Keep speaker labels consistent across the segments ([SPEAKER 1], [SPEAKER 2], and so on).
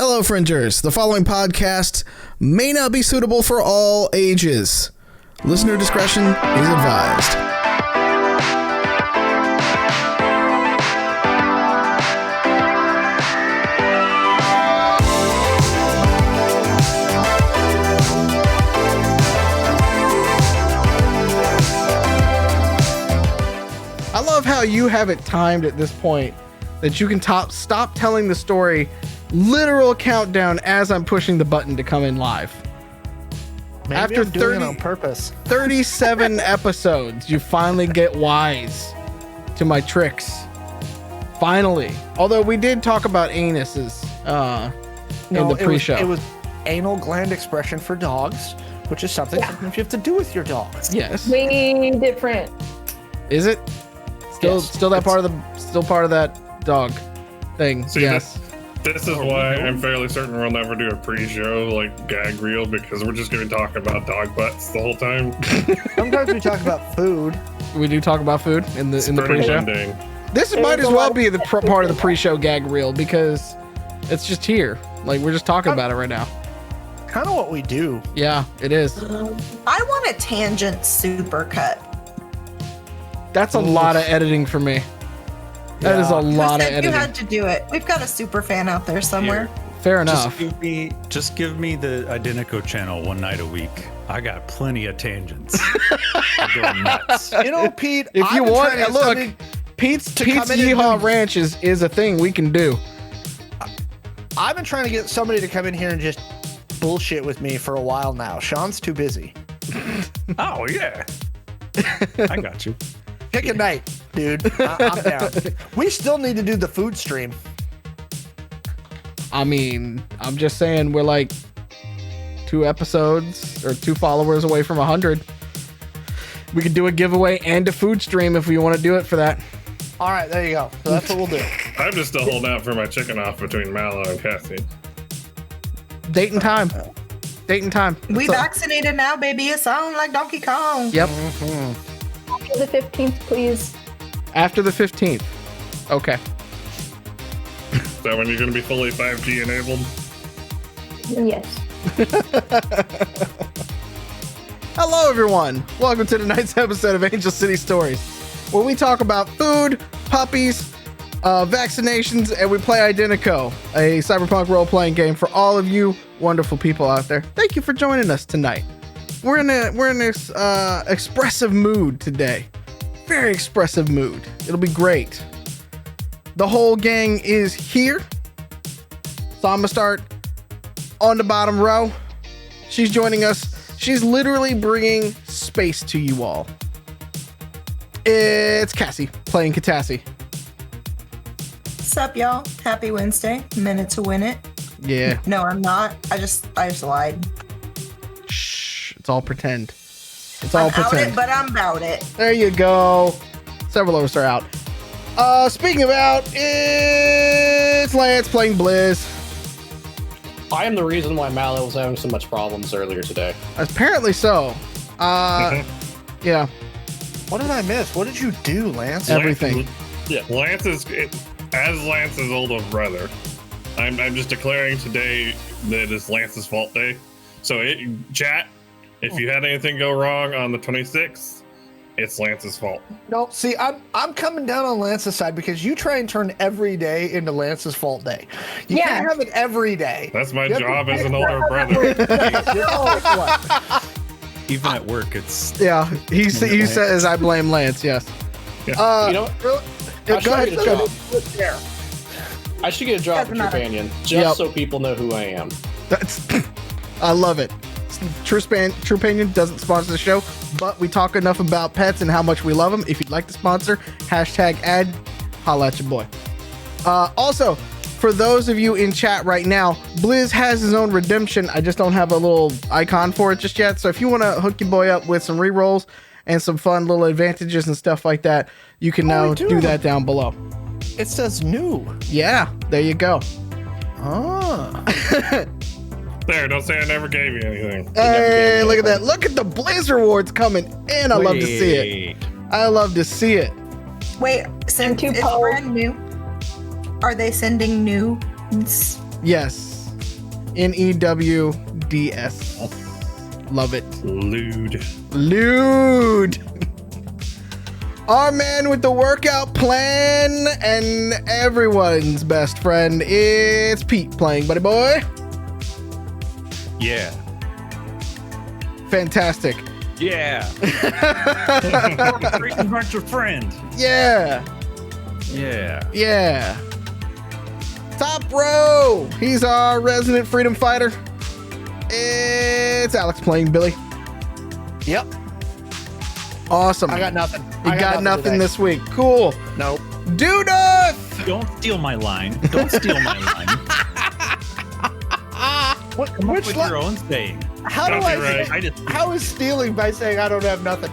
[SPEAKER 1] Hello, Fringers. The following podcast may not be suitable for all ages. Listener discretion is advised. I love how you have it timed at this point that you can stop telling the story literal countdown as I'm pushing the button to come in live.
[SPEAKER 2] Maybe
[SPEAKER 1] After
[SPEAKER 2] I'm doing it on purpose.
[SPEAKER 1] 37 episodes, you finally get wise to my tricks. Finally. Although we did talk about anuses in the pre-show.
[SPEAKER 2] It was anal gland expression for dogs, which is something sometimes you have to do with your dogs.
[SPEAKER 1] Yes.
[SPEAKER 3] Way different.
[SPEAKER 1] Is it? Still part of that dog thing.
[SPEAKER 4] See,
[SPEAKER 1] yes.
[SPEAKER 4] This is why I'm fairly certain we'll never do a pre-show like gag reel, because we're just going to talk about dog butts the whole time.
[SPEAKER 2] Sometimes we talk about food.
[SPEAKER 1] We do talk about food in the pre-show.
[SPEAKER 4] Ending.
[SPEAKER 1] This might as well be the part of the pre-show gag reel because it's just here. Like we're just talking about it right now.
[SPEAKER 2] Kind of what we do.
[SPEAKER 1] Yeah, it is.
[SPEAKER 5] I want a tangent supercut.
[SPEAKER 1] That's a lot of editing for me. That is a lot of editing.
[SPEAKER 5] You had to do it. We've got a super fan out there somewhere.
[SPEAKER 1] Fair enough.
[SPEAKER 6] Just give me the Identico channel one night a week. I got plenty of tangents. I'm going nuts.
[SPEAKER 2] You know, Pete,
[SPEAKER 1] If you want, look, Pete's Yeehaw Ranch is a thing we can do.
[SPEAKER 2] I've been trying to get somebody to come in here and just bullshit with me for a while now. Sean's too busy.
[SPEAKER 6] Oh, yeah. I got you.
[SPEAKER 2] Pick a night, dude. I'm down. We still need to do the food stream.
[SPEAKER 1] I mean, I'm just saying we're like 2 episodes or 2 followers away from 100. We could do a giveaway and a food stream if we want to do it for that.
[SPEAKER 2] All right, there you go. So that's what we'll do.
[SPEAKER 4] I'm just still holding out for my chicken off between Mallo and Cassie.
[SPEAKER 1] Date and time. Date and time.
[SPEAKER 5] We vaccinated now, baby. It sounds like Donkey Kong.
[SPEAKER 1] Yep.
[SPEAKER 3] After the 15th, please.
[SPEAKER 1] After the 15th. Okay.
[SPEAKER 4] Is that when you're going to be fully 5G enabled?
[SPEAKER 3] Yes.
[SPEAKER 1] Hello, everyone. Welcome to tonight's episode of Angel City Stories, where we talk about food, puppies, vaccinations, and we play Identico, a cyberpunk role-playing game for all of you wonderful people out there. Thank you for joining us tonight. We're in this expressive mood today. Very expressive mood. It'll be great. The whole gang is here. So I'm gonna start on the bottom row. She's joining us. She's literally bringing space to you all. It's Cassie playing Catassie.
[SPEAKER 5] What's up, y'all? Happy Wednesday. Minute to win it.
[SPEAKER 1] Yeah.
[SPEAKER 5] No, I'm not. I just lied.
[SPEAKER 1] Shh. It's all pretend. It's all
[SPEAKER 5] I'm out
[SPEAKER 1] pretend.
[SPEAKER 5] it, but I'm about it.
[SPEAKER 1] There you go. Several of us are out. Speaking of out, it's Lance playing Blizz.
[SPEAKER 7] I am the reason why Mallo was having so much problems earlier today.
[SPEAKER 1] Apparently so. Yeah.
[SPEAKER 2] What did I miss? What did you do, Lance?
[SPEAKER 1] Everything.
[SPEAKER 4] Yeah, Lance's older brother. I'm just declaring today that it's Lance's fault day. So chat, if you had anything go wrong on the 26th, it's Lance's fault.
[SPEAKER 2] No, see, I'm coming down on Lance's side because you try and turn every day into Lance's fault day. You can't have it every day.
[SPEAKER 4] That's my job as an older brother.
[SPEAKER 6] Even at work, it's...
[SPEAKER 1] Yeah, he says I blame Lance, yes.
[SPEAKER 4] Yeah.
[SPEAKER 7] You know what?
[SPEAKER 1] Go ahead.
[SPEAKER 7] I should get a job for Companion, just so people know who I am.
[SPEAKER 1] I love it. Trupanion doesn't sponsor the show, but we talk enough about pets and how much we love them. If you'd like to sponsor, #ad, holla at your boy. Also, for those of you in chat right now, Blizz has his own redemption. I just don't have a little icon for it just yet. So if you want to hook your boy up with some rerolls and some fun little advantages and stuff like that, you can now do that down below.
[SPEAKER 2] It says new.
[SPEAKER 1] Yeah, there you go.
[SPEAKER 4] There, don't say I never gave you anything.
[SPEAKER 1] Hey, look at that. Look at the Blizz rewards coming in. I love to see it. I love to see it.
[SPEAKER 5] Wait, since it's brand new, are they sending new?
[SPEAKER 1] Yes. NEWDS. Love it.
[SPEAKER 4] Lewd.
[SPEAKER 1] Our man with the workout plan and everyone's best friend, it's Pete playing, buddy boy.
[SPEAKER 6] Yeah.
[SPEAKER 1] Fantastic.
[SPEAKER 6] Yeah. Freaking bunch of friends.
[SPEAKER 1] Yeah.
[SPEAKER 6] Yeah.
[SPEAKER 1] Top row. He's our resident freedom fighter. It's Alex playing Billy.
[SPEAKER 2] Yep.
[SPEAKER 1] Awesome.
[SPEAKER 2] I got nothing.
[SPEAKER 1] You got nothing
[SPEAKER 2] today.
[SPEAKER 1] this week. Cool.
[SPEAKER 2] Nope.
[SPEAKER 1] Dudeth.
[SPEAKER 6] Don't steal my line. Don't steal my line. Come up with your own saying.
[SPEAKER 2] How do
[SPEAKER 4] Copyright.
[SPEAKER 2] How is stealing by saying I don't have nothing?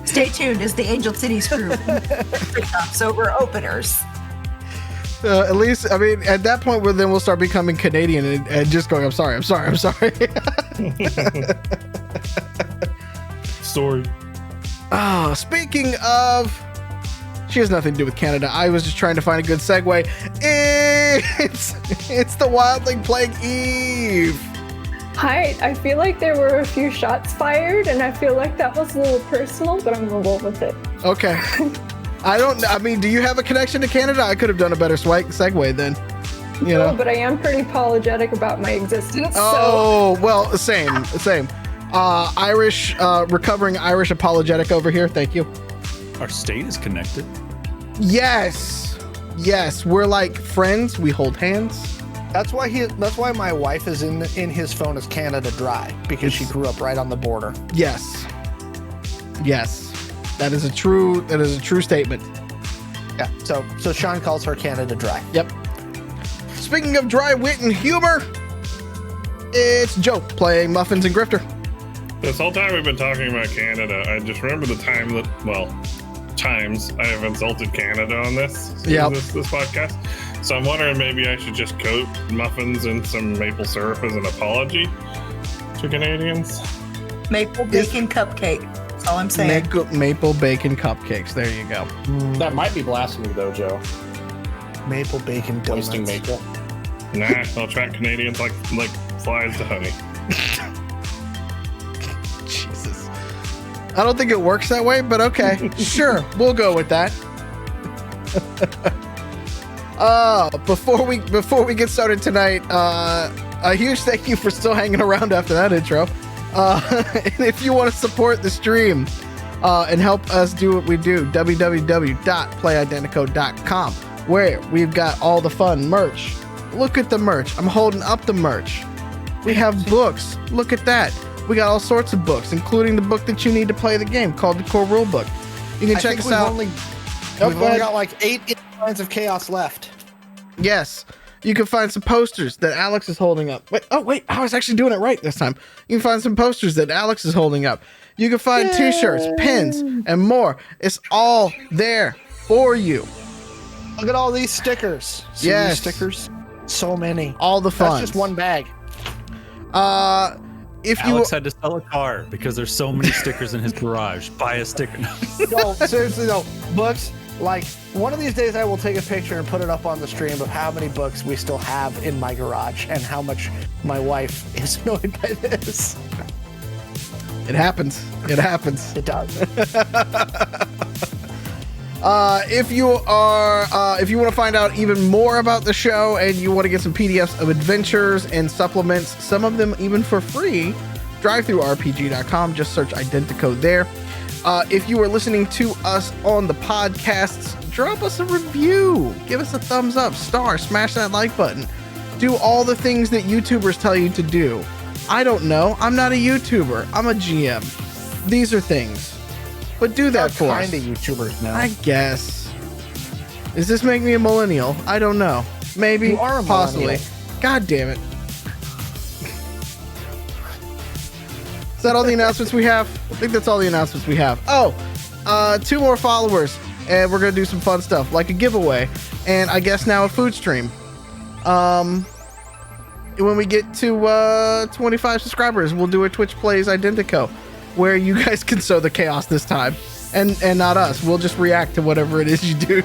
[SPEAKER 5] Stay tuned as the Angel City's crew stops over openers.
[SPEAKER 1] At least, I mean, at that point, then we'll start becoming Canadian and just going, I'm sorry.
[SPEAKER 4] Sorry.
[SPEAKER 1] Oh, speaking of, she has nothing to do with Canada. I was just trying to find a good segue. It's the wildling playing Eve.
[SPEAKER 3] Hi, I feel like there were a few shots fired, and I feel like that was a little personal, but I'm gonna roll with it.
[SPEAKER 1] Okay. I mean, do you have a connection to Canada? I could have done a better segue then. You know?
[SPEAKER 3] No, but I am pretty apologetic about my existence.
[SPEAKER 1] Oh, well, same. Irish, recovering Irish apologetic over here. Thank you.
[SPEAKER 6] Our state is connected.
[SPEAKER 1] Yes, we're like friends. We hold hands.
[SPEAKER 2] That's why my wife is in his phone as Canada Dry, because she grew up right on the border.
[SPEAKER 1] Yes, that is a true statement.
[SPEAKER 2] Yeah. So Sean calls her Canada Dry.
[SPEAKER 1] Yep. Speaking of dry wit and humor, it's Joe playing Muffins and Grifter.
[SPEAKER 4] This whole time we've been talking about Canada, I just remember the times I have insulted Canada on this podcast. So I'm wondering maybe I should just coat muffins in some maple syrup as an apology to Canadians.
[SPEAKER 5] Maple bacon cupcake. That's all I'm saying.
[SPEAKER 1] Maple bacon cupcakes. There you go.
[SPEAKER 7] That might be blasphemy, though, Joe.
[SPEAKER 2] Maple bacon donuts.
[SPEAKER 7] Wasting maple.
[SPEAKER 4] Nah, I'll track Canadians like flies to honey.
[SPEAKER 1] Jesus. I don't think it works that way, but okay. Sure, we'll go with that. Before we get started tonight, a huge thank you for still hanging around after that intro. And if you want to support the stream and help us do what we do, www.playidentico.com, where we've got all the fun merch. Look at the merch. I'm holding up the merch. We have books. Look at that. We got all sorts of books, including the book that you need to play the game called the Core Rule Book. You can check us out.
[SPEAKER 2] We've only got like 8 Lines of Chaos left.
[SPEAKER 1] Yes. You can find some posters that Alex is holding up. Wait, I was actually doing it right this time. You can find some posters that Alex is holding up. You can find t-shirts, pins, and more. It's all there for you.
[SPEAKER 2] Look at all these stickers. See these stickers? So many.
[SPEAKER 1] All the fun.
[SPEAKER 2] That's just one bag.
[SPEAKER 6] Alex had to sell a car because there's so many stickers in his garage. Buy a sticker.
[SPEAKER 2] No, seriously though, books. Like, one of these days I will take a picture and put it up on the stream of how many books we still have in my garage and how much my wife is annoyed by this.
[SPEAKER 1] It happens. It happens.
[SPEAKER 2] It does.
[SPEAKER 1] If you want to find out even more about the show and you want to get some PDFs of adventures and supplements, some of them even for free, drivethrurpg.com. Just search Identico there. If you are listening to us on the podcasts, drop us a review. Give us a thumbs up, smash that like button. Do all the things that YouTubers tell you to do. I don't know. I'm not a YouTuber. I'm a GM. These are things. But do that for us.
[SPEAKER 2] Kind of YouTubers now.
[SPEAKER 1] I guess. Does this make me a millennial? I don't know. Maybe.
[SPEAKER 2] You are a
[SPEAKER 1] possibly.
[SPEAKER 2] millennial.
[SPEAKER 1] God damn it. Is that all the announcements we have? I think that's all the announcements we have. 2 more followers, and we're gonna do some fun stuff like a giveaway, and I guess now a food stream. When we get to 25 subscribers, we'll do a Twitch Plays Identico, where you guys can sow the chaos this time. and not us. We'll just react to whatever it is you do.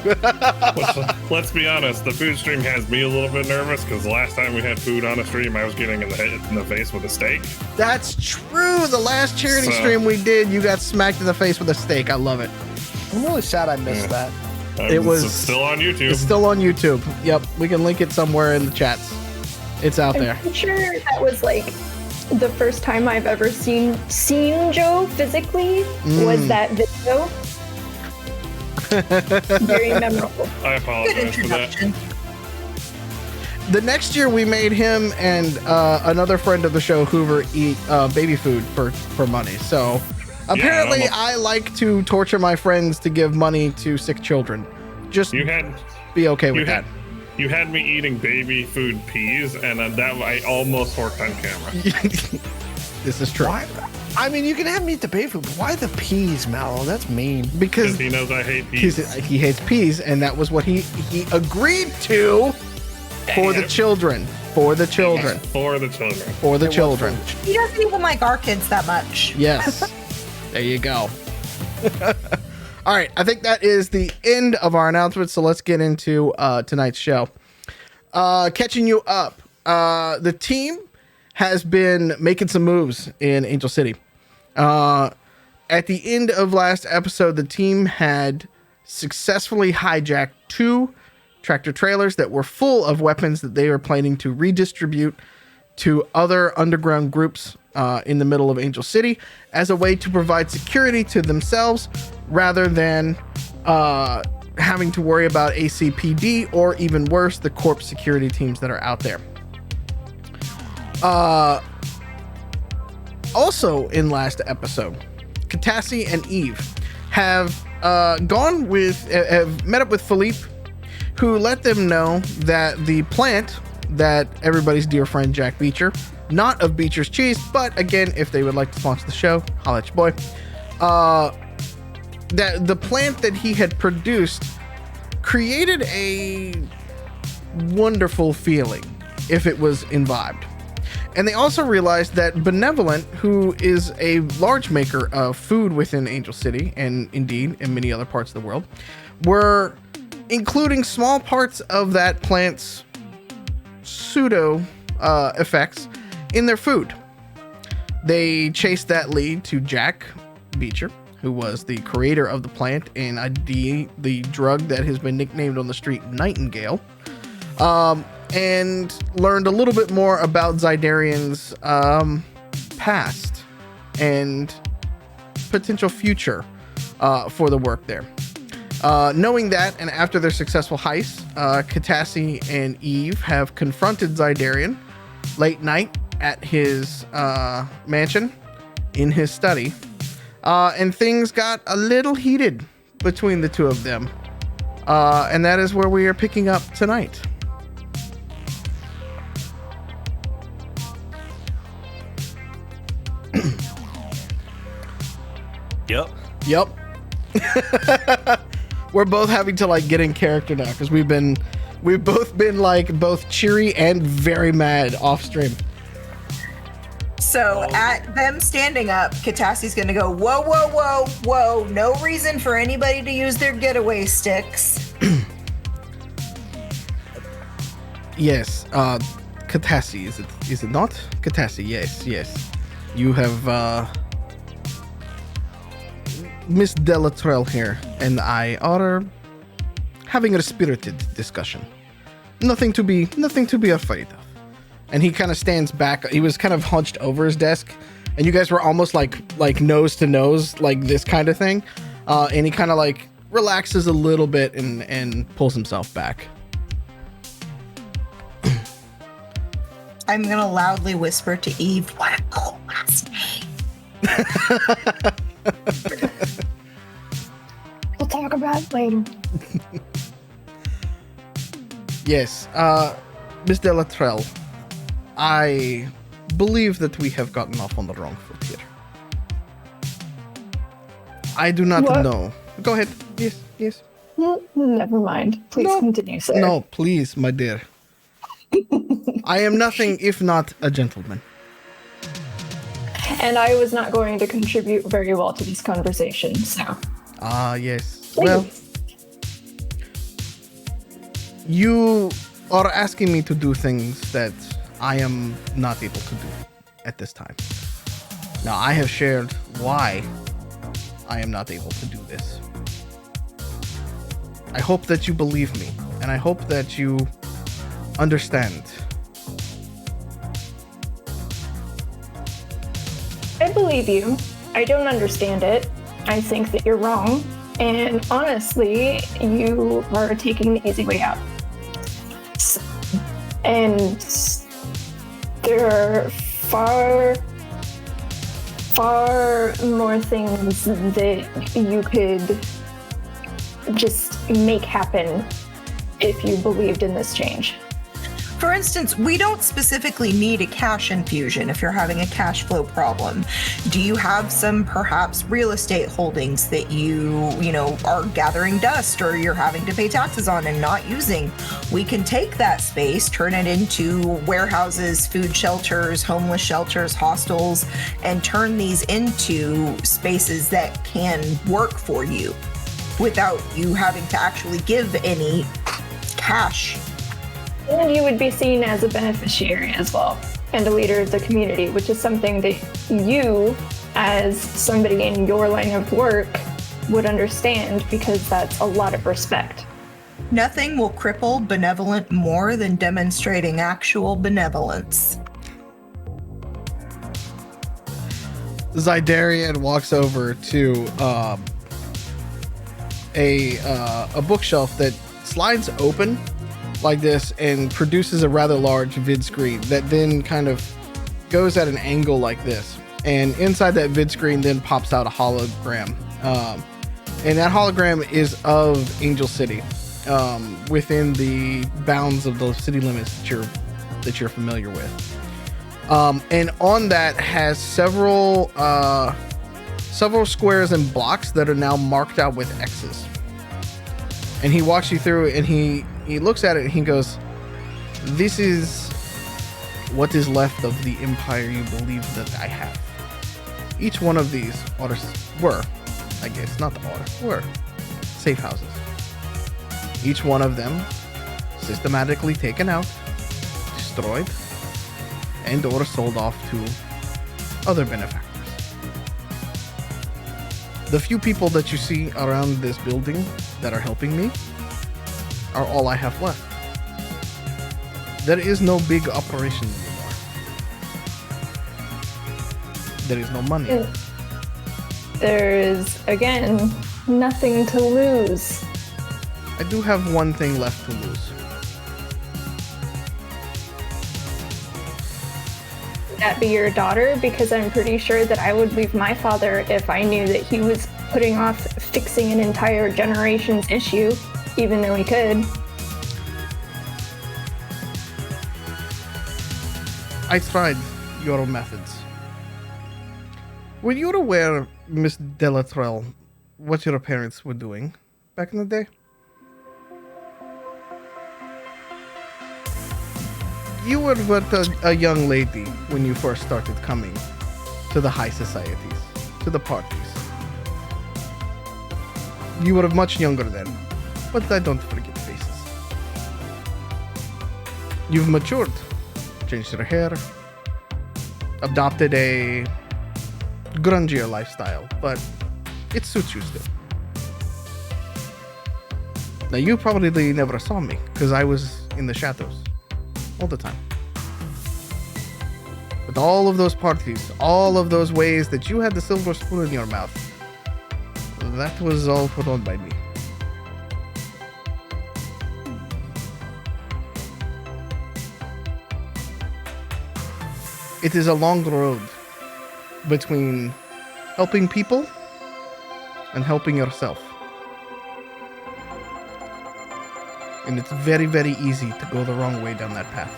[SPEAKER 4] Let's be honest, the food stream has me a little bit nervous because the last time we had food on a stream, I was getting in the face with a steak.
[SPEAKER 1] That's true. The last charity
[SPEAKER 4] So-
[SPEAKER 1] stream we did, you got smacked in the face with a steak. I love it.
[SPEAKER 2] I'm really sad I missed that.
[SPEAKER 1] It was-
[SPEAKER 4] It's still on YouTube.
[SPEAKER 1] It's still on YouTube. Yep, we can link it somewhere in the chats. It's out there.
[SPEAKER 3] I'm pretty sure that was like the first time I've ever seen Joe physically was that video. Very memorable.
[SPEAKER 4] I
[SPEAKER 5] Good
[SPEAKER 4] apologize for that.
[SPEAKER 5] introduction.
[SPEAKER 1] The next year, we made him and another friend of the show, Hoover, eat baby food for money. So apparently,
[SPEAKER 4] almost-
[SPEAKER 1] I like to torture my friends to give money to sick children. Just
[SPEAKER 4] You had
[SPEAKER 1] be okay with
[SPEAKER 4] you
[SPEAKER 1] that.
[SPEAKER 4] had you had me eating baby food peas, and that I almost worked on camera.
[SPEAKER 1] This is true.
[SPEAKER 2] Why? I mean, you can have me eat the baby food, but why the peas, Mallow? That's mean.
[SPEAKER 1] Because
[SPEAKER 4] Because he knows I hate peas.
[SPEAKER 1] he hates peas, and that was what he agreed to for the children. For the children.
[SPEAKER 4] For the children.
[SPEAKER 1] For the
[SPEAKER 2] It was
[SPEAKER 1] children.
[SPEAKER 2] foolish.
[SPEAKER 5] He doesn't even like our kids that much.
[SPEAKER 1] Yes. There you go. All right. I think that is the end of our announcements. So let's get into tonight's show. Catching you up. The team has been making some moves in Angel City. At the end of last episode, the team had successfully hijacked 2 tractor trailers that were full of weapons that they were planning to redistribute to other underground groups in the middle of Angel City as a way to provide security to themselves rather than having to worry about ACPD or even worse, the corp security teams that are out there. Also in last episode, Catassie and Eve have met up with Philippe, who let them know that the plant that everybody's dear friend Jack Beecher, not of Beecher's Cheese, but again, if they would like to sponsor the show, holla at your boy, that the plant that he had produced created a wonderful feeling if it was imbibed. And they also realized that Benevolent, who is a large maker of food within Angel City, and indeed in many other parts of the world, were including small parts of that plant's pseudo effects in their food. They chased that lead to Jack Beecher, who was the creator of the plant and the drug that has been nicknamed on the street Nightingale, and learned a little bit more about Zydaran's past and potential future for the work there. Knowing that, and after their successful heist, Catassie and Eve have confronted Zydaran late night at his mansion in his study, and things got a little heated between the two of them, and that is where we are picking up tonight. Yep. We're both having to like get in character now because we've both been like both cheery and very mad off stream.
[SPEAKER 5] So at them standing up, Catassie's gonna go, whoa, whoa, whoa, whoa. No reason for anybody to use their getaway sticks.
[SPEAKER 1] Yes, Catassie, is it not? Catassie, yes. You have Miss Delatrell here, and I are having a spirited discussion. Nothing to be afraid of. And he kind of stands back. He was kind of hunched over his desk, and you guys were almost like nose to nose, like this kind of thing. And he kind of like relaxes a little bit and pulls himself back.
[SPEAKER 5] I'm gonna loudly whisper to Eve, what a cool last name.
[SPEAKER 3] We'll talk about it later.
[SPEAKER 1] Yes, Miss Delatrell, I believe that we have gotten off on the wrong foot here. I do not
[SPEAKER 3] What?
[SPEAKER 1] know. Go ahead. Yes.
[SPEAKER 3] Never mind. Please
[SPEAKER 1] No.
[SPEAKER 3] continue, sir.
[SPEAKER 1] No, please, my dear. I am nothing if not a gentleman.
[SPEAKER 3] And I was not going to contribute very well to this conversation, so.
[SPEAKER 1] Ah, yes. Well, you are asking me to do things that I am not able to do at this time. Now, I have shared why I am not able to do this. I hope that you believe me, and I hope that you understand.
[SPEAKER 3] I believe you. I don't understand it. I think that you're wrong. And honestly, you are taking the easy way out. And there are far more things that you could just make happen if you believed in this change.
[SPEAKER 5] For instance, we don't specifically need a cash infusion if you're having a cash flow problem. Do you have some perhaps real estate holdings that you are gathering dust or you're having to pay taxes on and not using? We can take that space, turn it into warehouses, food shelters, homeless shelters, hostels, and turn these into spaces that can work for you without you having to actually give any cash.
[SPEAKER 3] And you would be seen as a beneficiary as well, and a leader of the community, which is something that you, as somebody in your line of work, would understand, because that's a lot of respect.
[SPEAKER 5] Nothing will cripple benevolent more than demonstrating actual benevolence.
[SPEAKER 1] Zydaran walks over to a bookshelf that slides open like this and produces a rather large vid screen that then kind of goes at an angle like this. And inside that vid screen then pops out a hologram. And that hologram is of Angel City, within the bounds of the city limits that you're familiar with. And on that has several squares and blocks that are now marked out with X's. And he walks you through it, and he looks at it and he goes, "This is what is left of the empire you believe that I have." Each one of these were safe houses. Each one of them systematically taken out, destroyed, and or sold off to other benefactors. The few people that you see around this building that are helping me are all I have left. There is no big operation anymore. There is no money.
[SPEAKER 3] There is, again, nothing to lose.
[SPEAKER 1] I do have one thing left to lose.
[SPEAKER 3] Would that be your daughter? Because I'm pretty sure that I would leave my father if I knew that he was putting off fixing an entire generation's issue, even though he could.
[SPEAKER 1] I tried your methods. Were you aware, Miss Delatrell, what your parents were doing back in the day? You were but a young lady when you first started coming to the high societies, to the parties. You were much younger then, but I don't forget faces. You've matured, changed your hair, adopted a grungier lifestyle, but it suits you still. Now, you probably never saw me, because I was in the shadows all the time. But all of those parties, all of those ways that you had the silver spoon in your mouth, that was all put on by me. It is a long road between helping people and helping yourself. And it's very, very easy to go the wrong way down that path.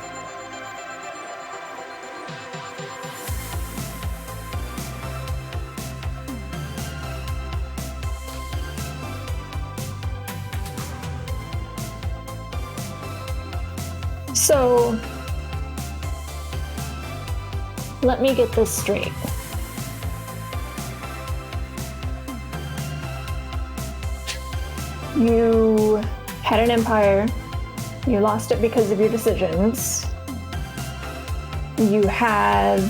[SPEAKER 3] So, let me get this straight. You had an empire. You lost it because of your decisions. You have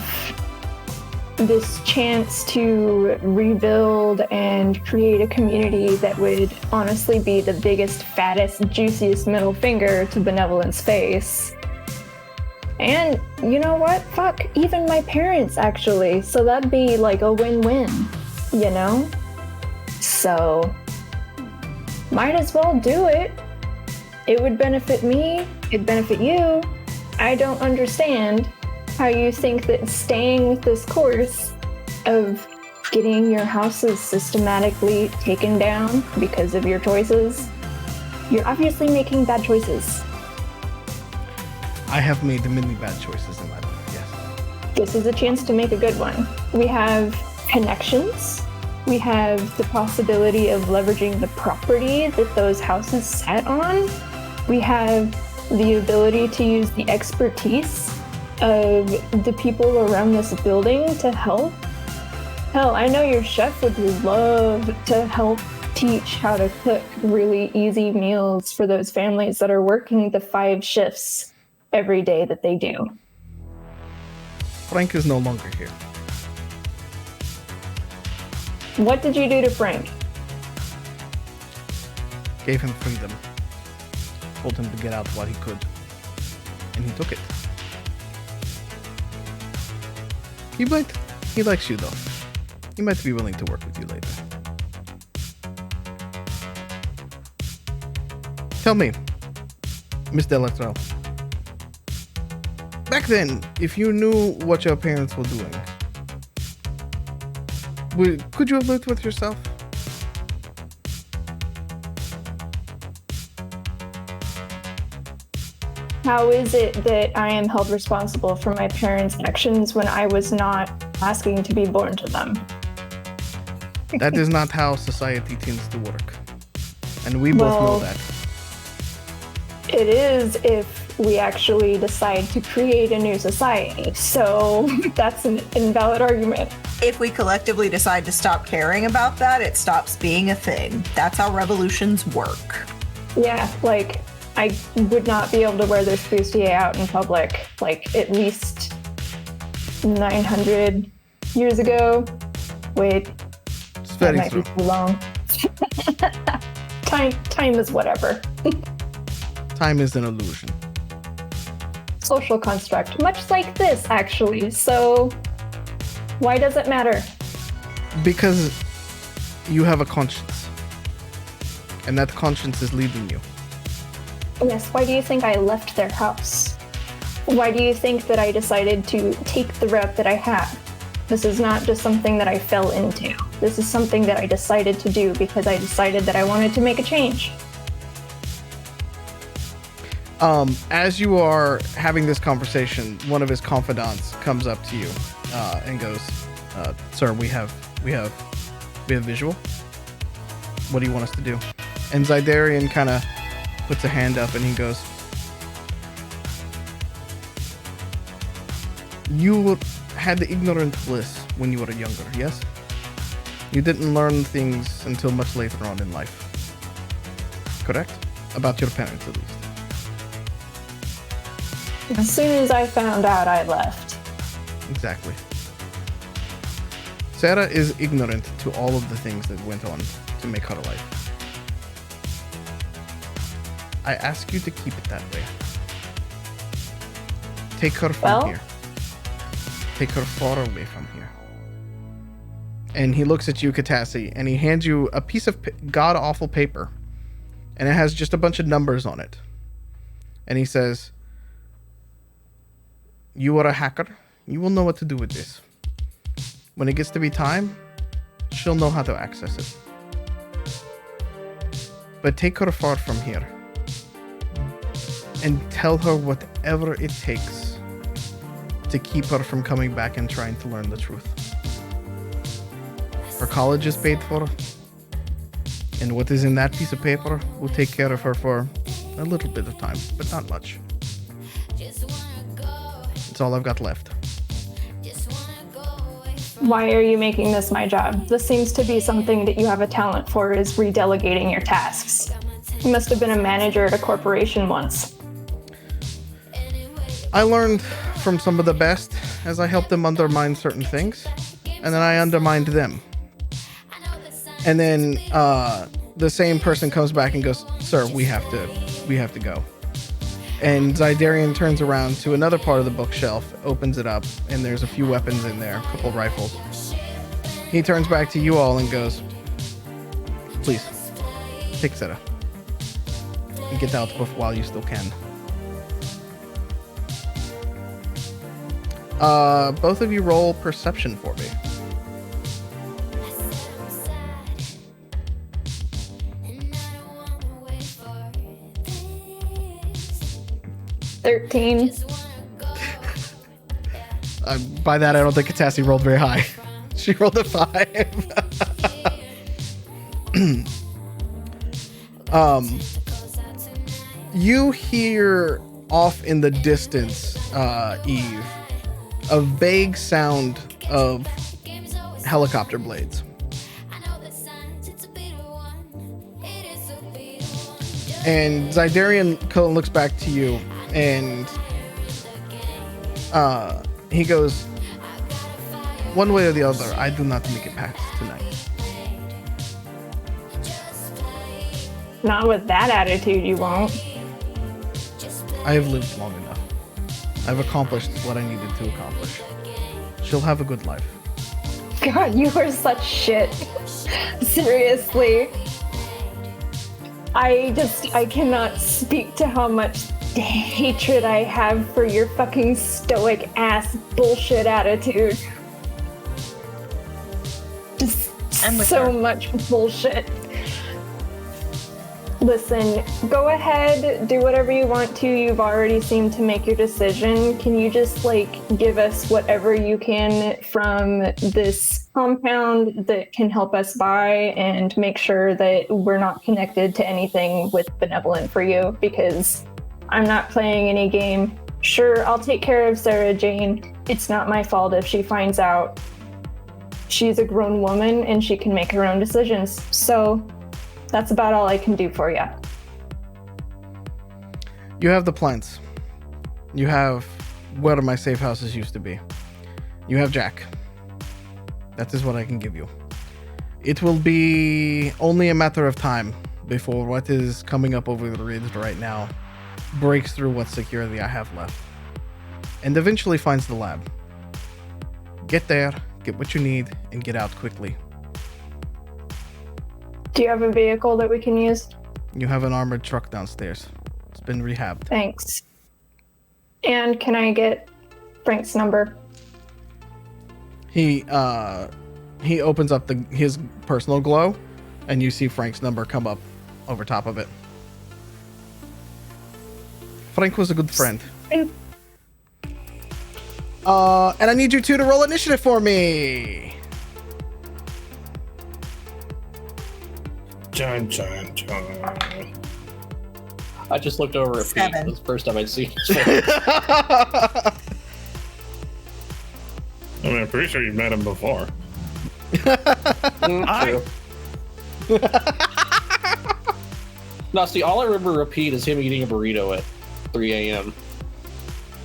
[SPEAKER 3] this chance to rebuild and create a community that would honestly be the biggest, fattest, juiciest middle finger to benevolence face. And you know what? Fuck, even my parents actually. So that'd be like a win-win, you know? So, might as well do it. It would benefit me, it'd benefit you. I don't understand how you think that staying with this course of getting your houses systematically taken down because of your choices, you're obviously making bad choices.
[SPEAKER 1] I have made many bad choices in my life, yes.
[SPEAKER 3] This is a chance to make a good one. We have connections. We have the possibility of leveraging the property that those houses sat on. We have the ability to use the expertise of the people around this building to help. Hell, I know your chef would love to help teach how to cook really easy meals for those families that are working the 5 shifts every day that they do.
[SPEAKER 1] Frank is no longer here.
[SPEAKER 3] What did you do to Frank?
[SPEAKER 1] Gave him freedom. Told him to get out while he could. And he took it. He likes you though. He might be willing to work with you later. Tell me, Miss Delatrell. Back then, if you knew what your parents were doing, could you have lived with yourself?
[SPEAKER 3] How is it that I am held responsible for my parents' actions when I was not asking to be born to them?
[SPEAKER 1] That is not how society tends to work. And we both know that.
[SPEAKER 3] It is if we actually decide to create a new society. So that's an invalid argument.
[SPEAKER 5] If we collectively decide to stop caring about that, it stops being a thing. That's how revolutions work.
[SPEAKER 3] Yeah, like, I would not be able to wear this bustier out in public, like, at least 900 years ago. Wait,
[SPEAKER 1] It's
[SPEAKER 3] that
[SPEAKER 1] very
[SPEAKER 3] might
[SPEAKER 1] true.
[SPEAKER 3] be too long. Time is whatever.
[SPEAKER 1] Time is an illusion.
[SPEAKER 3] Social construct, much like this, actually. So, why does it matter?
[SPEAKER 1] Because you have a conscience. And that conscience is leading you.
[SPEAKER 3] Yes, why do you think I left their house? Why do you think that I decided to take the route that I have? This is not just something that I fell into. This is something that I decided to do because I decided that I wanted to make a change.
[SPEAKER 1] As you are having this conversation, one of his confidants comes up to you and goes, "Sir, we have visual. What do you want us to do?" And Zydaran kind of puts a hand up and he goes, "You had the ignorant bliss when you were younger, yes? You didn't learn things until much later on in life. Correct? About your parents, at least."
[SPEAKER 3] As soon as I found out, I left.
[SPEAKER 1] Exactly. Sarah is ignorant to all of the things that went on to make her life. I ask you to keep it that way. Take her from here. Take her far away from here. And he looks at you, Catassie, and he hands you a piece of god-awful paper. And it has just a bunch of numbers on it. And he says, "You are a hacker. You will know what to do with this. When it gets to be time, she'll know how to access it. But take her far from here. And tell her whatever it takes to keep her from coming back and trying to learn the truth. Her college is paid for, and what is in that piece of paper will take care of her for a little bit of time, but not much. It's all I've got left."
[SPEAKER 3] Why are you making this my job? This seems to be something that you have a talent for, is redelegating your tasks. You must have been a manager at a corporation once.
[SPEAKER 1] I learned from some of the best as I helped them undermine certain things, and then I undermined them. And then the same person comes back and goes, "Sir, we have to go." And Zydaran turns around to another part of the bookshelf, opens it up, and there's a few weapons in there, a couple rifles. He turns back to you all and goes, "Please, take Zeta. And get out while you still can." Both of you roll perception for me.
[SPEAKER 3] 13.
[SPEAKER 1] By that, I don't think Catassie rolled very high. She rolled a 5. You hear off in the distance, Eve, a vague sound of helicopter blades. And Zydaran looks back to you, and he goes, "One way or the other, I do not make it past tonight."
[SPEAKER 3] Not with that attitude, you won't.
[SPEAKER 1] I have lived long enough. I've accomplished what I needed to accomplish. She'll have a good life.
[SPEAKER 3] God, you are such shit. Seriously. I cannot speak to how much hatred I have for your fucking stoic ass bullshit attitude. Just so much bullshit. Listen, go ahead, do whatever you want to. You've already seemed to make your decision. Can you just, give us whatever you can from this compound that can help us buy and make sure that we're not connected to anything with benevolent for you? Because I'm not playing any game. Sure, I'll take care of Sarah Jane. It's not my fault if she finds out. She's a grown woman and she can make her own decisions. So that's about all I can do for you.
[SPEAKER 1] You have the plants. You have where my safe houses used to be. You have Jack. That is what I can give you. It will be only a matter of time before what is coming up over the ridge right now breaks through what security I have left and eventually finds the lab. Get there, get what you need, and get out quickly.
[SPEAKER 3] Do you have a vehicle that we can use?
[SPEAKER 1] You have an armored truck downstairs. It's been rehabbed.
[SPEAKER 3] Thanks. And can I get Frank's number?
[SPEAKER 1] He opens up his personal glow, and you see Frank's number come up over top of it. Frank was a good friend. And I need you two to roll initiative for me.
[SPEAKER 4] John.
[SPEAKER 7] I just looked over at Pete.
[SPEAKER 5] 7.
[SPEAKER 7] That's the first time I'd seen his face.
[SPEAKER 4] I mean, I'm pretty sure you've met him before.
[SPEAKER 7] True. No, see, all I remember repeat is him eating a burrito at 3 a.m.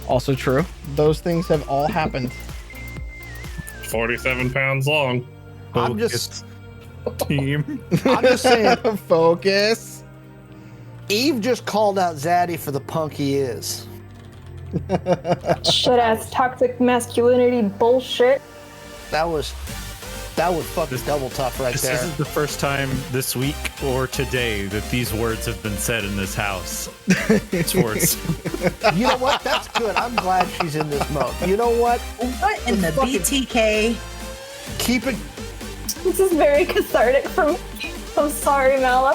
[SPEAKER 1] Also true. Those things have all happened.
[SPEAKER 4] 47 pounds long.
[SPEAKER 2] I'm just
[SPEAKER 6] Team.
[SPEAKER 2] saying,
[SPEAKER 1] Focus.
[SPEAKER 2] Eve just called out Zaddy for the punk he is.
[SPEAKER 3] Shit ass toxic masculinity bullshit.
[SPEAKER 2] That was fucking double tough right
[SPEAKER 6] This
[SPEAKER 2] there.
[SPEAKER 6] isn't the first time this week or today that these words have been said in this house. Towards
[SPEAKER 2] You know what? That's good. I'm glad she's in this mode. You know what?
[SPEAKER 5] What in the BTK?
[SPEAKER 2] Keep it.
[SPEAKER 3] This is very cathartic for me. I'm sorry, Mallo.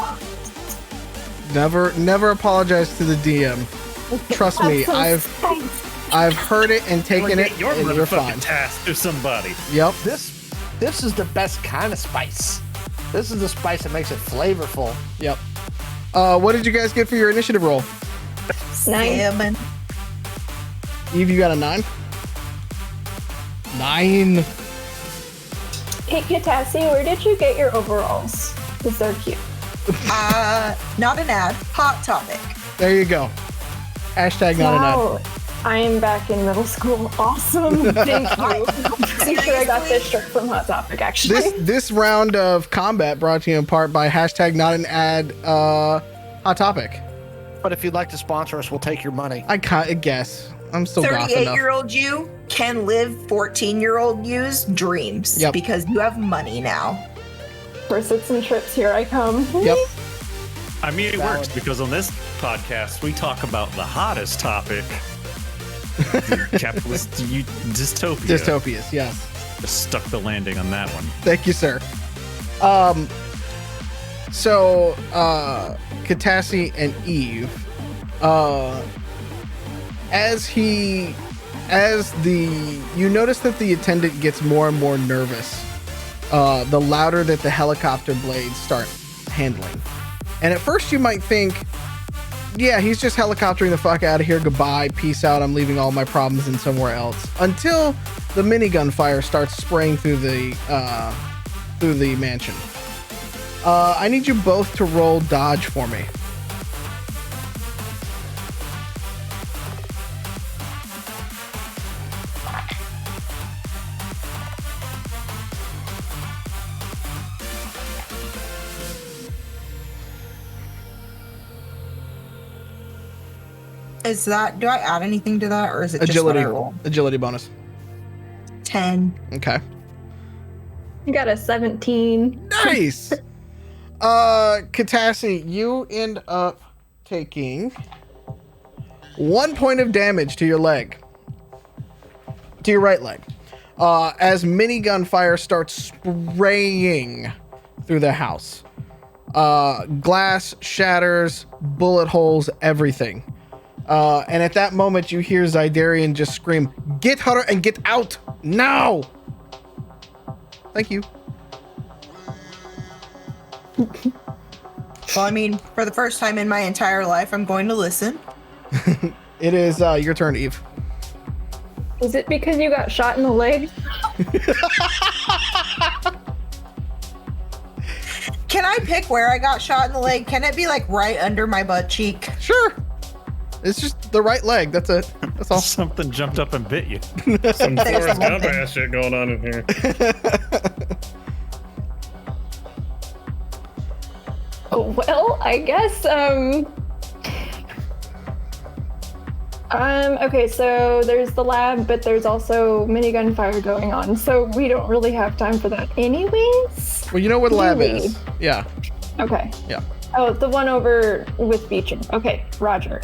[SPEAKER 1] Never apologize to the DM. Trust me, I've heard it and taken it,
[SPEAKER 6] your
[SPEAKER 1] and you're fine.
[SPEAKER 6] motherfucking task to somebody.
[SPEAKER 1] Yep.
[SPEAKER 2] This is the best kind of spice. This is the spice that makes it flavorful.
[SPEAKER 1] Yep. What did you guys get for your initiative roll?
[SPEAKER 3] 9.
[SPEAKER 5] 7.
[SPEAKER 1] Eve, you got a 9? 9.
[SPEAKER 3] Hey, Catassie, where did you get your overalls? Because they're cute.
[SPEAKER 5] Not an ad. Hot Topic.
[SPEAKER 1] There you go. Hashtag not an ad.
[SPEAKER 3] Wow, I am back in middle school. Awesome. Thank you. Pretty sure I got this shirt from Hot Topic, actually.
[SPEAKER 1] This round of combat brought to you in part by hashtag not an ad Hot Topic.
[SPEAKER 2] But if you'd like to sponsor us, we'll take your money.
[SPEAKER 1] I guess. I'm still goth enough.
[SPEAKER 5] 38-year-old you can live 14-year-old you's dreams because you have money now.
[SPEAKER 3] For sits and trips, here I come.
[SPEAKER 1] Yep.
[SPEAKER 6] I mean, it works because on this podcast, we talk about the hottest topic, the capitalist dystopia.
[SPEAKER 1] Dystopias, yes.
[SPEAKER 6] Just stuck the landing on that one.
[SPEAKER 1] Thank you, sir. So, Catassie and Eve, you notice that the attendant gets more and more nervous, the louder that the helicopter blades start handling. And at first you might think, yeah, he's just helicoptering the fuck out of here. Goodbye. Peace out. I'm leaving all my problems in somewhere else. Until the minigun fire starts spraying through the mansion. I need you both to roll dodge for me.
[SPEAKER 5] Is that, do I add anything to that, or is it
[SPEAKER 1] Agility.
[SPEAKER 5] just what I roll?
[SPEAKER 1] Agility bonus.
[SPEAKER 5] 10.
[SPEAKER 1] Okay.
[SPEAKER 3] You got a 17.
[SPEAKER 1] Nice. Catassie, you end up taking 1 point of damage to your leg. To your right leg. As minigun fire starts spraying through the house. Glass shatters, bullet holes, everything. And at that moment, you hear Zydaran just scream, "Get her and get out now!" Thank you.
[SPEAKER 5] Well, I mean, for the first time in my entire life, I'm going to listen.
[SPEAKER 1] It is your turn, Eve.
[SPEAKER 3] Is it because you got shot in the leg?
[SPEAKER 5] Can I pick where I got shot in the leg? Can it be like right under my butt cheek?
[SPEAKER 1] Sure. It's just the right leg. That's it. That's all.
[SPEAKER 6] Something jumped up and bit you.
[SPEAKER 4] Some Forrest Gump ass shit going on in here.
[SPEAKER 3] Well, I guess, okay, so there's the lab, but there's also minigun fire going on, so we don't really have time for that anyways.
[SPEAKER 1] Well, you know where the lab is. Yeah.
[SPEAKER 3] Okay.
[SPEAKER 1] Yeah.
[SPEAKER 3] Oh, the one over with Beecham. Okay, roger.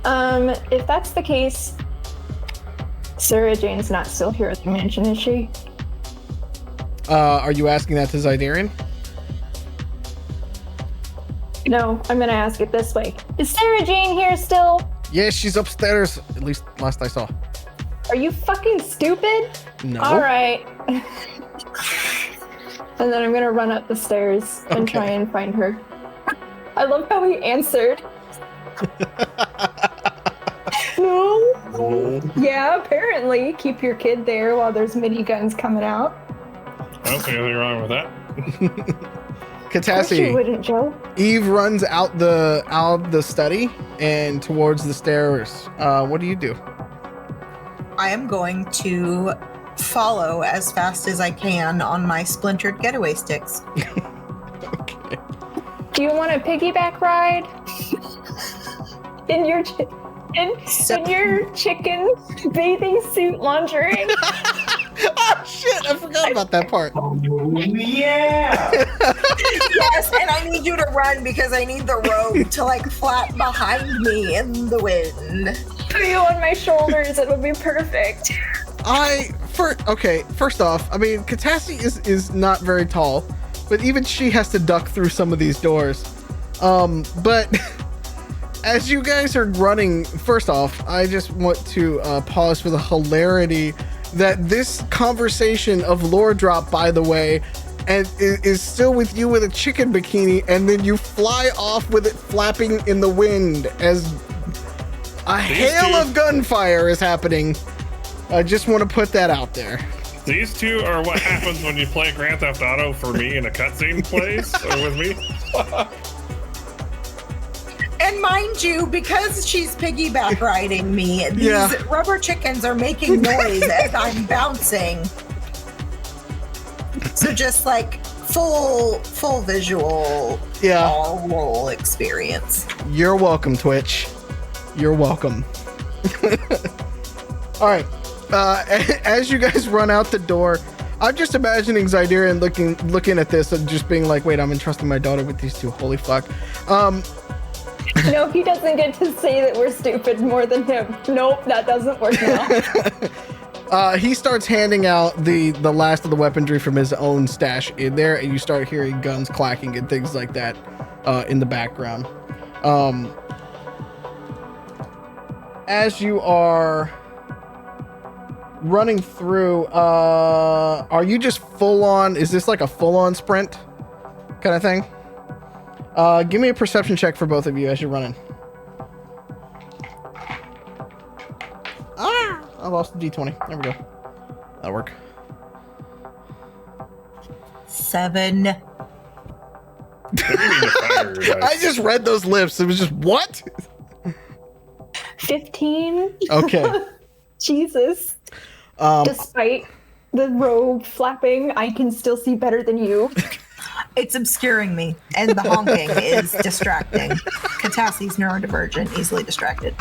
[SPEAKER 3] If that's the case, Sarah Jane's not still here at the mansion, is she?
[SPEAKER 1] Are you asking that to Zydaran?
[SPEAKER 3] No, I'm gonna ask it this way. Is Sarah Jane here still?
[SPEAKER 1] Yes, she's upstairs. At least last I saw.
[SPEAKER 3] Are you fucking stupid?
[SPEAKER 1] No.
[SPEAKER 3] All right. And then I'm gonna run up the stairs and try and find her. I love how he answered. No. Yeah, apparently. Keep your kid there while there's miniguns coming out.
[SPEAKER 4] I don't see anything wrong with that.
[SPEAKER 3] Of course you
[SPEAKER 1] Catassie,
[SPEAKER 3] wouldn't, Joe.
[SPEAKER 1] Eve runs out the study and towards the stairs. What do you do?
[SPEAKER 5] I am going to follow as fast as I can on my splintered getaway sticks.
[SPEAKER 1] Okay.
[SPEAKER 3] Do you want a piggyback ride? In your in your chicken bathing suit lingerie?
[SPEAKER 1] Oh shit! I forgot about that part.
[SPEAKER 5] Yes, and I need you to run because I need the robe to like flap behind me in the wind.
[SPEAKER 3] Put you on my shoulders, it'll be perfect.
[SPEAKER 1] First off, I mean, Catassie is not very tall, but even she has to duck through some of these doors. But as you guys are running, first off, I just want to pause for the hilarity that this conversation of lore drop, by the way, and is still with you with a chicken bikini, and then you fly off with it flapping in the wind as a hail of gunfire is happening. I just want to put that out there.
[SPEAKER 4] These two are what happens when you play Grand Theft Auto for me in a cutscene plays or with me.
[SPEAKER 5] And mind you, because she's piggyback riding me, these rubber chickens are making noise as I'm bouncing. So just like full visual all roll experience.
[SPEAKER 1] You're welcome, Twitch. You're welcome. All right. As you guys run out the door, I'm just imagining Zydaran looking at this and just being like, wait, I'm entrusting my daughter with these two. Holy fuck.
[SPEAKER 3] No, he doesn't get to say that we're stupid more than him. Nope, that doesn't work now.
[SPEAKER 1] He starts handing out the last of the weaponry from his own stash in there, and you start hearing guns clacking and things like that in the background. As you are running through, are you just full on? Is this like a full on sprint kind of thing? Give me a perception check for both of you as you're running. I lost the D20. There we go. That'll work.
[SPEAKER 5] 7.
[SPEAKER 1] I just read those lips. It was just, what?
[SPEAKER 3] 15.
[SPEAKER 1] Okay.
[SPEAKER 3] Jesus. Despite the robe flapping, I can still see better than you.
[SPEAKER 5] It's obscuring me, and the honking is distracting. Catassie's neurodivergent, easily distracted.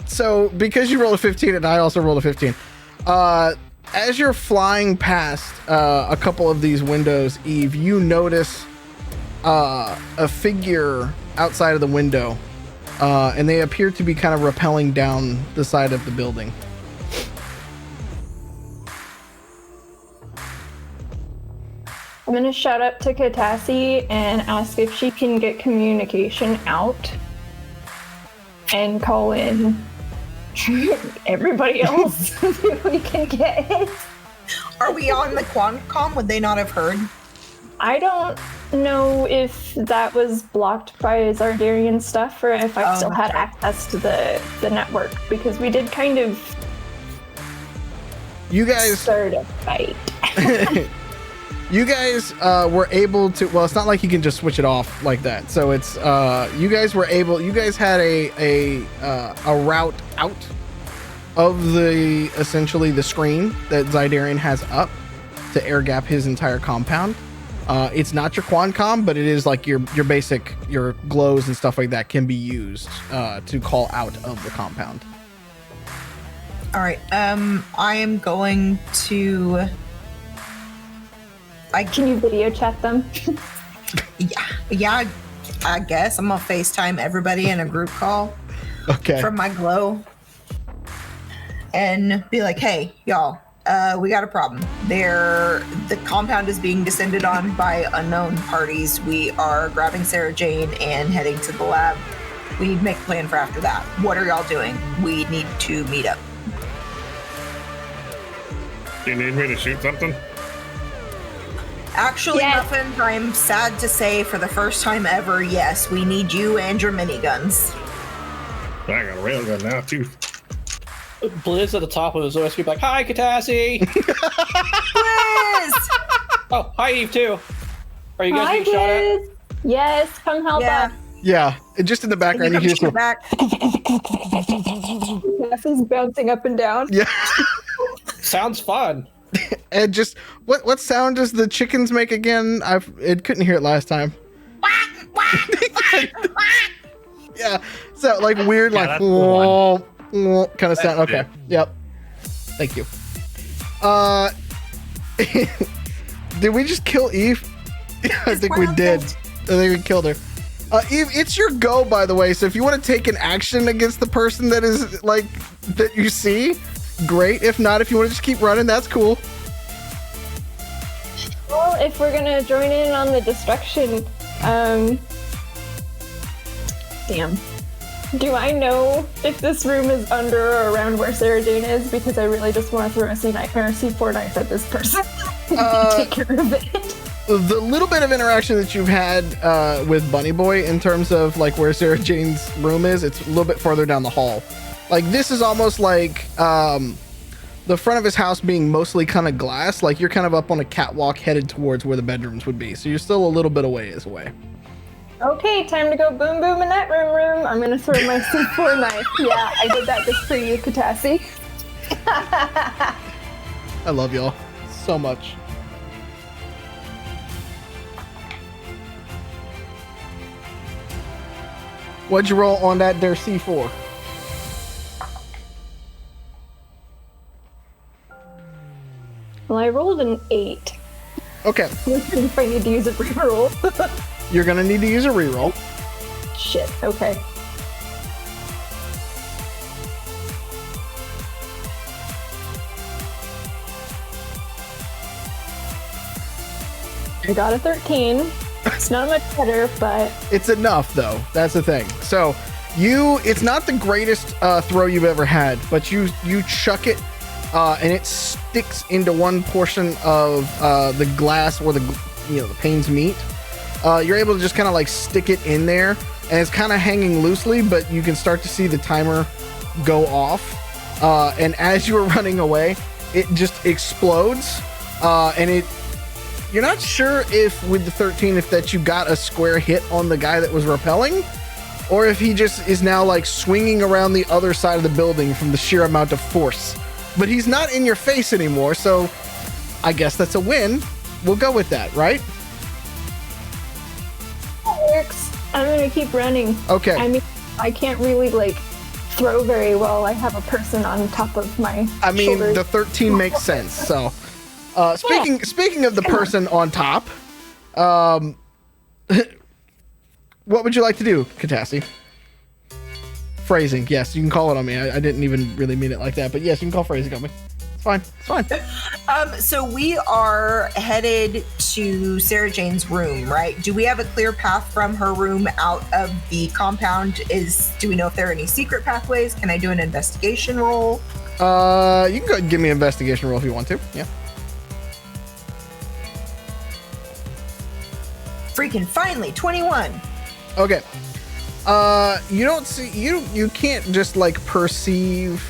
[SPEAKER 1] So because you rolled a 15 and I also rolled a 15, as you're flying past a couple of these windows, Eve, you notice a figure outside of the window, and they appear to be kind of rappelling down the side of the building.
[SPEAKER 3] I'm going to shout up to Catassie and ask if she can get communication out and call in everybody else we can get.
[SPEAKER 5] Are we on the Quantcom? Would they not have heard?
[SPEAKER 3] I don't know if that was blocked by Zydaran stuff or if I still had access to the network, because we did kind of start a fight.
[SPEAKER 1] You guys were able to, well, it's not like you can just switch it off like that. So it's, you guys had a route out of the, essentially the screen that Zydaran has up to air gap his entire compound. It's not your Quantcom, but it is like your basic, your glows and stuff like that can be used to call out of the compound.
[SPEAKER 5] All right. I am going to...
[SPEAKER 3] Can you video chat them?
[SPEAKER 5] Yeah, I guess. I'm gonna FaceTime everybody in a group call.
[SPEAKER 1] Okay.
[SPEAKER 5] From my glow. And be like, hey, y'all, we got a problem. The compound is being descended on by unknown parties. We are grabbing Sarah Jane and heading to the lab. We need to make a plan for after that. What are y'all doing? We need to meet up.
[SPEAKER 4] Do you need me to shoot something?
[SPEAKER 5] Actually, Muffins, I'm sad to say, for the first time ever, yes, we need you and your miniguns.
[SPEAKER 4] I got a railgun now, too.
[SPEAKER 7] Blizz at the top of his voice, be like, hi, Catassie!
[SPEAKER 5] Blizz!
[SPEAKER 7] Oh, hi, Eve, too. Are you guys
[SPEAKER 3] Hi,
[SPEAKER 7] being shot at?
[SPEAKER 3] Yes, come help us.
[SPEAKER 1] Yeah, just in the background, you hear some...
[SPEAKER 5] back.
[SPEAKER 3] Cassie's bouncing up and down.
[SPEAKER 1] Yeah.
[SPEAKER 7] Sounds fun.
[SPEAKER 1] And just what sound does the chickens make again? It couldn't hear it last time. Yeah, so like weird, like kind of sound. Okay, yep. Thank you. Did we just kill Eve? I think we did. I think we killed her. Eve, it's your go, by the way. So if you want to take an action against the person that is like that you see, great. If not, if you want to just keep running, that's cool.
[SPEAKER 3] Well, if we're gonna join in on the destruction, damn. Do I know if this room is under or around where Sarah Jane is? Because I really just want to throw a C4 knife at this person. Take care of it.
[SPEAKER 1] The little bit of interaction that you've had with Bunny Boy in terms of like where Sarah Jane's room is, it's a little bit farther down the hall. Like this is almost like the front of his house being mostly kind of glass, like you're kind of up on a catwalk headed towards where the bedrooms would be. So you're still a little bit away.
[SPEAKER 3] Okay, time to go boom boom in that room. I'm gonna throw my C4 knife. Yeah, I did that just for you, Catassie.
[SPEAKER 1] I love y'all so much. What'd you roll on that there C4?
[SPEAKER 3] Well, I rolled an 8.
[SPEAKER 1] Okay,
[SPEAKER 3] If I need to use a reroll.
[SPEAKER 1] you're gonna need to use a reroll.
[SPEAKER 3] Shit, okay. I got a 13. It's not much better, but
[SPEAKER 1] It's enough though. That's the thing. So it's not the greatest throw you've ever had, but you chuck it and it sticks into one portion of the glass where the panes meet. You're able to just kind of like stick it in there, and it's kind of hanging loosely, but you can start to see the timer go off. And as you are running away, it just explodes, and you're not sure if with the 13 if that you got a square hit on the guy that was rappelling, or if he just is now like swinging around the other side of the building from the sheer amount of force. But he's not in your face anymore, so I guess that's a win. We'll go with that, right?
[SPEAKER 3] that works. I'm gonna keep running.
[SPEAKER 1] Okay.
[SPEAKER 3] I mean, I can't really like throw very well. I have a person on top of my shoulders.
[SPEAKER 1] The 13 makes sense. So, speaking of the person on top, what would you like to do, Catassie? Phrasing, yes, you can call it on me. I didn't even really mean it like that, but yes, you can call phrasing on me. It's fine. It's fine.
[SPEAKER 5] So we are headed to Sarah Jane's room, right? Do we have a clear path from her room out of the compound? Do we know if there are any secret pathways? Can I do an investigation roll?
[SPEAKER 1] You can go ahead and give me an investigation roll if you want to. Yeah.
[SPEAKER 5] Freaking finally, 21.
[SPEAKER 1] Okay. You don't see you can't just like perceive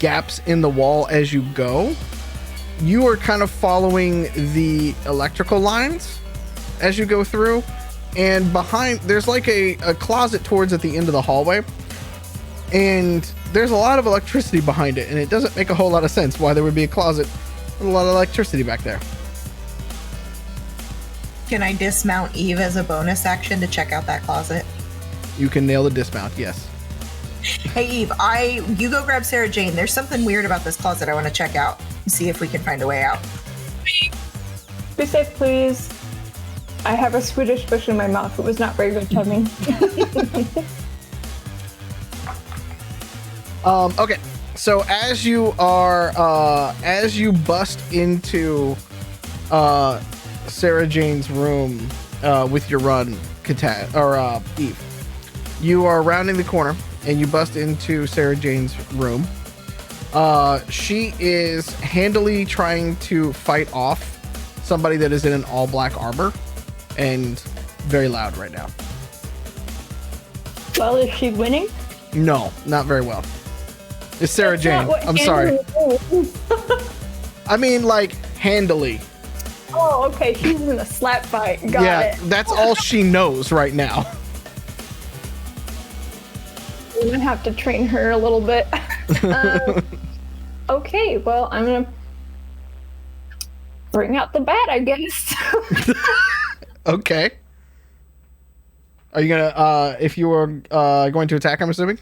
[SPEAKER 1] gaps in the wall as you go. You are kind of following the electrical lines as you go through, and behind there's like a closet towards at the end of the hallway, and there's a lot of electricity behind it, and it doesn't make a whole lot of sense why there would be a closet with a lot of electricity back there.
[SPEAKER 5] Can I dismount Eve as a bonus action to check out that closet?
[SPEAKER 1] You can nail the dismount, yes.
[SPEAKER 5] Hey Eve, you go grab Sarah Jane. There's something weird about this closet I want to check out and see if we can find a way out.
[SPEAKER 3] Be safe, please. I have a Swedish fish in my mouth. It was not very good timing.
[SPEAKER 1] Okay, so as you bust into Sarah Jane's room with your run, Eve, you are rounding the corner and you bust into Sarah Jane's room. She is handily trying to fight off somebody that is in an all black armor and very loud right now.
[SPEAKER 3] Well, is she winning?
[SPEAKER 1] No, not very well. It's Sarah
[SPEAKER 3] That's
[SPEAKER 1] Jane.
[SPEAKER 3] not what
[SPEAKER 1] I'm sorry.
[SPEAKER 3] Andrew-
[SPEAKER 1] I mean, like, handily.
[SPEAKER 3] Oh, okay. She's in a slap fight. Got it.
[SPEAKER 1] That's all she knows right now.
[SPEAKER 3] I'm gonna have to train her a little bit. Okay, well, I'm gonna bring out the bat, I guess.
[SPEAKER 1] Okay. Are you gonna, if you were going to attack, I'm assuming?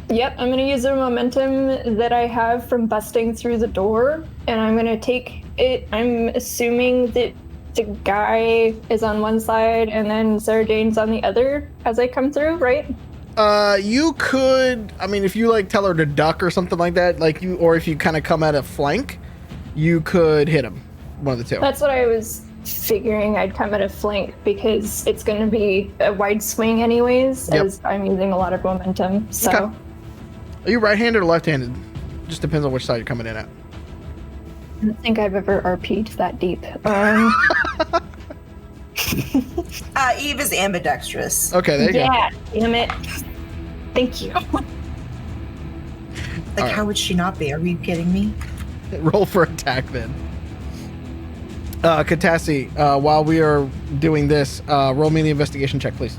[SPEAKER 3] Yep, I'm gonna use the momentum that I have from busting through the door, and I'm gonna take it. I'm assuming that the guy is on one side and then Sarah Jane's on the other as I come through, right?
[SPEAKER 1] You could, I mean, if you like tell her to duck or something like that, or if you kind of come at a flank, you could hit him. One of the two.
[SPEAKER 3] That's what I was figuring. I'd come at a flank because it's going to be a wide swing anyways,
[SPEAKER 1] Yep.
[SPEAKER 3] as I'm using a lot of momentum. So
[SPEAKER 1] Okay. Are you right-handed or left-handed? Just depends on which side you're coming in at.
[SPEAKER 3] I don't think I've ever RP'd that deep.
[SPEAKER 5] Eve is ambidextrous.
[SPEAKER 1] Okay, there you go.
[SPEAKER 3] Yeah, damn it. Thank you.
[SPEAKER 5] Like,
[SPEAKER 1] All
[SPEAKER 5] how
[SPEAKER 1] right.
[SPEAKER 5] would she not be? Are you kidding me?
[SPEAKER 1] Roll for attack then. Catassie, while we are doing this, roll me the investigation check, please.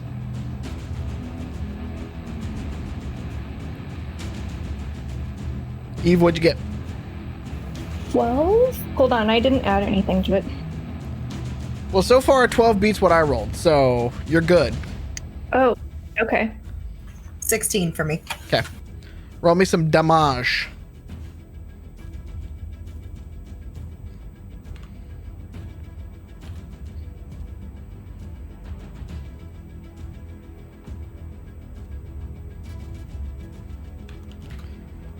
[SPEAKER 1] Eve, what'd you get?
[SPEAKER 3] 12? Hold on, I didn't add anything to it.
[SPEAKER 1] Well, so far 12 beats what I rolled, so you're good.
[SPEAKER 3] Oh, okay.
[SPEAKER 5] 16 for me.
[SPEAKER 1] Okay. Roll me some damage.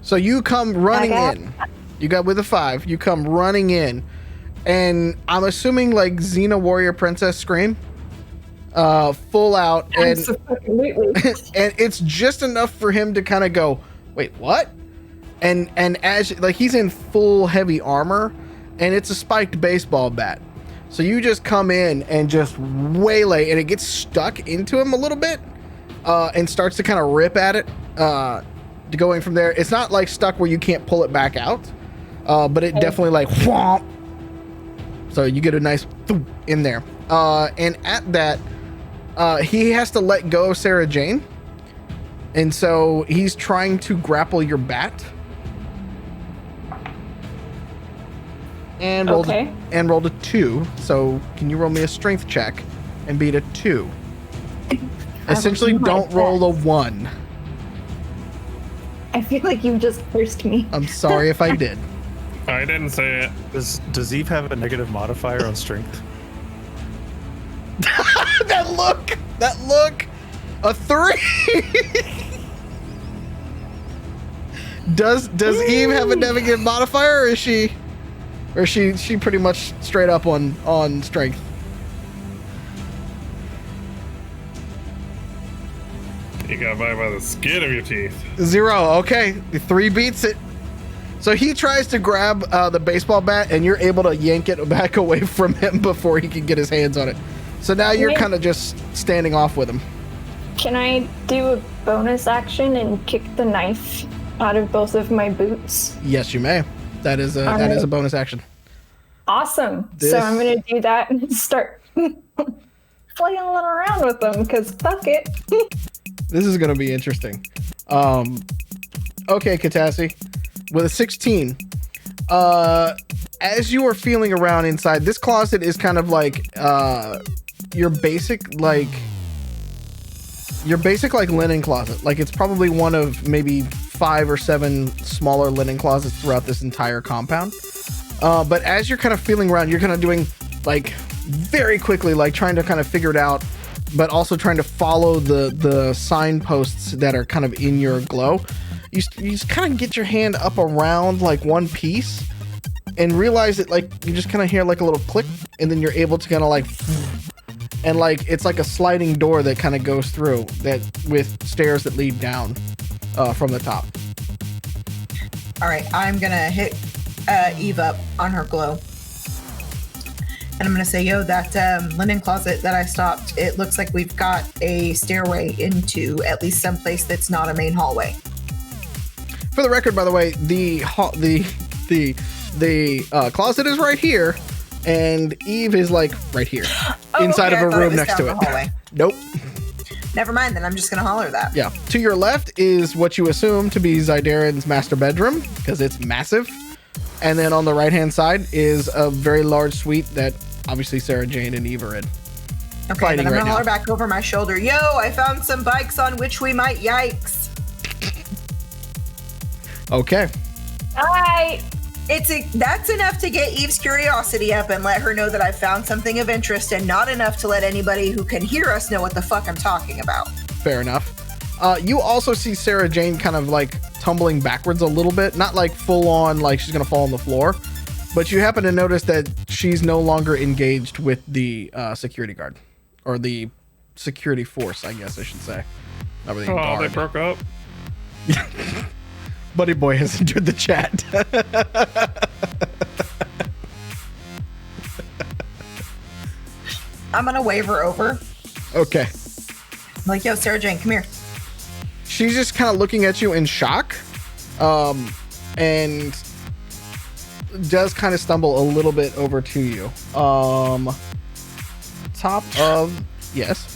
[SPEAKER 1] So you come running in. You got with a 5. You come running in. And I'm assuming like Xena Warrior Princess scream. Full out. And,
[SPEAKER 3] Absolutely.
[SPEAKER 1] and it's just enough for him to kind of go, wait, what? And as like he's in full heavy armor and it's a spiked baseball bat. So you just come in and just waylay and it gets stuck into him a little bit and starts to kind of rip at it. Going from there, it's not like stuck where you can't pull it back out, but it definitely like whomp. So you get a nice thump in there, and at that, he has to let go of Sarah Jane, and so he's trying to grapple your bat. And rolled a 2. So can you roll me a strength check and beat a 2? Essentially, don't roll a 1.
[SPEAKER 3] I feel like you just cursed me.
[SPEAKER 1] I'm sorry if I did.
[SPEAKER 4] I didn't say it.
[SPEAKER 6] Does Eve have a negative modifier on strength?
[SPEAKER 1] That look, a 3. Does Eve have a negative modifier, or is she pretty much straight up on strength?
[SPEAKER 4] You got by the skin of your teeth.
[SPEAKER 1] 0. Okay, 3 beats it. So he tries to grab the baseball bat, and you're able to yank it back away from him before he can get his hands on it. So now you're kind of just standing off with him.
[SPEAKER 3] Can I do a bonus action and kick the knife out of both of my boots?
[SPEAKER 1] Yes, you may. That is a bonus action.
[SPEAKER 3] Awesome. So I'm going to do that and start flailing around with them because fuck it.
[SPEAKER 1] This is going to be interesting. Okay, Catassie. With a 16, as you are feeling around inside, this closet is kind of like your basic like linen closet. Like it's probably one of maybe 5 or 7 smaller linen closets throughout this entire compound. But as you're kind of feeling around, you're kind of doing like very quickly, like trying to kind of figure it out, but also trying to follow the signposts that are kind of in your glow. You just kind of get your hand up around like one piece and realize that like you just kind of hear like a little click, and then you're able to kind of like, and like it's like a sliding door that kind of goes through that with stairs that lead down from the top.
[SPEAKER 5] All right, I'm gonna hit Eve up on her glow. And I'm going to say, yo, that linen closet that I stopped, it looks like we've got a stairway into at least some place that's not a main hallway.
[SPEAKER 1] For the record, by the way, the closet is right here, and Eve is like right here, inside of a room next to it.
[SPEAKER 5] Hallway.
[SPEAKER 1] Nope.
[SPEAKER 5] Never mind, then I'm just going to holler that.
[SPEAKER 1] Yeah. To your left is what you assume to be Zydaran's master bedroom, because it's massive. And then on the right-hand side is a very large suite that obviously Sarah Jane and Eve are in.
[SPEAKER 5] Okay, then I'm going to holler back over my shoulder, yo, I found some bikes on which we might yikes.
[SPEAKER 1] Okay.
[SPEAKER 3] Bye.
[SPEAKER 5] That's enough to get Eve's curiosity up and let her know that I found something of interest, and not enough to let anybody who can hear us know what the fuck I'm talking about.
[SPEAKER 1] Fair enough. You also see Sarah Jane kind of like tumbling backwards a little bit, not like full on like she's gonna fall on the floor, but you happen to notice that she's no longer engaged with the security guard, or the security force, I guess I should say. Not really.
[SPEAKER 4] Oh, they broke up.
[SPEAKER 1] Buddy Boy has entered the chat.
[SPEAKER 5] I'm gonna wave her over.
[SPEAKER 1] Okay.
[SPEAKER 5] I'm like, yo, Sarah Jane, come here.
[SPEAKER 1] She's just kind of looking at you in shock, and does kind of stumble a little bit over to you. Top of yes.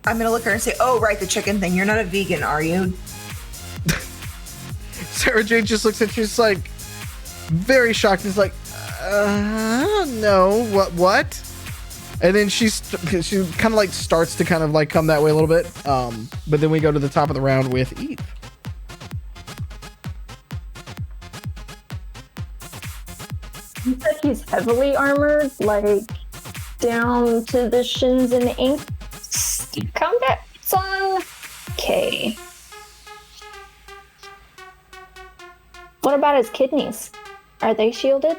[SPEAKER 5] I'm gonna look at her and say, "Oh, right, the chicken thing. You're not a vegan, are you?"
[SPEAKER 1] Sarah Jane just looks at you, just like very shocked. Is like, no, what? And then she kind of like starts to kind of like come that way a little bit. But then we go to the top of the round with Eve.
[SPEAKER 3] You said he's heavily armored, like down to the shins and ankles. Combat song. Okay. What about his kidneys? Are they shielded?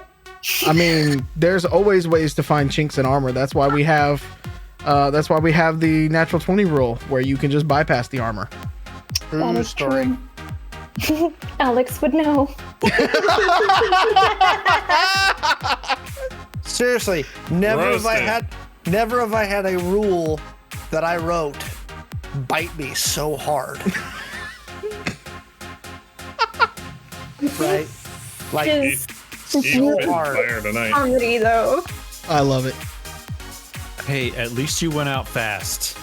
[SPEAKER 1] I mean, there's always ways to find chinks in armor. That's why we have the natural 20 rule, where you can just bypass the armor.
[SPEAKER 2] True
[SPEAKER 3] is
[SPEAKER 2] story.
[SPEAKER 3] true. Alex would know.
[SPEAKER 2] Seriously, never have I had a rule that I wrote bite me so hard. Right? Like
[SPEAKER 3] His
[SPEAKER 4] Eve
[SPEAKER 2] hard.
[SPEAKER 4] fire tonight.
[SPEAKER 3] comedy, though.
[SPEAKER 1] I love it.
[SPEAKER 6] Hey, at least you went out fast.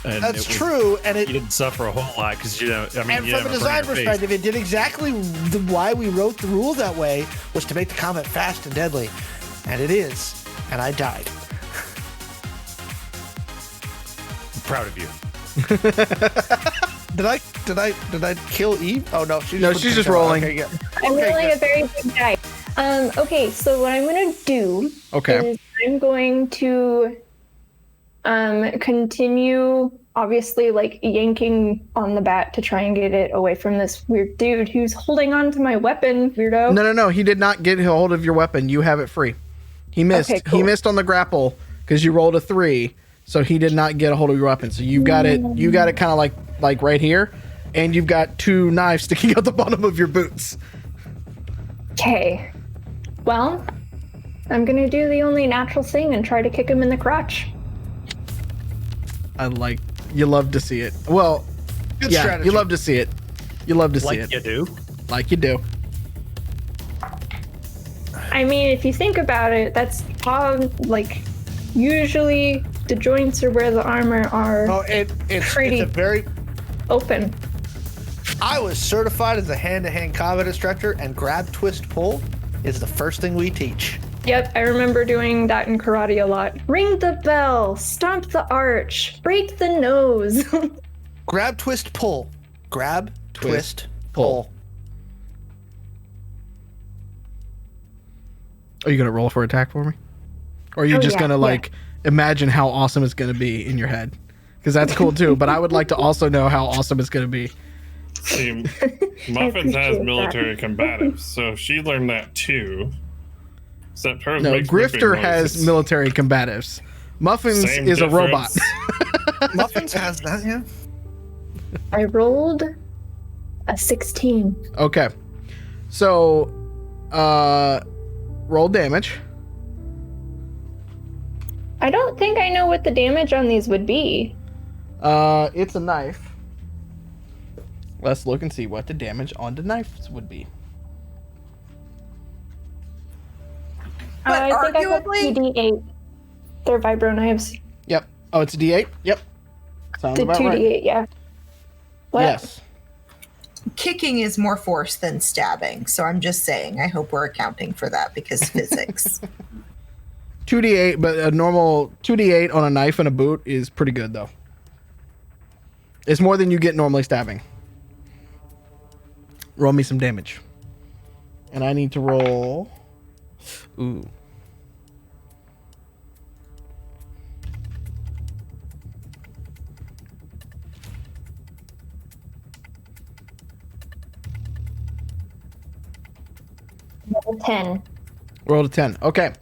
[SPEAKER 6] And
[SPEAKER 2] That's true, and
[SPEAKER 6] You didn't suffer a whole lot because you know. I mean,
[SPEAKER 2] and
[SPEAKER 6] you
[SPEAKER 2] from a
[SPEAKER 6] have
[SPEAKER 2] design
[SPEAKER 6] burn in your face.
[SPEAKER 2] perspective, it did exactly why we wrote the rule that way, was to make the combat fast and deadly, and it is. And I died.
[SPEAKER 6] I'm proud of you.
[SPEAKER 2] Did I kill Eve? Oh no, she's
[SPEAKER 1] just rolling.
[SPEAKER 2] Okay, yeah.
[SPEAKER 3] I'm
[SPEAKER 2] Okay,
[SPEAKER 3] rolling
[SPEAKER 2] good.
[SPEAKER 3] a very big die. Okay, so what I'm gonna do is I'm going to continue, obviously, like yanking on the bat to try and get it away from this weird dude who's holding on to my weapon, weirdo.
[SPEAKER 1] No. He did not get hold of your weapon. You have it free. He missed.
[SPEAKER 3] Okay, cool.
[SPEAKER 1] He missed on the grapple because you rolled a 3, so he did not get a hold of your weapon. So you got it. You got it kind of like right here, and you've got 2 knives sticking out the bottom of your boots.
[SPEAKER 3] Okay. Well, I'm gonna do the only natural thing and try to kick him in the crotch.
[SPEAKER 1] You love to see it. Well,
[SPEAKER 2] Good
[SPEAKER 1] yeah,
[SPEAKER 2] strategy.
[SPEAKER 1] you love to see it. You love to see
[SPEAKER 6] Like
[SPEAKER 1] it.
[SPEAKER 6] you do.
[SPEAKER 1] Like you do.
[SPEAKER 3] I mean, if you think about it, that's like usually the joints are where the armor are
[SPEAKER 2] No, it's
[SPEAKER 3] Pretty.
[SPEAKER 2] a very.
[SPEAKER 3] open.
[SPEAKER 2] I was certified as a hand-to-hand combat instructor, and grab, twist, pull is the first thing we teach.
[SPEAKER 3] Yep, I remember doing that in karate a lot. Ring the bell, stomp the arch, break the nose.
[SPEAKER 2] Grab, twist, pull. Grab, twist, pull.
[SPEAKER 1] Are you gonna roll for attack for me, or are you just gonna imagine how awesome it's gonna be in your head? Because that's cool too. But I would like to also know how awesome it's gonna be.
[SPEAKER 4] See, Muffins has military combatives, so she learned that too. Except hers
[SPEAKER 1] No,
[SPEAKER 4] makes ripping
[SPEAKER 1] Grifter has
[SPEAKER 4] noises.
[SPEAKER 1] military combatives. Muffins
[SPEAKER 4] Same
[SPEAKER 1] is a robot.
[SPEAKER 4] difference.
[SPEAKER 2] Muffins has that, yeah.
[SPEAKER 3] I rolled a 16.
[SPEAKER 1] Okay, so roll damage.
[SPEAKER 3] I don't think I know what the damage on these would be.
[SPEAKER 1] It's a knife. Let's look and see what the damage on the knives would be.
[SPEAKER 5] But
[SPEAKER 3] I think I got
[SPEAKER 5] arguably-
[SPEAKER 3] 2d8. They're vibro knives.
[SPEAKER 1] Yep. Oh, it's a D8. Yep. Sounds
[SPEAKER 3] The
[SPEAKER 1] about
[SPEAKER 3] 2d8,
[SPEAKER 1] right.
[SPEAKER 3] yeah. What?
[SPEAKER 1] Yes.
[SPEAKER 5] Kicking is more force than stabbing, so I'm just saying. I hope we're accounting for that because physics.
[SPEAKER 1] 2d8, but a normal 2d8 on a knife and a boot is pretty good though. It's more than you get normally stabbing. Roll me some damage. And I need to roll. Ooh.
[SPEAKER 3] Level 10.
[SPEAKER 1] Roll a 10. Okay.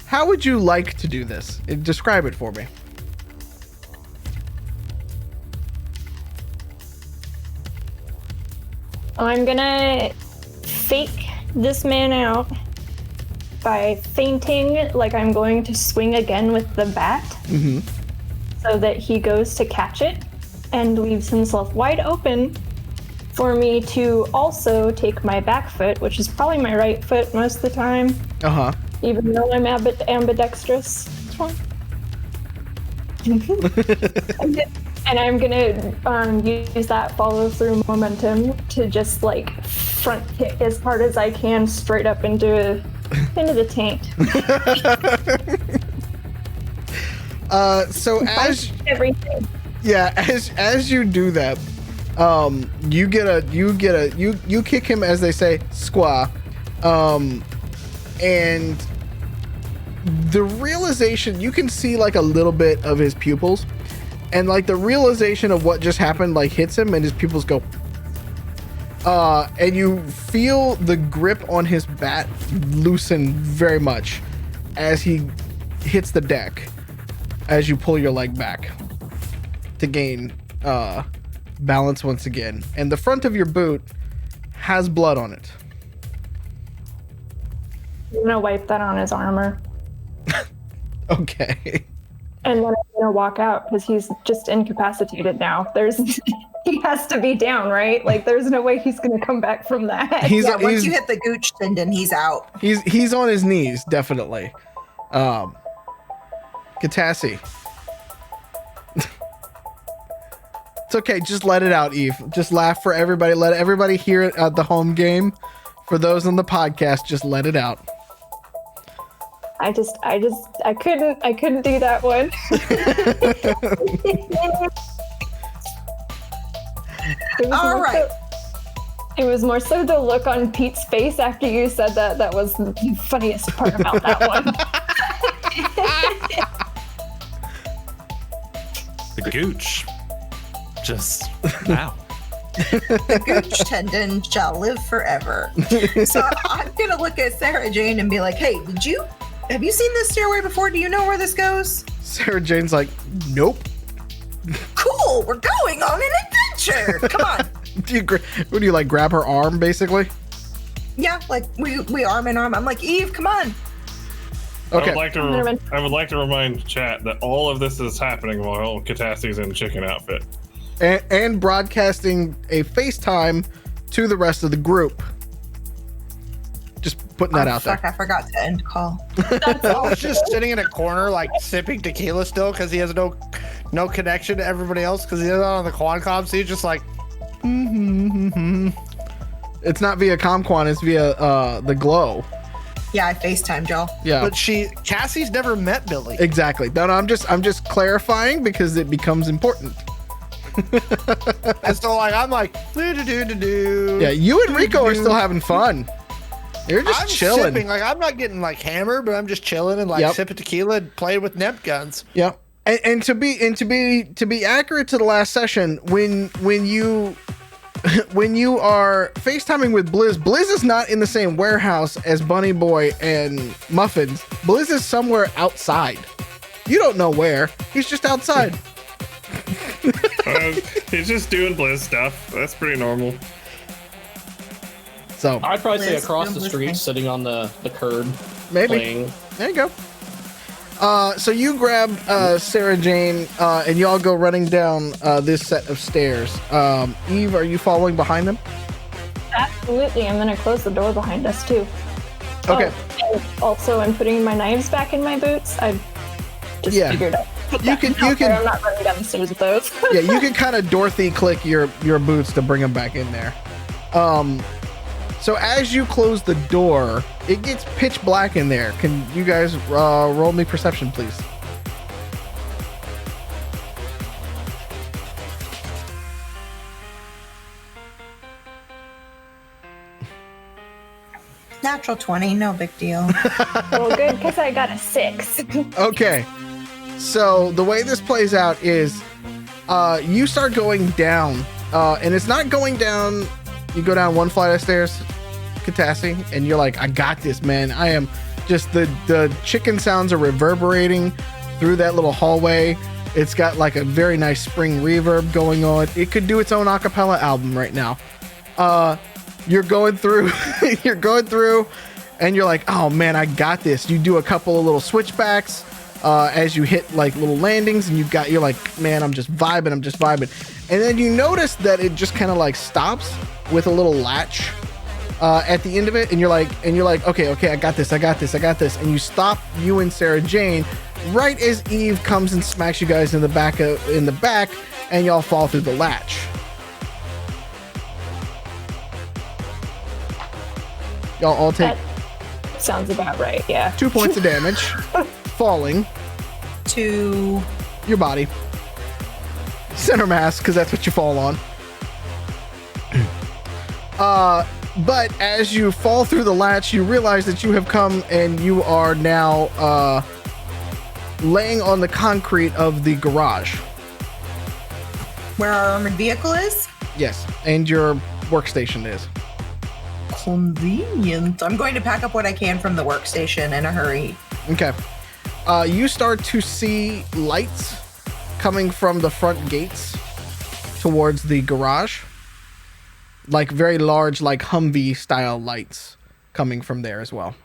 [SPEAKER 1] How would you like to do this? Describe it for me.
[SPEAKER 3] I'm gonna fake this man out by feinting like I'm going to swing again with the bat so that he goes to catch it and leaves himself wide open for me to also take my back foot, which is probably my right foot most of the time, even though I'm ambidextrous. It's fine. And I'm gonna use that follow through momentum to just like front kick as hard as I can straight up into the taint.
[SPEAKER 1] So as
[SPEAKER 3] everything.
[SPEAKER 1] Yeah, as you do that, you kick him, as they say, squaw, and the realization, you can see like a little bit of his pupils, and like the realization of what just happened like hits him, and his pupils go, and you feel the grip on his bat loosen very much as he hits the deck, as you pull your leg back to gain balance once again, and the front of your boot has blood on it.
[SPEAKER 3] I'm gonna wipe that on his armor.
[SPEAKER 1] Okay.
[SPEAKER 3] And then I'm gonna walk out because he's just incapacitated now. He has to be down, right? Like there's no way he's gonna come back from that.
[SPEAKER 5] Once you hit the gooch tendon, he's out.
[SPEAKER 1] He's on his knees, definitely. Catassie. It's okay, just let it out, Eve. Just laugh for everybody. Let everybody hear it at the home game. For those on the podcast, just let it out.
[SPEAKER 3] I couldn't do that one.
[SPEAKER 5] All right.
[SPEAKER 3] It was more so the look on Pete's face after you said that. That was the funniest part about that one.
[SPEAKER 6] The gooch. Just wow.
[SPEAKER 5] The gooch tendon shall live forever. So I'm gonna look at Sarah Jane and be like, "Hey, have you seen this stairway before? Do you know where this goes?"
[SPEAKER 1] Sarah Jane's like, nope.
[SPEAKER 5] Cool, we're going on an adventure. Come on.
[SPEAKER 1] What do you like? Grab her arm, basically?
[SPEAKER 5] Yeah, like we arm in arm. I'm like, Eve, come on.
[SPEAKER 1] Okay.
[SPEAKER 4] I would like to remind chat that all of this is happening while Catassie's in chicken outfit.
[SPEAKER 1] And broadcasting a FaceTime to the rest of the group. Just putting that out there.
[SPEAKER 5] I forgot to end call.
[SPEAKER 2] I was just sitting in a corner, like sipping tequila still, because he has no connection to everybody else, because he's not on the Quancom, so he's just like,
[SPEAKER 1] It's not via ComQuan, it's via the Glow.
[SPEAKER 5] Yeah, I FaceTimed y'all.
[SPEAKER 1] Yeah.
[SPEAKER 2] But Cassie's never met Billy.
[SPEAKER 1] Exactly. No, I'm just clarifying because it becomes important.
[SPEAKER 2] And so I'm like, do.
[SPEAKER 1] Yeah, you and Rico are still having fun. You're just
[SPEAKER 2] I'm
[SPEAKER 1] chilling.
[SPEAKER 2] Sipping. Like I'm not getting like hammered, but I'm just chilling and like sipping tequila and playing with NEP guns.
[SPEAKER 1] Yep. And to be accurate to the last session, when you are FaceTiming with Blizz is not in the same warehouse as Bunny Boy and Muffins. Blizz is somewhere outside. You don't know where. He's just outside.
[SPEAKER 4] He's just doing Blizz stuff. That's pretty normal.
[SPEAKER 1] So
[SPEAKER 7] I'd probably say
[SPEAKER 5] Liz,
[SPEAKER 7] across
[SPEAKER 5] I'm
[SPEAKER 7] the
[SPEAKER 5] listening.
[SPEAKER 7] street, sitting on the curb,
[SPEAKER 1] maybe.
[SPEAKER 7] playing.
[SPEAKER 1] There you go. So you grab Sarah Jane and y'all go running down this set of stairs. Eve, are you following behind them?
[SPEAKER 3] Absolutely. I'm gonna close the door behind us too.
[SPEAKER 1] Okay.
[SPEAKER 3] Oh, and also, I'm putting my knives back in my boots. I just figured out.
[SPEAKER 1] You can
[SPEAKER 3] I'm not running down the stairs with those.
[SPEAKER 1] yeah, you can kind of Dorothy click your boots to bring them back in there. So as you close the door, it gets pitch black in there. Can you guys roll me perception, please?
[SPEAKER 5] Natural 20, no big deal.
[SPEAKER 3] Well, good, because I got a 6.
[SPEAKER 1] Okay. So the way this plays out is you start going down, and it's not going down. You go down one flight of stairs, Catassie, and you're like, I got this, man. I am just the chicken sounds are reverberating through that little hallway. It's got like a very nice spring reverb going on. It could do its own a cappella album right now. You're going through, and you're like, oh man, I got this. You do a couple of little switchbacks. as you hit like little landings, and you're like, man, I'm just vibing, and then you notice that it just kind of like stops with a little latch at the end of it, and you're like, okay, I got this, and you stop, you and Sarah Jane, right as Eve comes and smacks you guys in the back, and y'all fall through the latch. Y'all all take
[SPEAKER 3] That sounds about right, yeah.
[SPEAKER 1] 2 points of damage, falling
[SPEAKER 5] To
[SPEAKER 1] your body, center mass, because that's what you fall on. But as you fall through the latch, you realize that you have come and you are now laying on the concrete of the garage.
[SPEAKER 5] where our armored vehicle is?
[SPEAKER 1] Yes, and your workstation is.
[SPEAKER 5] Convenient. I'm going to pack up what I can from the workstation in a hurry.
[SPEAKER 1] Okay. You start to see lights coming from the front gates towards the garage. Like very large, like Humvee style lights coming from there as well.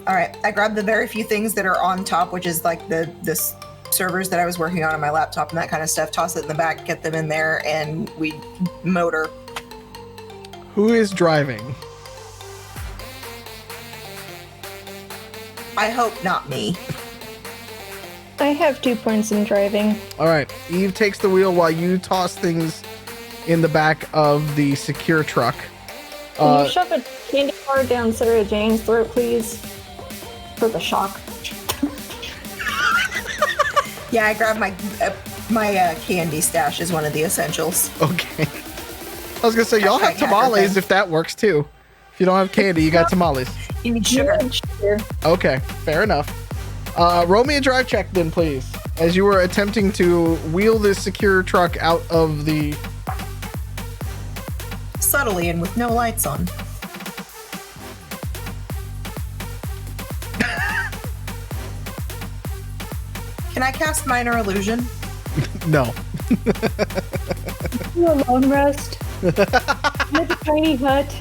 [SPEAKER 5] All right, I grabbed the very few things that are on top, which is like the servers that I was working on my laptop and that kind of stuff. Toss it in the back, get them in there, and we motor.
[SPEAKER 1] Who is driving?
[SPEAKER 5] I hope not me.
[SPEAKER 3] I have 2 points in driving.
[SPEAKER 1] All right. Eve takes the wheel while you toss things in the back of the secure truck.
[SPEAKER 3] Can you shove a candy bar down Sarah Jane's throat, please? For the shock.
[SPEAKER 5] Yeah, I grabbed my candy stash is one of the essentials.
[SPEAKER 1] Okay. I was gonna say y'all have
[SPEAKER 5] Hashtag
[SPEAKER 1] tamales
[SPEAKER 5] hacker
[SPEAKER 1] if that works too. If you don't have candy, you got tamales.
[SPEAKER 5] You need sugar.
[SPEAKER 3] Sure.
[SPEAKER 1] Okay, fair enough. Roll me a drive check then, please. As you were attempting to wheel this secure truck out of the...
[SPEAKER 5] Subtly and with no lights on. Can I cast Minor Illusion?
[SPEAKER 1] No.
[SPEAKER 3] You a long rest. With a tiny hut.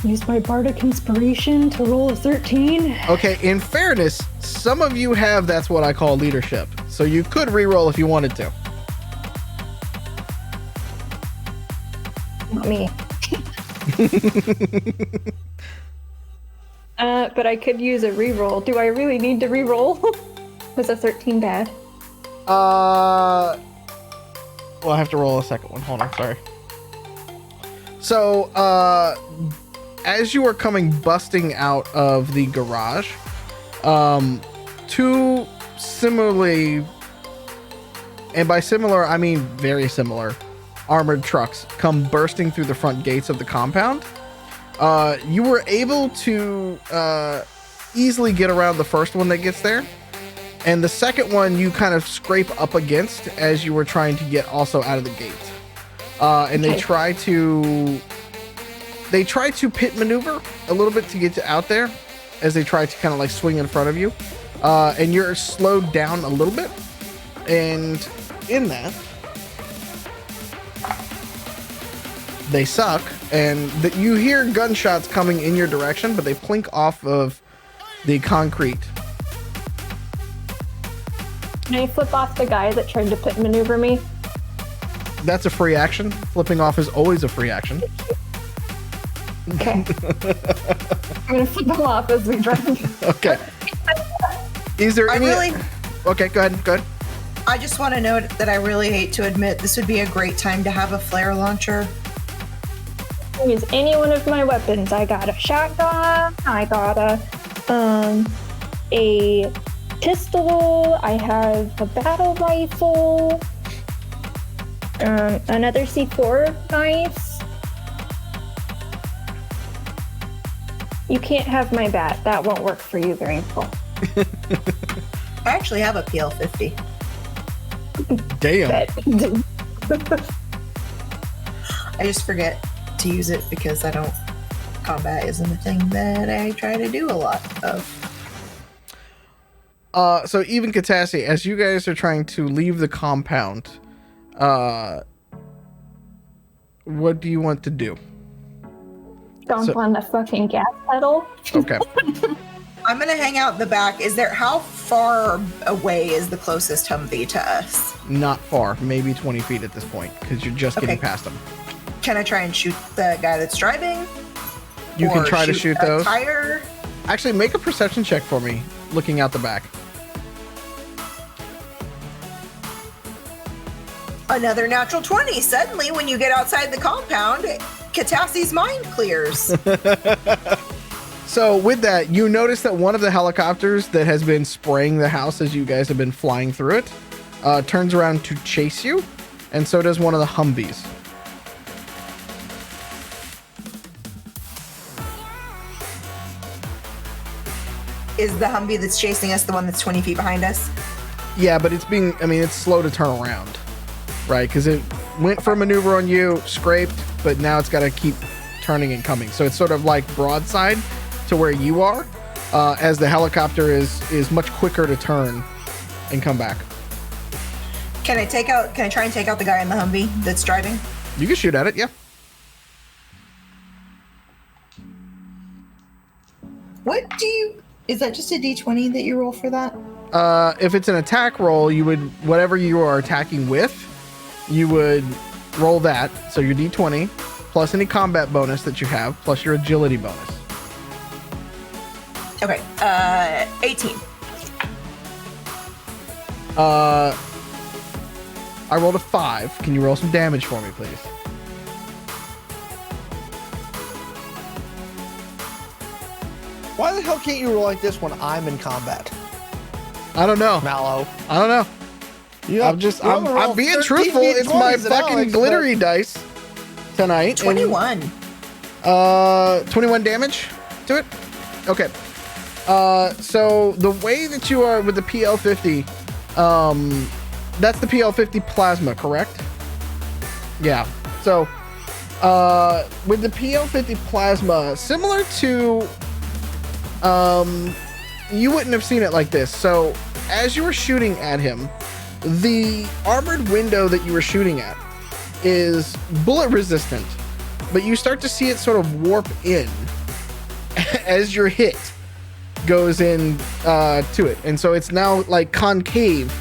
[SPEAKER 3] Use my bardic inspiration to roll a 13.
[SPEAKER 1] Okay, in fairness, some of you have that's what I call leadership. So you could re-roll if you wanted to.
[SPEAKER 3] Not me. But I could use a reroll. Do I really need to reroll? Was a 13 bad?
[SPEAKER 1] Well, I have to roll a second one. Hold on, sorry. So, as you are coming busting out of the garage, two similarly, and by similar I mean very similar, armored trucks come bursting through the front gates of the compound. You were able to easily get around the first one that gets there, and the second one you kind of scrape up against as you were trying to get also out of the gate. And
[SPEAKER 3] Okay.
[SPEAKER 1] they try to pit maneuver a little bit to get out there as they try to kind of like swing in front of you. And you're slowed down a little bit. And in that, they suck. And you hear gunshots coming in your direction, but they plink off of the concrete.
[SPEAKER 3] Can I flip off the guy that tried to pit maneuver me?
[SPEAKER 1] That's a free action. Flipping off is always a free action.
[SPEAKER 3] Okay. I'm gonna flip him off as we drive.
[SPEAKER 1] Okay. Is there any... Okay, go ahead.
[SPEAKER 5] I just want to note that I really hate to admit this would be a great time to have a flare launcher.
[SPEAKER 3] Use any one of my weapons. I got a shotgun. I got a pistol. I have a battle rifle. Another C4 knife. You can't have my bat. That won't work for you very well.
[SPEAKER 5] I actually have a PL50.
[SPEAKER 1] Damn.
[SPEAKER 5] I just forget to use it because combat isn't a thing that I try to do a lot of.
[SPEAKER 1] So even Catassie, as you guys are trying to leave the compound, what do you want to do?
[SPEAKER 3] Stomp on the fucking gas pedal.
[SPEAKER 1] Okay.
[SPEAKER 5] I'm gonna hang out in the back. How far away is the closest Humvee to us?
[SPEAKER 1] Not far, maybe 20 feet at this point, because you're just getting past them.
[SPEAKER 5] Can I try and shoot the guy that's driving?
[SPEAKER 1] You can
[SPEAKER 5] Or
[SPEAKER 1] try to shoot
[SPEAKER 5] a
[SPEAKER 1] those.
[SPEAKER 5] tire?
[SPEAKER 1] Actually, make a perception check for me, looking out the back.
[SPEAKER 5] Another natural 20. Suddenly, when you get outside the compound, Catassie's mind clears.
[SPEAKER 1] So with that, you notice that one of the helicopters that has been spraying the house as you guys have been flying through it turns around to chase you, and so does one of the Humvees.
[SPEAKER 5] Is the Humvee that's chasing us the one that's 20 feet behind us?
[SPEAKER 1] Yeah, but it's slow to turn around, right? Because it went for a maneuver on you, scraped, but now it's got to keep turning and coming. So it's sort of like broadside to where you are, as the helicopter is much quicker to turn and come back.
[SPEAKER 5] Can I try and take out the guy in the Humvee that's driving?
[SPEAKER 1] You can shoot at it, yeah.
[SPEAKER 5] Is that just a D20 that you roll for that?
[SPEAKER 1] If it's an attack roll, you would, whatever you are attacking with, you would roll that. So your D20 plus any combat bonus that you have, plus your agility bonus.
[SPEAKER 5] Okay, 18.
[SPEAKER 1] I rolled a 5. Can you roll some damage for me, please?
[SPEAKER 2] Why the hell can't you roll like this when I'm in combat?
[SPEAKER 1] I don't know.
[SPEAKER 2] Mallow.
[SPEAKER 1] I don't know.
[SPEAKER 2] Yeah,
[SPEAKER 1] I'm being truthful. It's my fucking glittery dice tonight.
[SPEAKER 5] 21.
[SPEAKER 1] 21 damage to it? Okay. So the way that you are with the PL50, that's the PL50 plasma, correct? Yeah. So, with the PL50 plasma, similar to, you wouldn't have seen it like this. So as you were shooting at him, the armored window that you were shooting at is bullet resistant, but you start to see it sort of warp in as your hit goes in to it. And so it's now like concave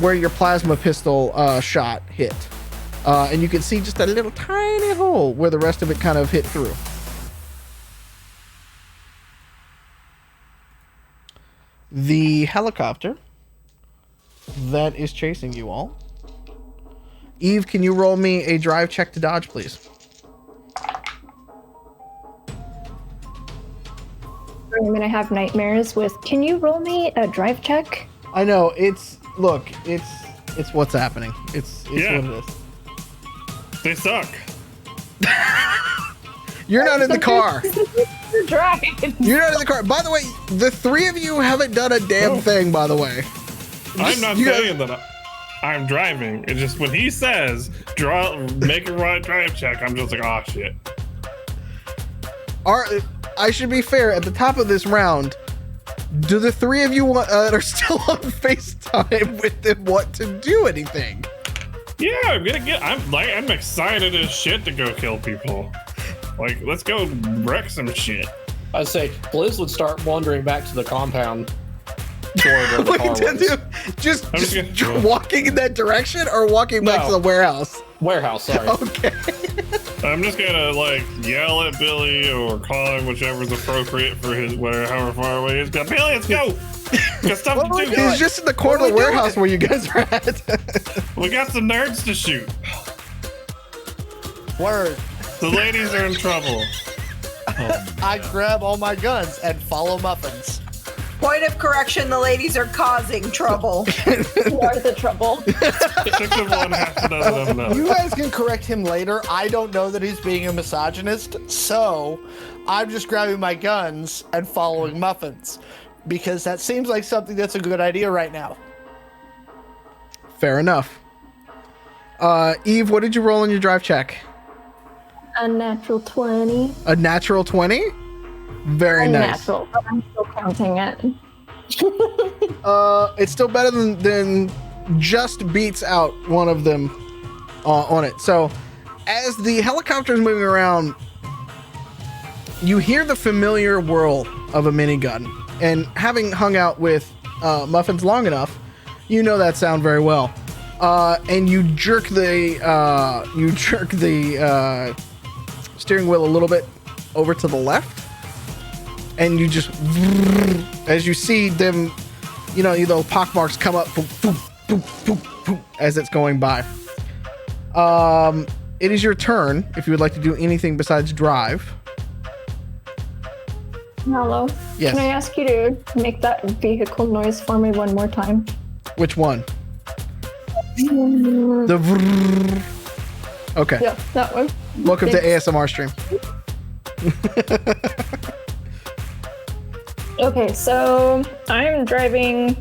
[SPEAKER 1] where your plasma pistol shot hit. And you can see just a little tiny hole where the rest of it kind of hit through. The helicopter that is chasing you all. Eve, can you roll me a drive check to dodge, please?
[SPEAKER 3] I'm gonna have nightmares with. Can you roll me a drive check?
[SPEAKER 1] I know it's what's happening. It's
[SPEAKER 4] Yeah.
[SPEAKER 1] what it is.
[SPEAKER 4] They suck.
[SPEAKER 1] You're not in the car.
[SPEAKER 3] Drive.
[SPEAKER 1] You're not in the car. By the way, the three of you haven't done a damn thing, by the way.
[SPEAKER 4] I'm not saying that I'm driving. It's just when he says make a right drive check, I'm just like, oh shit.
[SPEAKER 1] I should be fair. At the top of this round, do the three of you that are still on FaceTime with them want to do anything?
[SPEAKER 4] Yeah, I'm excited as shit to go kill people. Like, let's go wreck some shit.
[SPEAKER 7] I'd say Blizz would start wandering back to the compound toward where the car was.
[SPEAKER 1] Just
[SPEAKER 4] gonna-
[SPEAKER 1] walking in that direction or walking back to the warehouse?
[SPEAKER 7] Warehouse, sorry.
[SPEAKER 1] Okay.
[SPEAKER 4] I'm just gonna like yell at Billy or call him, whichever's appropriate for his however far away he's got. Billy, let's go! Got stuff to do.
[SPEAKER 1] He's just in the corner of the warehouse where you guys are at.
[SPEAKER 4] We got some nerds to shoot.
[SPEAKER 2] Word.
[SPEAKER 4] The ladies are in trouble.
[SPEAKER 2] I grab all my guns and follow Muffins.
[SPEAKER 5] Point of correction, the ladies are causing trouble.
[SPEAKER 3] You are the trouble.
[SPEAKER 4] 6 of one, half a dozen of another.
[SPEAKER 2] You guys can correct him later. I don't know that he's being a misogynist, so I'm just grabbing my guns and following Muffins because that seems like something that's a good idea right now.
[SPEAKER 1] Fair enough. Eve, what did you roll in your drive check?
[SPEAKER 3] A natural 20.
[SPEAKER 1] A natural 20? Very nice.
[SPEAKER 3] Unnatural, but I'm still counting it.
[SPEAKER 1] It's still better than just beats out one of them on it. So as the helicopter is moving around, you hear the familiar whirl of a minigun, and having hung out with Muffins long enough, you know that sound very well. And you jerk the steering wheel a little bit over to the left, and you just, as you see them, you know, those pockmarks come up as it's going by. It is your turn if you would like to do anything besides drive.
[SPEAKER 3] Hello.
[SPEAKER 1] Yes.
[SPEAKER 3] Can I ask you to make that vehicle noise for me one more time?
[SPEAKER 1] Which one? The vrrr. Okay.
[SPEAKER 3] Yeah, that one.
[SPEAKER 1] Welcome to
[SPEAKER 3] Thanks.
[SPEAKER 1] ASMR stream.
[SPEAKER 3] Okay, so I'm driving.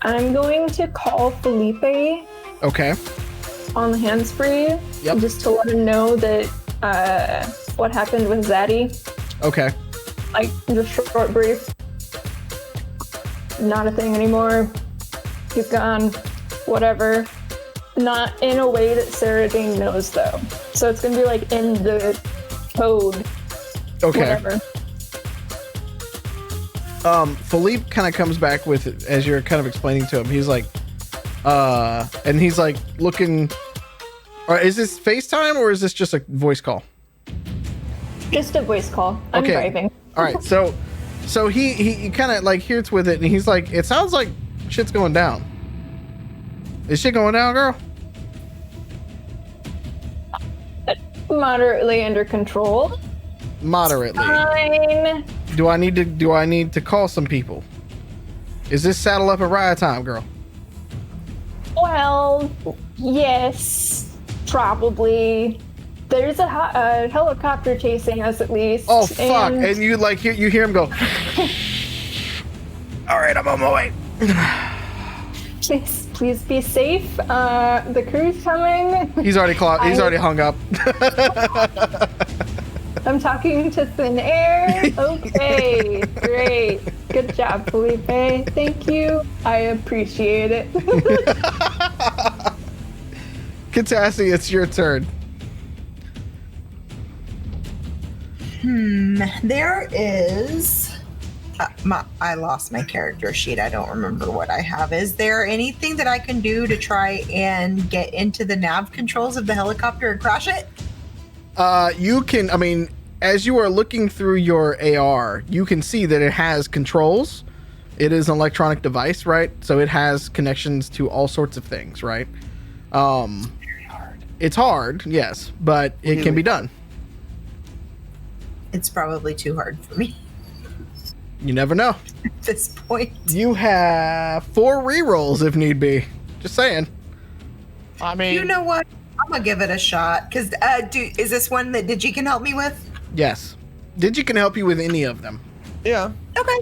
[SPEAKER 3] I'm going to call Felipe
[SPEAKER 1] Okay.
[SPEAKER 3] on the hands-free,
[SPEAKER 1] Yep.
[SPEAKER 3] just to let him know that what happened with Zaddy.
[SPEAKER 1] Okay.
[SPEAKER 3] Like, just short brief. Not a thing anymore. He's gone. Whatever. Not in a way that Sarah Jane knows, though. So it's gonna be like in the code.
[SPEAKER 1] Okay.
[SPEAKER 3] Whatever.
[SPEAKER 1] Philippe kind of comes back with, as you're kind of explaining to him, he's like, and he's like looking, or is this FaceTime or is this just a voice call?
[SPEAKER 3] Just a voice call. I'm
[SPEAKER 1] Okay.
[SPEAKER 3] driving.
[SPEAKER 1] All right. So he kind of like hears with it, and he's like, it sounds like shit's going down. Is shit going down, girl?
[SPEAKER 3] Moderately under control.
[SPEAKER 1] Moderately.
[SPEAKER 3] Fine.
[SPEAKER 1] Do I need to call some people? Is this saddle up and ride time, girl?
[SPEAKER 3] Well, yes, probably. There's a helicopter chasing us at least.
[SPEAKER 1] Oh fuck! And you like you hear him go. All right, I'm on my way.
[SPEAKER 3] Please be safe. The crew's coming.
[SPEAKER 1] He's already He's already hung up.
[SPEAKER 3] I'm talking to thin air. Okay, great. Good job, Felipe. Thank you. I appreciate it.
[SPEAKER 1] Catassie, it's your turn.
[SPEAKER 5] There is. I lost my character sheet. I don't remember what I have. Is there anything that I can do to try and get into the nav controls of the helicopter and crash it?
[SPEAKER 1] You can. I mean, as you are looking through your AR, you can see that it has controls. It is an electronic device, right? So it has connections to all sorts of things, right? It's hard, yes, but it can be done.
[SPEAKER 5] It's probably too hard for me
[SPEAKER 1] You never know.
[SPEAKER 5] at this point.
[SPEAKER 1] You have 4 rerolls if need be. Just saying.
[SPEAKER 2] I mean,
[SPEAKER 5] You know what? I'm gonna give it a shot. Cause is this one that Digi can help me with?
[SPEAKER 1] Yes. Digi can help you with any of them.
[SPEAKER 2] yeah.
[SPEAKER 5] Okay,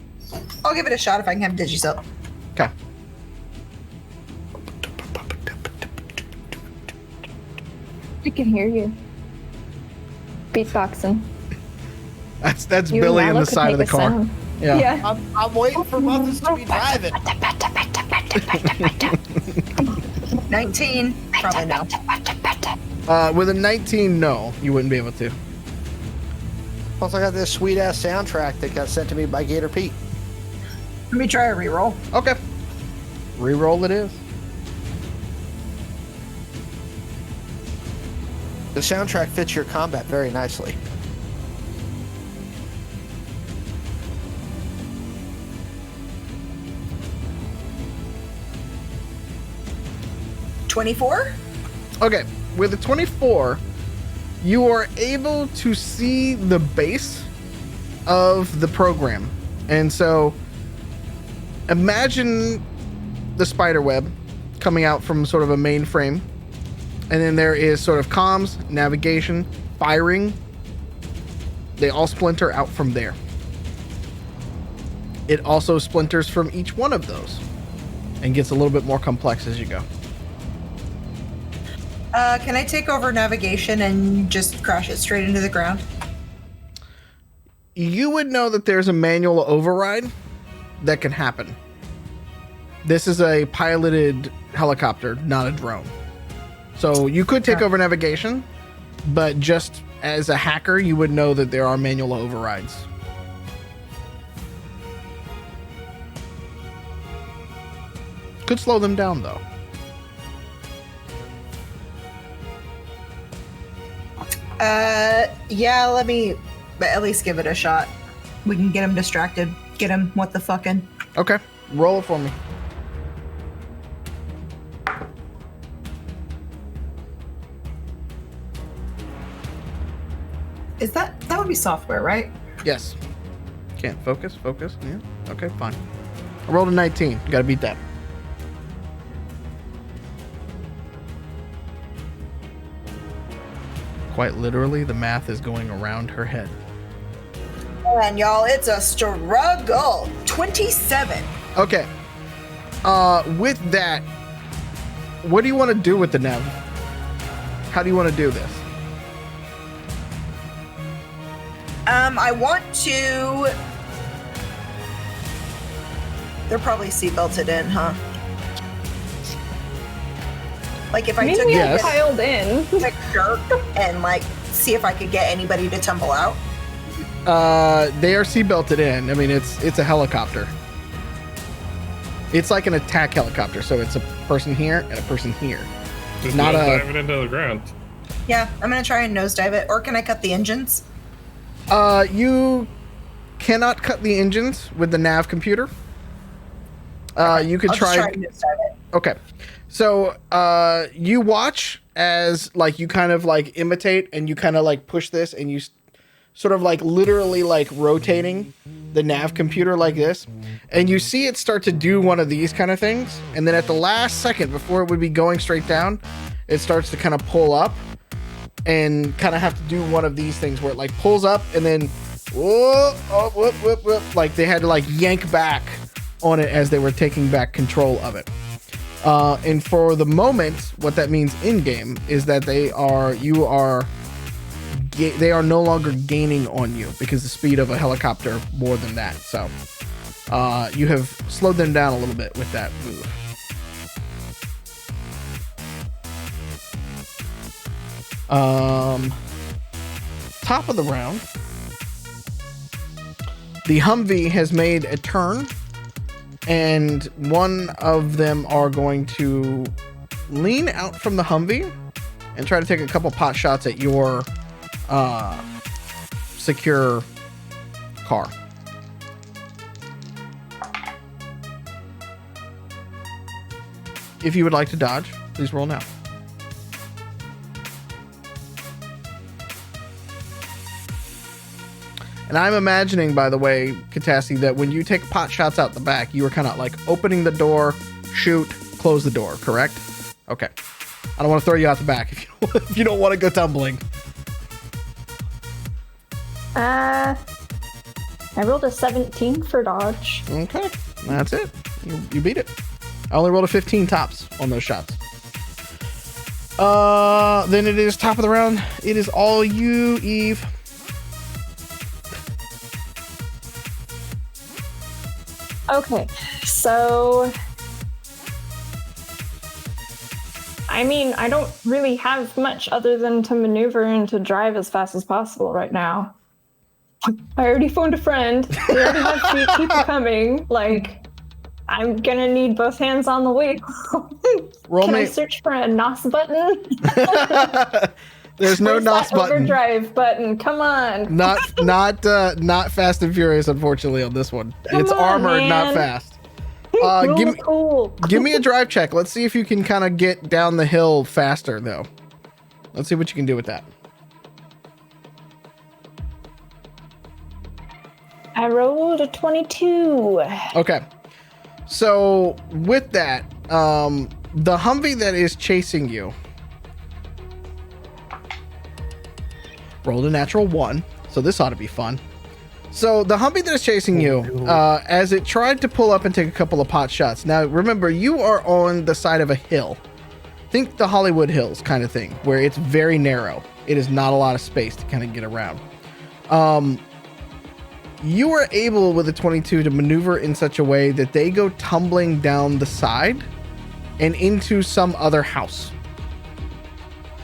[SPEAKER 5] I'll give it a shot if I can have Digi still.
[SPEAKER 1] Okay.
[SPEAKER 3] I can hear you. Beatboxing.
[SPEAKER 1] That's
[SPEAKER 3] You
[SPEAKER 1] Billy
[SPEAKER 3] and
[SPEAKER 1] in
[SPEAKER 3] Mallo
[SPEAKER 1] the
[SPEAKER 3] could
[SPEAKER 1] side of the
[SPEAKER 3] make a
[SPEAKER 1] car.
[SPEAKER 3] sound.
[SPEAKER 1] Yeah.
[SPEAKER 2] I'm waiting for Muffins to be driving.
[SPEAKER 5] 19, probably no.
[SPEAKER 1] With a 19, no, you wouldn't be able to.
[SPEAKER 2] Plus, I got this sweet ass soundtrack that got sent to me by Gator Pete.
[SPEAKER 5] Let me try a reroll.
[SPEAKER 1] Okay. Reroll it is.
[SPEAKER 2] The soundtrack fits your combat very nicely.
[SPEAKER 5] $24?
[SPEAKER 1] Okay. With a 24, you are able to see the base of the program. And so imagine the spider web coming out from sort of a mainframe. And then there is sort of comms, navigation, firing. They all splinter out from there. It also splinters from each one of those and gets a little bit more complex as you go.
[SPEAKER 5] Can I take over navigation and just crash it straight into the ground?
[SPEAKER 1] You would know that there's a manual override that can happen. This is a piloted helicopter, not a drone. So you could take over navigation, but just as a hacker, you would know that there are manual overrides. Could slow them down, though.
[SPEAKER 5] Yeah, let me at least give it a shot. We can get him distracted. Get him what the fucking.
[SPEAKER 1] Okay, roll it for me.
[SPEAKER 5] Is that would be software, right?
[SPEAKER 1] Yes. Can't focus. Yeah. Okay, fine. I rolled a 19. You gotta beat that. Quite literally, the math is going around her head.
[SPEAKER 5] And y'all, it's a struggle. 27.
[SPEAKER 1] Okay. With that, what do you want to do with the nav? How do you want to do this?
[SPEAKER 5] I want to. They're probably seatbelted in, huh? Like if I took
[SPEAKER 1] Yes.
[SPEAKER 3] piled in.
[SPEAKER 5] a jerk and like see if I could get anybody to tumble out.
[SPEAKER 1] They are seatbelted in. I mean, it's a helicopter. It's like an attack helicopter, so it's a person here and a person here.
[SPEAKER 4] Just
[SPEAKER 1] Not
[SPEAKER 4] dive it into the ground.
[SPEAKER 5] Yeah, I'm gonna try and nosedive it. Or can I cut the engines?
[SPEAKER 1] You cannot cut the engines with the nav computer. You could
[SPEAKER 5] I'll just
[SPEAKER 1] try.
[SPEAKER 5] and nosedive it.
[SPEAKER 1] Okay. So, you watch as like you kind of like imitate and you kind of like push this and you sort of like literally like rotating the nav computer like this. And you see it start to do one of these kind of things. And then at the last second before it would be going straight down, it starts to kind of pull up and kind of have to do one of these things where it like pulls up and then whoop, whoop, whoop, whoop, like they had to like yank back on it as they were taking back control of it. And for the moment, what that means in game is that they are no longer gaining on you because the speed of a helicopter more than that. So you have slowed them down a little bit with that move. Top of the round, the Humvee has made a turn, and one of them are going to lean out from the Humvee and try to take a couple pot shots at your secure car. If you would like to dodge, please roll now. And I'm imagining, by the way, Catassie, that when you take pot shots out the back, you were kind of like opening the door, shoot, close the door, correct? Okay. I don't want to throw you out the back if you don't want to go tumbling.
[SPEAKER 3] I rolled a 17 for dodge.
[SPEAKER 1] Okay. That's it. You beat it. I only rolled a 15 tops on those shots. Then it is top of the round. It is all you, Eve.
[SPEAKER 3] Okay, so I mean, I don't really have much other than to maneuver and to drive as fast as possible right now. I already phoned a friend. We already have 3 people coming. Like, I'm gonna need both hands on the wheel.
[SPEAKER 1] Roll
[SPEAKER 3] Can
[SPEAKER 1] me.
[SPEAKER 3] I search for a NOS button?
[SPEAKER 1] There's no
[SPEAKER 3] Where's
[SPEAKER 1] NOS
[SPEAKER 3] that
[SPEAKER 1] button.
[SPEAKER 3] Overdrive button. Come on.
[SPEAKER 1] Not Fast and Furious, unfortunately, on this one.
[SPEAKER 3] Come
[SPEAKER 1] It's
[SPEAKER 3] on,
[SPEAKER 1] armored, not
[SPEAKER 3] man.
[SPEAKER 1] fast.
[SPEAKER 3] Real
[SPEAKER 1] Give me,
[SPEAKER 3] cool.
[SPEAKER 1] give me a drive check. Let's see if you can kind of get down the hill faster, though. Let's see what you can do with that.
[SPEAKER 3] I rolled a 22.
[SPEAKER 1] Okay. So with that, the Humvee that is chasing you rolled a natural 1, so this ought to be fun. So the Humvee that is chasing you, as it tried to pull up and take a couple of pot shots. Now remember, you are on the side of a hill. Think the Hollywood Hills kind of thing, where it's very narrow. It is not a lot of space to kind of get around. You were able with a 22 to maneuver in such a way that they go tumbling down the side and into some other house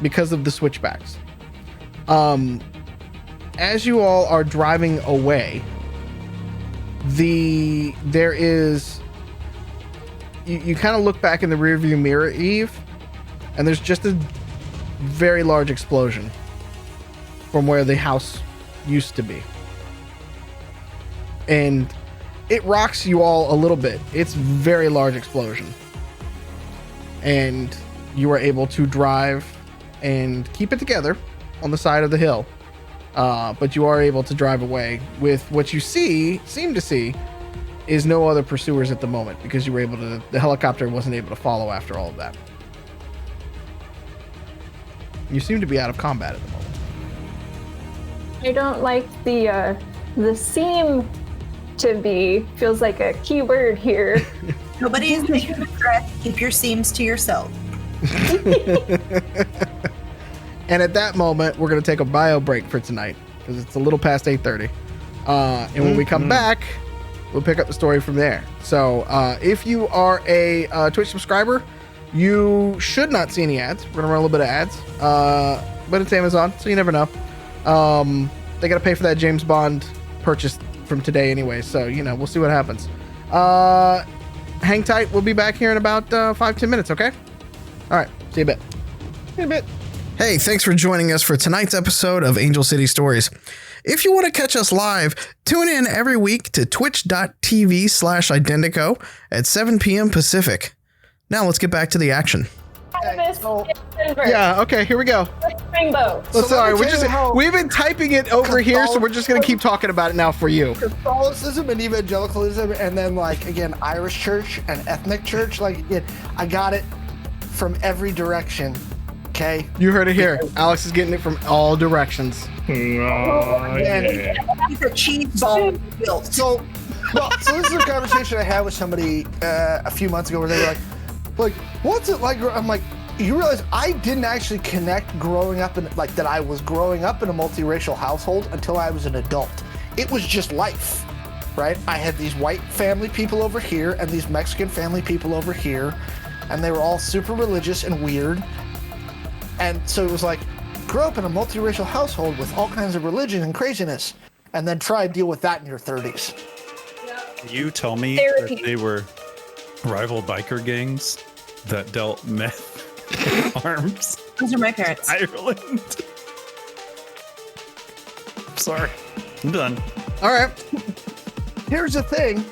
[SPEAKER 1] because of the switchbacks. As you all are driving away, there is you kind of look back in the rearview mirror, Eve, and there's just a very large explosion from where the house used to be, and it rocks you all a little bit. It's a very large explosion, and you are able to drive and keep it together on the side of the hill. But you are able to drive away with what you seem to see is no other pursuers at the moment, because you were able to, the helicopter wasn't able to follow after all of that. You seem to be out of combat at the moment.
[SPEAKER 3] I don't like the seem to be, feels like a key word here.
[SPEAKER 5] Nobody is taking a breath. Keep your seams to yourself.
[SPEAKER 1] And at that moment, we're going to take a bio break for tonight, because it's a little past 8:30. And when we come back, we'll pick up the story from there. So if you are a Twitch subscriber, you should not see any ads. We're going to run a little bit of ads. But it's Amazon, so you never know. They got to pay for that James Bond purchase from today anyway, so, we'll see what happens. Hang tight. We'll be back here in about 5-10 minutes, okay? All right. See you a bit. See you a bit. Hey, thanks for joining us for tonight's episode of Angel City Stories. If you want to catch us live, tune in every week to twitch.tv/Identico at 7 p.m. Pacific. Now let's get back to the action. Yeah, okay, here we go.
[SPEAKER 3] Rainbow.
[SPEAKER 1] So sorry, we've been typing it over here, so we're just going to keep talking about it now for you.
[SPEAKER 2] Catholicism and evangelicalism, and then, again, Irish church and ethnic church. I got it from every direction. Okay.
[SPEAKER 1] You heard it here. Alex is getting it from all directions.
[SPEAKER 5] Yeah. He's a cheese ball built.
[SPEAKER 2] So this is a conversation I had with somebody a few months ago where they were like, what's it like? I'm like, you realize I didn't actually connect growing up that I was growing up in a multiracial household until I was an adult. It was just life, right? I had these white family people over here and these Mexican family people over here, and they were all super religious and weird. And so it was like, grow up in a multiracial household with all kinds of religion and craziness, and then try and deal with that in your 30s.
[SPEAKER 6] You tell me that they were rival biker gangs that dealt meth arms.
[SPEAKER 5] Those are my parents.
[SPEAKER 6] Ireland. Sorry. I'm done.
[SPEAKER 1] All right.
[SPEAKER 2] Here's the thing.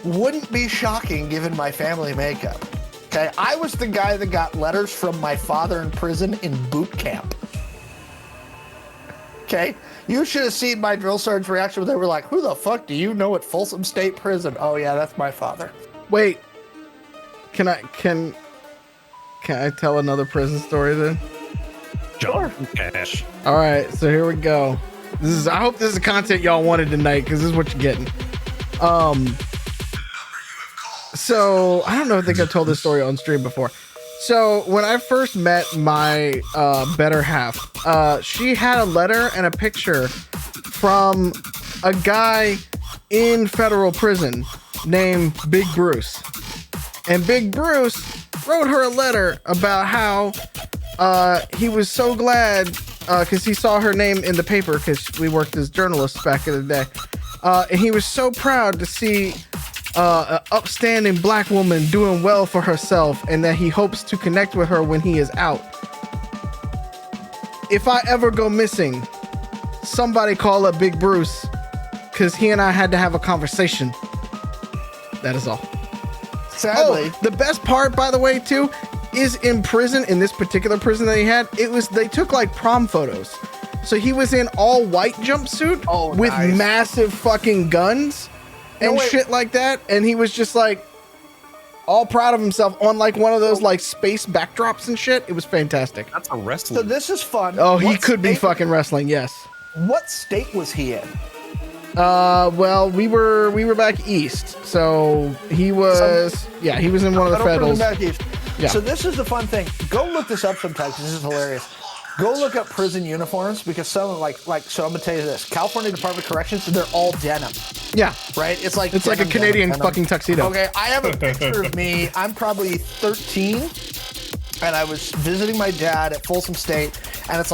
[SPEAKER 2] Wouldn't be shocking given my family makeup. Okay, I was the guy that got letters from my father in prison in boot camp. Okay, you should have seen my drill sergeant's reaction when they were like, "Who the fuck do you know at Folsom State Prison?" Oh yeah, that's my father.
[SPEAKER 1] Wait, can I tell another prison story then?
[SPEAKER 6] Sure. Cash.
[SPEAKER 1] All right, so here we go. I hope this is the content y'all wanted tonight, because this is what you're getting. So I don't know if I've told this story on stream before. So when I first met my better half, she had a letter and a picture from a guy in federal prison named Big Bruce. And Big Bruce wrote her a letter about how he was so glad because he saw her name in the paper, because we worked as journalists back in the day. And he was so proud to see an upstanding black woman doing well for herself, and that he hopes to connect with her when he is out. If I ever go missing, somebody call up Big Bruce, because he and I had to have a conversation. That is all.
[SPEAKER 2] Sadly,
[SPEAKER 1] the best part, by the way, too, is in prison, in this particular prison that he had, they took prom photos. So he was in all white jumpsuit with massive fucking guns and shit like that, and he was just all proud of himself on one of those space backdrops and shit. It was fantastic.
[SPEAKER 6] That's a wrestling.
[SPEAKER 2] So this is fun.
[SPEAKER 1] Oh, he could be fucking wrestling, yes.
[SPEAKER 2] What state was he in?
[SPEAKER 1] Well, we were back east, so he was he was in one of the federals. Yeah.
[SPEAKER 2] So this is the fun thing. Go look this up sometimes. This is hilarious. Go look up prison uniforms, because some so I'm gonna tell you this: California Department of Corrections, they're all denim.
[SPEAKER 1] Yeah,
[SPEAKER 2] right. It's like
[SPEAKER 1] a Canadian
[SPEAKER 2] denim.
[SPEAKER 1] Fucking tuxedo.
[SPEAKER 2] Okay, I have a picture of me. I'm probably 13, and I was visiting my dad at Folsom State, and it's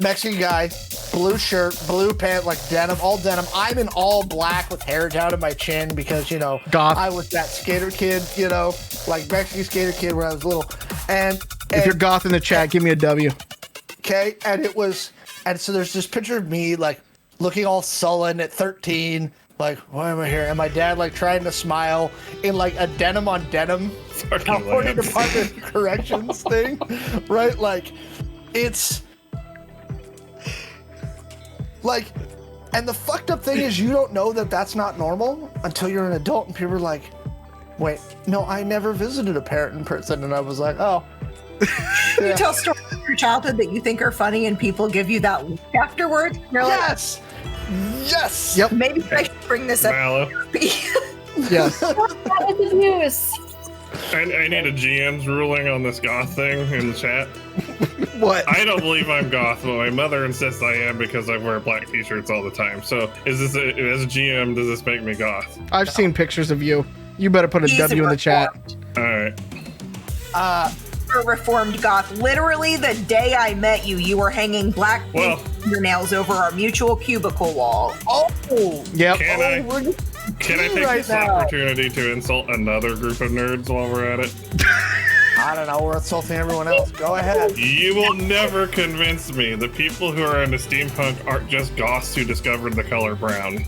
[SPEAKER 2] Mexican guy, blue shirt, blue pant, like denim, all denim. I'm in all black with hair down to my chin because, you know,
[SPEAKER 1] Goth.
[SPEAKER 2] I was that skater kid, you know, like Mexican skater kid when I was little. And
[SPEAKER 1] If you're goth in the chat, give me a W.
[SPEAKER 2] okay, and so there's this picture of me like looking all sullen at 13, like, why am I here? And my dad like trying to smile in like a denim on denim
[SPEAKER 4] Fucking
[SPEAKER 2] California
[SPEAKER 4] Lance.
[SPEAKER 2] Department of Corrections thing, right? Like, it's like, and the fucked up thing is you don't know that that's not normal until you're an adult and people are like, wait, no, I never visited a parent in person. And I was like, oh.
[SPEAKER 5] You tell stories from your childhood that you think are funny and people give you that look afterwards. You're like,
[SPEAKER 2] Yes. Yes.
[SPEAKER 1] Yep.
[SPEAKER 5] maybe I should bring this up.
[SPEAKER 4] Mallow.
[SPEAKER 1] Yes.
[SPEAKER 3] That was the news.
[SPEAKER 4] I need a GM's ruling on this goth thing in the chat.
[SPEAKER 1] What?
[SPEAKER 4] I don't believe I'm goth, but my mother insists I am because I wear black t-shirts all the time. So as a GM, does this make me goth?
[SPEAKER 1] I've seen pictures of you. You better put a
[SPEAKER 5] He's
[SPEAKER 1] W in the chat.
[SPEAKER 4] All right.
[SPEAKER 5] A reformed goth. Literally, the day I met you, you were hanging black
[SPEAKER 4] Well-
[SPEAKER 5] fingernails over our mutual cubicle wall.
[SPEAKER 2] Oh.
[SPEAKER 1] Yep.
[SPEAKER 4] Can I take
[SPEAKER 2] right
[SPEAKER 4] this
[SPEAKER 2] now.
[SPEAKER 4] opportunity to insult another group of nerds while we're at it?
[SPEAKER 2] I don't know. We're insulting everyone else. Go ahead.
[SPEAKER 4] You will never convince me the people who are into steampunk aren't just goths who discovered the color brown.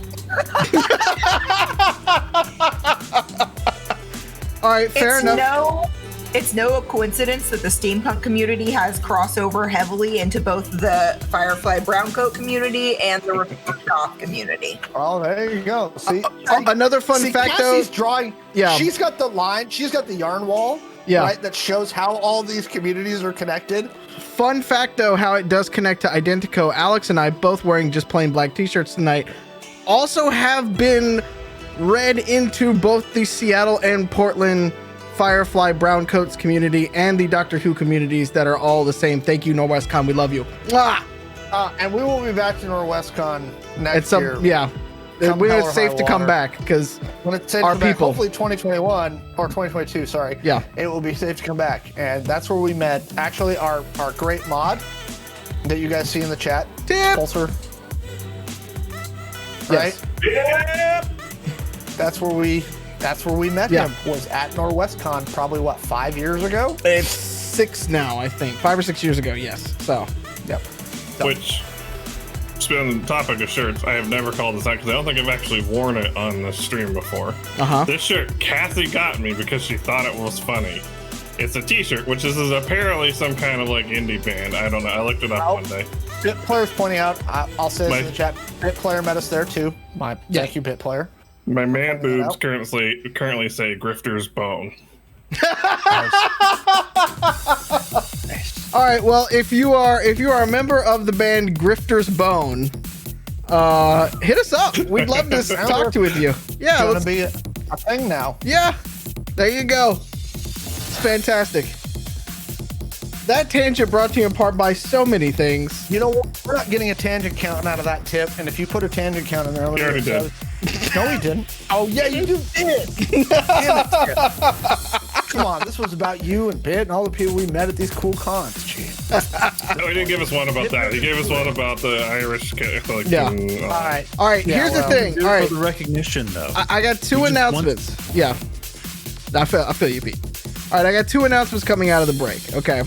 [SPEAKER 1] All right, fair enough.
[SPEAKER 5] It's no coincidence that the steampunk community has crossover heavily into both the Firefly Browncoat community and the reformed goth community.
[SPEAKER 2] Oh, there you go. See,
[SPEAKER 1] Another fun fact, though.
[SPEAKER 2] Cassie's drawing.
[SPEAKER 1] Yeah.
[SPEAKER 2] She's got the line. She's got the yarn wall.
[SPEAKER 1] Yeah.
[SPEAKER 2] Right. That shows how all these communities are connected.
[SPEAKER 1] Fun fact, though, how it does connect to Identico. Alex and I, both wearing just plain black t-shirts tonight, also have been read into both the Seattle and Portland Firefly Browncoats community and the Doctor Who communities that are all the same. Thank you, NorwestCon. We love you. Mwah!
[SPEAKER 2] And we will be back to NorwestCon next
[SPEAKER 1] It's some,
[SPEAKER 2] year.
[SPEAKER 1] yeah.
[SPEAKER 2] Come
[SPEAKER 1] When
[SPEAKER 2] hell
[SPEAKER 1] it's
[SPEAKER 2] or
[SPEAKER 1] safe
[SPEAKER 2] high
[SPEAKER 1] to come
[SPEAKER 2] water.
[SPEAKER 1] back, because
[SPEAKER 2] When it's safe
[SPEAKER 1] our
[SPEAKER 2] to come back,
[SPEAKER 1] people.
[SPEAKER 2] hopefully 2021 or 2022, sorry.
[SPEAKER 1] Yeah.
[SPEAKER 2] It will be safe to come back. And that's where we met. Actually, our great mod that you guys see in the chat.
[SPEAKER 1] Tip.
[SPEAKER 2] Pulsar. Right?
[SPEAKER 1] Yes.
[SPEAKER 2] That's where we met
[SPEAKER 1] Yeah.
[SPEAKER 2] him. Was at NorwestCon probably 5 years ago?
[SPEAKER 1] It's 6 now, I think. 5 or 6 years ago, yes. So,
[SPEAKER 2] Yep.
[SPEAKER 4] Which, speaking on the topic of shirts, I have never called this out because I don't think I've actually worn it on the stream before.
[SPEAKER 1] uh-huh.
[SPEAKER 4] This shirt, Cassie got me because she thought it was funny. It's a t-shirt, which is apparently some kind of like indie band. I don't know. I looked it up one day.
[SPEAKER 2] Bit player's pointing out. I'll say this in
[SPEAKER 4] My-
[SPEAKER 2] the chat. Bit player met us there too. Thank you, Bit player.
[SPEAKER 4] My man
[SPEAKER 2] Pointing it
[SPEAKER 4] boobs
[SPEAKER 2] out.
[SPEAKER 4] currently say Grifter's Bone.
[SPEAKER 1] All right. Well, if you are a member of the band Grifter's Bone, hit us up. We'd love to talk to with you. Yeah.
[SPEAKER 2] It's
[SPEAKER 1] Let's,
[SPEAKER 2] gonna be a thing now.
[SPEAKER 1] yeah. There you go. It's fantastic. That tangent brought to you in part by so many things.
[SPEAKER 2] You know what? We're not getting a tangent count out of that tip, and if you put a tangent count in there,
[SPEAKER 4] You already did.
[SPEAKER 2] No, he didn't. Oh yeah, you did. Damn it, Tip. Come on, this was about you and Bit and all the people we met at these cool cons. Jeez.
[SPEAKER 4] No, he didn't give us one about that. He gave us one about the Irish Catholic.
[SPEAKER 1] Yeah.
[SPEAKER 4] and,
[SPEAKER 2] All right.
[SPEAKER 1] All right.
[SPEAKER 2] Yeah,
[SPEAKER 1] Here's
[SPEAKER 2] well,
[SPEAKER 1] the thing. All right.
[SPEAKER 6] For the recognition, though.
[SPEAKER 1] I got two
[SPEAKER 6] We just
[SPEAKER 1] announcements. Yeah. I feel you, Pete. All right, I got 2 announcements coming out of the break. Okay.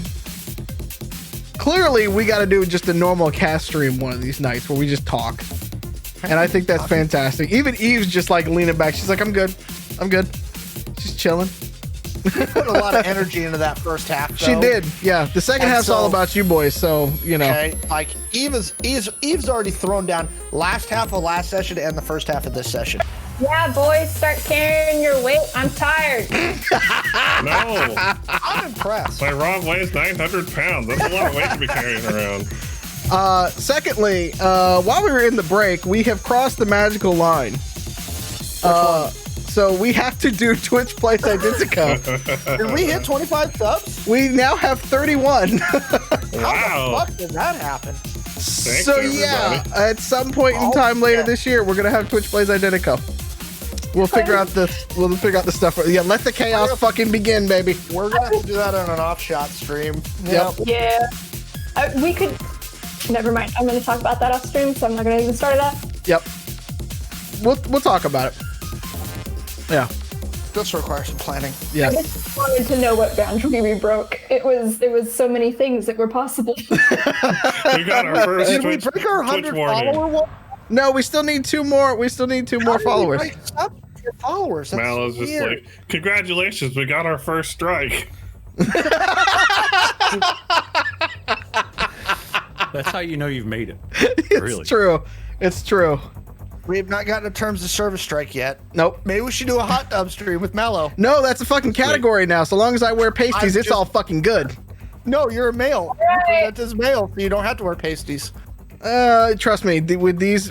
[SPEAKER 1] Clearly, we got to do just a normal cast stream one of these nights where we just talk. And I think that's fantastic. Even Eve's just like leaning back. She's like, I'm good. She's chilling.
[SPEAKER 2] Put a lot of energy into that first half.
[SPEAKER 1] She
[SPEAKER 2] though.
[SPEAKER 1] did. Yeah. The second
[SPEAKER 2] And
[SPEAKER 1] half's all
[SPEAKER 2] so-
[SPEAKER 1] about you boys. So, you know.
[SPEAKER 2] Okay, like Eve's already thrown down last half of last session and the first half of this session.
[SPEAKER 3] Yeah, boys, start carrying your weight. I'm tired.
[SPEAKER 4] No,
[SPEAKER 2] I'm impressed.
[SPEAKER 4] my Rob weighs 900 pounds. That's a lot of weight to be carrying around.
[SPEAKER 1] Secondly, while we were in the break, we have crossed the magical line. So we have to do Twitch Plays Identico.
[SPEAKER 2] Did we hit 25 subs?
[SPEAKER 1] We now have 31.
[SPEAKER 2] How
[SPEAKER 4] Wow.
[SPEAKER 2] the fuck did that happen?
[SPEAKER 4] Thanks,
[SPEAKER 1] So yeah,
[SPEAKER 4] everybody.
[SPEAKER 1] at some point in
[SPEAKER 2] Oh,
[SPEAKER 1] time later
[SPEAKER 2] yeah.
[SPEAKER 1] this year, we're gonna have Twitch Plays Identico. We'll figure out the stuff. Yeah, let the chaos fucking begin, baby.
[SPEAKER 2] We're gonna have to do that on an off-shot stream. Yep.
[SPEAKER 3] Yeah. We could Never mind. I'm going to talk about that off stream, so I'm not going to even start that.
[SPEAKER 1] Yep. We'll talk about it. Yeah.
[SPEAKER 2] This requires some planning.
[SPEAKER 3] I
[SPEAKER 1] Yes.
[SPEAKER 3] just wanted to know what boundary we broke. It was so many things that were possible.
[SPEAKER 4] We got our first
[SPEAKER 2] Did we
[SPEAKER 4] Twitch,
[SPEAKER 2] break our
[SPEAKER 4] Twitch
[SPEAKER 2] 100
[SPEAKER 4] warning.
[SPEAKER 2] follower wall?
[SPEAKER 1] No, we still need 2 more. We still need 2 more followers.
[SPEAKER 2] Stop your followers. That's
[SPEAKER 4] Mallo's just
[SPEAKER 2] weird.
[SPEAKER 4] like, congratulations, we got our first strike.
[SPEAKER 6] That's how you know you've made it.
[SPEAKER 1] It's
[SPEAKER 6] Really?
[SPEAKER 1] true. It's true.
[SPEAKER 2] We have not gotten a terms of service strike yet.
[SPEAKER 1] Nope.
[SPEAKER 2] Maybe we should do a hot tub stream with Mallo.
[SPEAKER 1] No, that's a fucking category now. So long as I wear pasties,
[SPEAKER 2] I'm
[SPEAKER 1] it's
[SPEAKER 2] just-
[SPEAKER 1] all fucking good.
[SPEAKER 2] No, you're a male. You present as male, so you don't have to wear pasties.
[SPEAKER 1] Trust me. With this,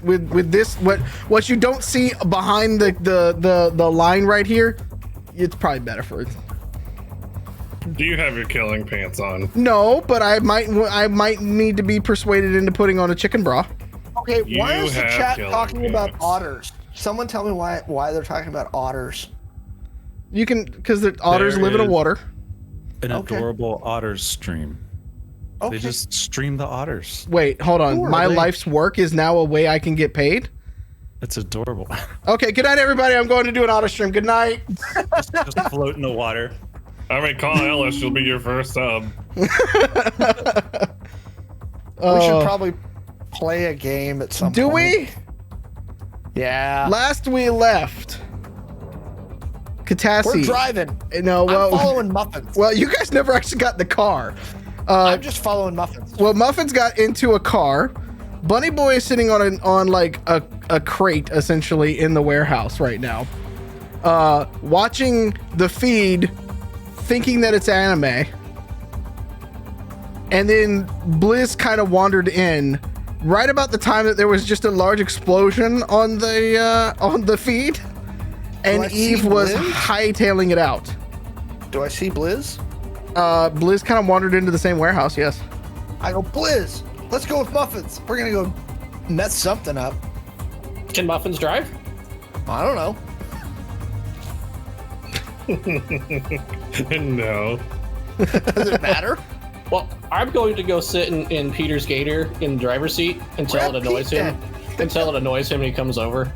[SPEAKER 1] what you don't see behind the line right here, it's probably better for it.
[SPEAKER 4] Do you have your killing pants on?
[SPEAKER 1] No, but I might need to be persuaded into putting on a chicken bra.
[SPEAKER 2] Okay, why
[SPEAKER 4] You
[SPEAKER 2] is the
[SPEAKER 4] have
[SPEAKER 2] chat
[SPEAKER 4] killer
[SPEAKER 2] talking about
[SPEAKER 4] pants.
[SPEAKER 2] otters? Someone tell me why they're talking about otters.
[SPEAKER 1] You can, because the otters
[SPEAKER 6] There
[SPEAKER 1] live in the
[SPEAKER 6] is-
[SPEAKER 1] water.
[SPEAKER 6] An
[SPEAKER 2] Okay.
[SPEAKER 6] adorable otters stream.
[SPEAKER 2] Okay.
[SPEAKER 6] They just stream the otters.
[SPEAKER 1] Wait, hold on.
[SPEAKER 2] Who are
[SPEAKER 1] My
[SPEAKER 2] they?
[SPEAKER 1] life's work is now a way I can get paid.
[SPEAKER 6] It's adorable.
[SPEAKER 1] Okay, good night, everybody. I'm going to do an otter stream. Good night.
[SPEAKER 6] Just float in the water.
[SPEAKER 4] I mean, call Ellis, she'll be your first sub.
[SPEAKER 2] We
[SPEAKER 1] Oh.
[SPEAKER 2] should probably play a game at some
[SPEAKER 1] Do
[SPEAKER 2] point.
[SPEAKER 1] we?
[SPEAKER 2] Yeah.
[SPEAKER 1] Last we left, Catassie.
[SPEAKER 2] We're driving.
[SPEAKER 1] No,
[SPEAKER 2] I'm
[SPEAKER 1] well,
[SPEAKER 2] following Muffins.
[SPEAKER 1] well, you guys never actually got in the car.
[SPEAKER 2] I'm just following Muffins.
[SPEAKER 1] Well, Muffins got into a car. Bunny Boy is sitting on like a crate essentially in the warehouse right now, watching the feed, thinking that it's anime. And then Blizz kind of wandered in right about the time that there was just a large explosion on the feed, and
[SPEAKER 2] I see
[SPEAKER 1] Eve was
[SPEAKER 2] Blizz?
[SPEAKER 1] hightailing it out.
[SPEAKER 2] Do I see Blizz?
[SPEAKER 1] Blizz kind of wandered into the same warehouse. Yes.
[SPEAKER 2] I go, Blizz, let's go with Muffins. We're going to go mess something up.
[SPEAKER 7] Can Muffins drive?
[SPEAKER 2] I don't know.
[SPEAKER 4] No.
[SPEAKER 2] Does it matter?
[SPEAKER 7] Well, I'm going to go sit in Peter's gator in the driver's seat until
[SPEAKER 2] Grab
[SPEAKER 7] it annoys
[SPEAKER 2] Pete
[SPEAKER 7] him. Until it annoys him and he comes over.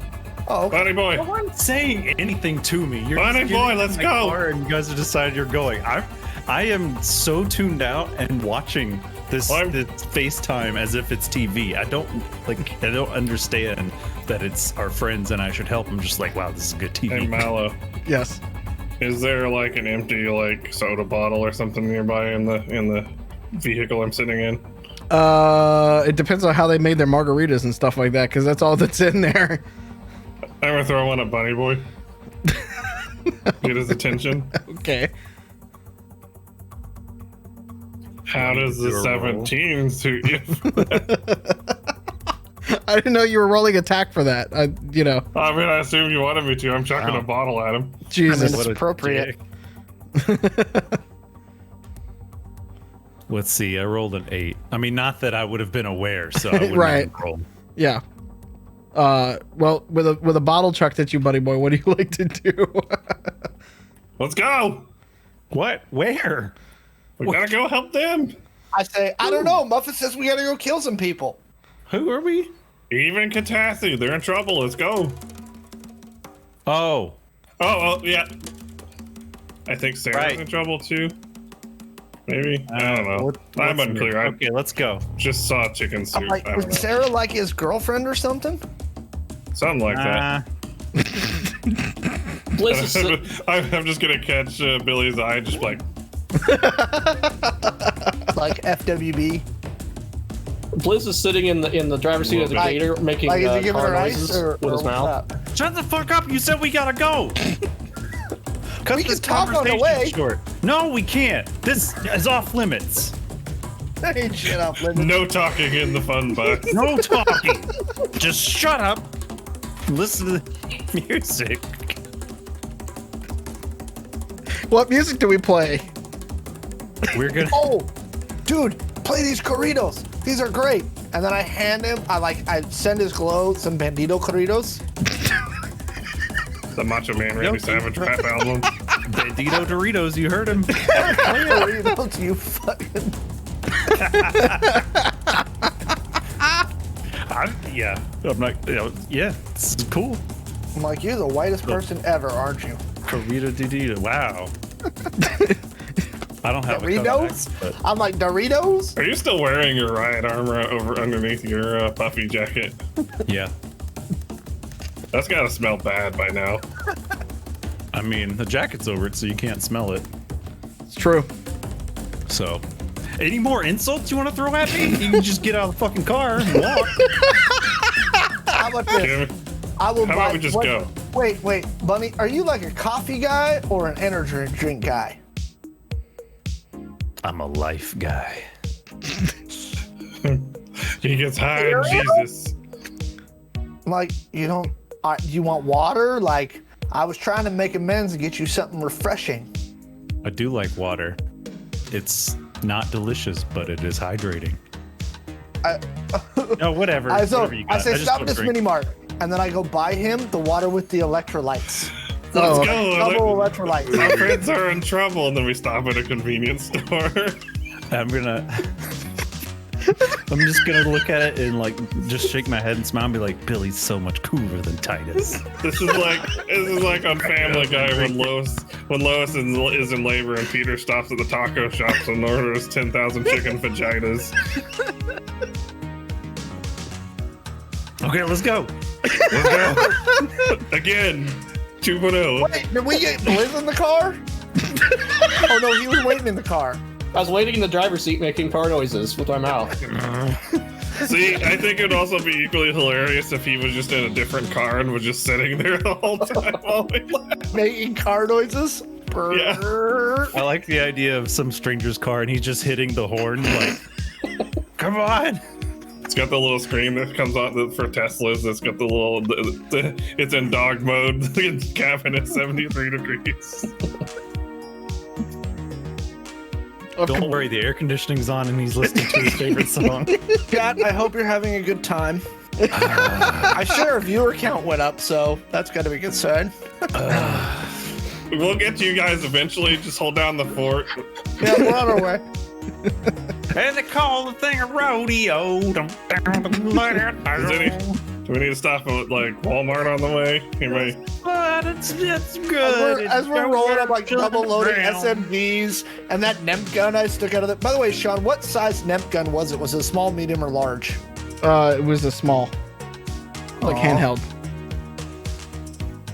[SPEAKER 2] Oh, okay.
[SPEAKER 4] Bunny boy.
[SPEAKER 6] No one's saying anything to me. You're
[SPEAKER 4] Bunny
[SPEAKER 6] just
[SPEAKER 4] boy,
[SPEAKER 6] getting in
[SPEAKER 4] let's
[SPEAKER 6] my
[SPEAKER 4] go.
[SPEAKER 6] car And you guys have decided you're going. I am so tuned out and watching this FaceTime as if it's TV. I don't understand that it's our friends and I should help. I'm just like, wow, this is good TV.
[SPEAKER 4] Hey, Mallow.
[SPEAKER 1] Yes.
[SPEAKER 4] Is there like an empty like soda bottle or something nearby in the vehicle I'm sitting in?
[SPEAKER 1] It depends on how they made their margaritas and stuff like that, because that's all that's in there.
[SPEAKER 4] I'm gonna throw one at Bunny Boy. Get his attention.
[SPEAKER 1] Okay.
[SPEAKER 4] How does the
[SPEAKER 6] Do a roll.
[SPEAKER 4] 17 suit you?
[SPEAKER 1] I didn't know you were rolling attack for that.
[SPEAKER 4] I mean, I assume you wanted me to. I'm chucking
[SPEAKER 6] Wow.
[SPEAKER 4] a bottle at him.
[SPEAKER 1] Jesus.
[SPEAKER 2] It's appropriate.
[SPEAKER 6] Let's see. I rolled an 8. I mean, not that I would have been aware, so I wouldn't
[SPEAKER 1] Right.
[SPEAKER 6] have rolled.
[SPEAKER 1] Yeah. Well, with a bottle chucked at you, buddy boy, what do you like to do?
[SPEAKER 4] Let's go.
[SPEAKER 6] What? Where?
[SPEAKER 4] We gotta go help them.
[SPEAKER 2] I say, I don't know. Muffin says we got to go kill some people.
[SPEAKER 6] Who are we?
[SPEAKER 4] Even Catassie, they're in trouble. Let's go.
[SPEAKER 6] Oh,
[SPEAKER 4] Oh, yeah. I think Sarah's
[SPEAKER 6] Right.
[SPEAKER 4] in trouble too. Maybe. I don't know. I'm
[SPEAKER 6] what's
[SPEAKER 4] unclear. I
[SPEAKER 6] Okay, let's go.
[SPEAKER 4] just saw chicken soup.
[SPEAKER 2] I'm like,
[SPEAKER 4] I don't
[SPEAKER 2] was
[SPEAKER 4] know.
[SPEAKER 2] Sarah like his girlfriend or something?
[SPEAKER 4] Something like that.
[SPEAKER 7] Blizz is,
[SPEAKER 4] I'm just gonna catch Billy's eye, just like,
[SPEAKER 2] Like FWB?
[SPEAKER 7] Blizz is sitting in the driver's seat of the
[SPEAKER 2] Like-
[SPEAKER 7] gator, making
[SPEAKER 2] Like, is he giving
[SPEAKER 7] car
[SPEAKER 2] her ice
[SPEAKER 7] noises
[SPEAKER 2] or
[SPEAKER 7] with his
[SPEAKER 2] what's
[SPEAKER 7] mouth.
[SPEAKER 2] up?
[SPEAKER 6] Shut the fuck up! You said we gotta go. Cut
[SPEAKER 2] We can
[SPEAKER 6] this
[SPEAKER 2] talk on the
[SPEAKER 6] conversation
[SPEAKER 2] way.
[SPEAKER 6] short. No, we can't. This is off limits.
[SPEAKER 2] Hey, shut up, Linda.
[SPEAKER 4] no talking in the fun box.
[SPEAKER 6] No talking. Just shut up. Listen to the music.
[SPEAKER 1] What music do we play?
[SPEAKER 6] We're gonna.
[SPEAKER 2] Oh, dude, play these corridos. These are great. And then I hand him, I send his glow some Bandito corridos.
[SPEAKER 4] The Macho Man Randy Savage rap album.
[SPEAKER 6] Bandito Doritos, you heard him.
[SPEAKER 2] Corridos, you fucking.
[SPEAKER 6] I'm not. Yeah, this is cool.
[SPEAKER 2] I'm like, you're the whitest person ever, aren't you?
[SPEAKER 6] Didita. Wow. I don't have
[SPEAKER 2] Doritos.
[SPEAKER 6] But...
[SPEAKER 2] I'm like Doritos.
[SPEAKER 4] Are you still wearing your riot armor over underneath your puffy jacket?
[SPEAKER 6] Yeah.
[SPEAKER 4] That's gotta smell bad by now.
[SPEAKER 6] I mean, the jacket's over it, so you can't smell it.
[SPEAKER 1] It's true.
[SPEAKER 6] So, any more insults you want to throw at me? You can just get out of the fucking car and walk.
[SPEAKER 2] How about this? I will
[SPEAKER 4] How
[SPEAKER 2] buy.
[SPEAKER 4] about we just go?
[SPEAKER 2] Wait, Bunny. Are you like a coffee guy or an energy drink guy?
[SPEAKER 6] I'm a life guy.
[SPEAKER 4] He gets high on Jesus.
[SPEAKER 2] Like, you don't. You want water? Like, I was trying to make amends and get you something refreshing.
[SPEAKER 6] I do like water. It's not delicious, but it is hydrating. No, whatever. Whatever you got.
[SPEAKER 2] I say
[SPEAKER 6] just
[SPEAKER 2] stop
[SPEAKER 6] want
[SPEAKER 2] this
[SPEAKER 6] to drink.
[SPEAKER 2] mini mart, and then I go buy him the water with the electrolytes.
[SPEAKER 4] Let's go.
[SPEAKER 2] Double electrolytes.
[SPEAKER 4] My friends are in trouble, and then we stop at a convenience store.
[SPEAKER 6] I'm just gonna look at it and like just shake my head and smile and be like, Billy's so much cooler than Titus.
[SPEAKER 4] This is like on Family Guy when Lois is in labor and Peter stops at the taco shops and orders 10,000 chicken vaginas.
[SPEAKER 6] Okay, let's go.
[SPEAKER 4] Let's go. Again, 2.0.
[SPEAKER 2] Wait, did we get Blizz in the car? Oh no, he was waiting in the car.
[SPEAKER 7] I was waiting in the driver's seat making car noises with my mouth.
[SPEAKER 4] See, I think it would also be equally hilarious if he was just in a different car and was just sitting there the whole time while we left.
[SPEAKER 2] Making car noises?
[SPEAKER 4] Yeah.
[SPEAKER 6] I like the idea of some stranger's car and he's just hitting the horn like, come on.
[SPEAKER 4] It's got the little screen that comes on for Teslas. It's got the little, it's in dog mode. The cabin is 73 degrees.
[SPEAKER 6] Don't worry, the air conditioning's on and he's listening to his favorite song.
[SPEAKER 2] Kat, I hope you're having a good time. I sure our viewer count went up, so that's got to be a good sign.
[SPEAKER 4] We'll get to you guys eventually. Just hold down the fort.
[SPEAKER 2] Yeah, we're on our way.
[SPEAKER 6] And they call the thing a rodeo.
[SPEAKER 4] Do we need to stop at like Walmart on the way? Anybody?
[SPEAKER 6] But it's good.
[SPEAKER 2] As we're rolling up like double loading SMGs and that NEMP gun I stuck out of it. By the way, Sean, what size NEMP gun was it? Was it a small, medium, or large?
[SPEAKER 1] It was a small, like handheld.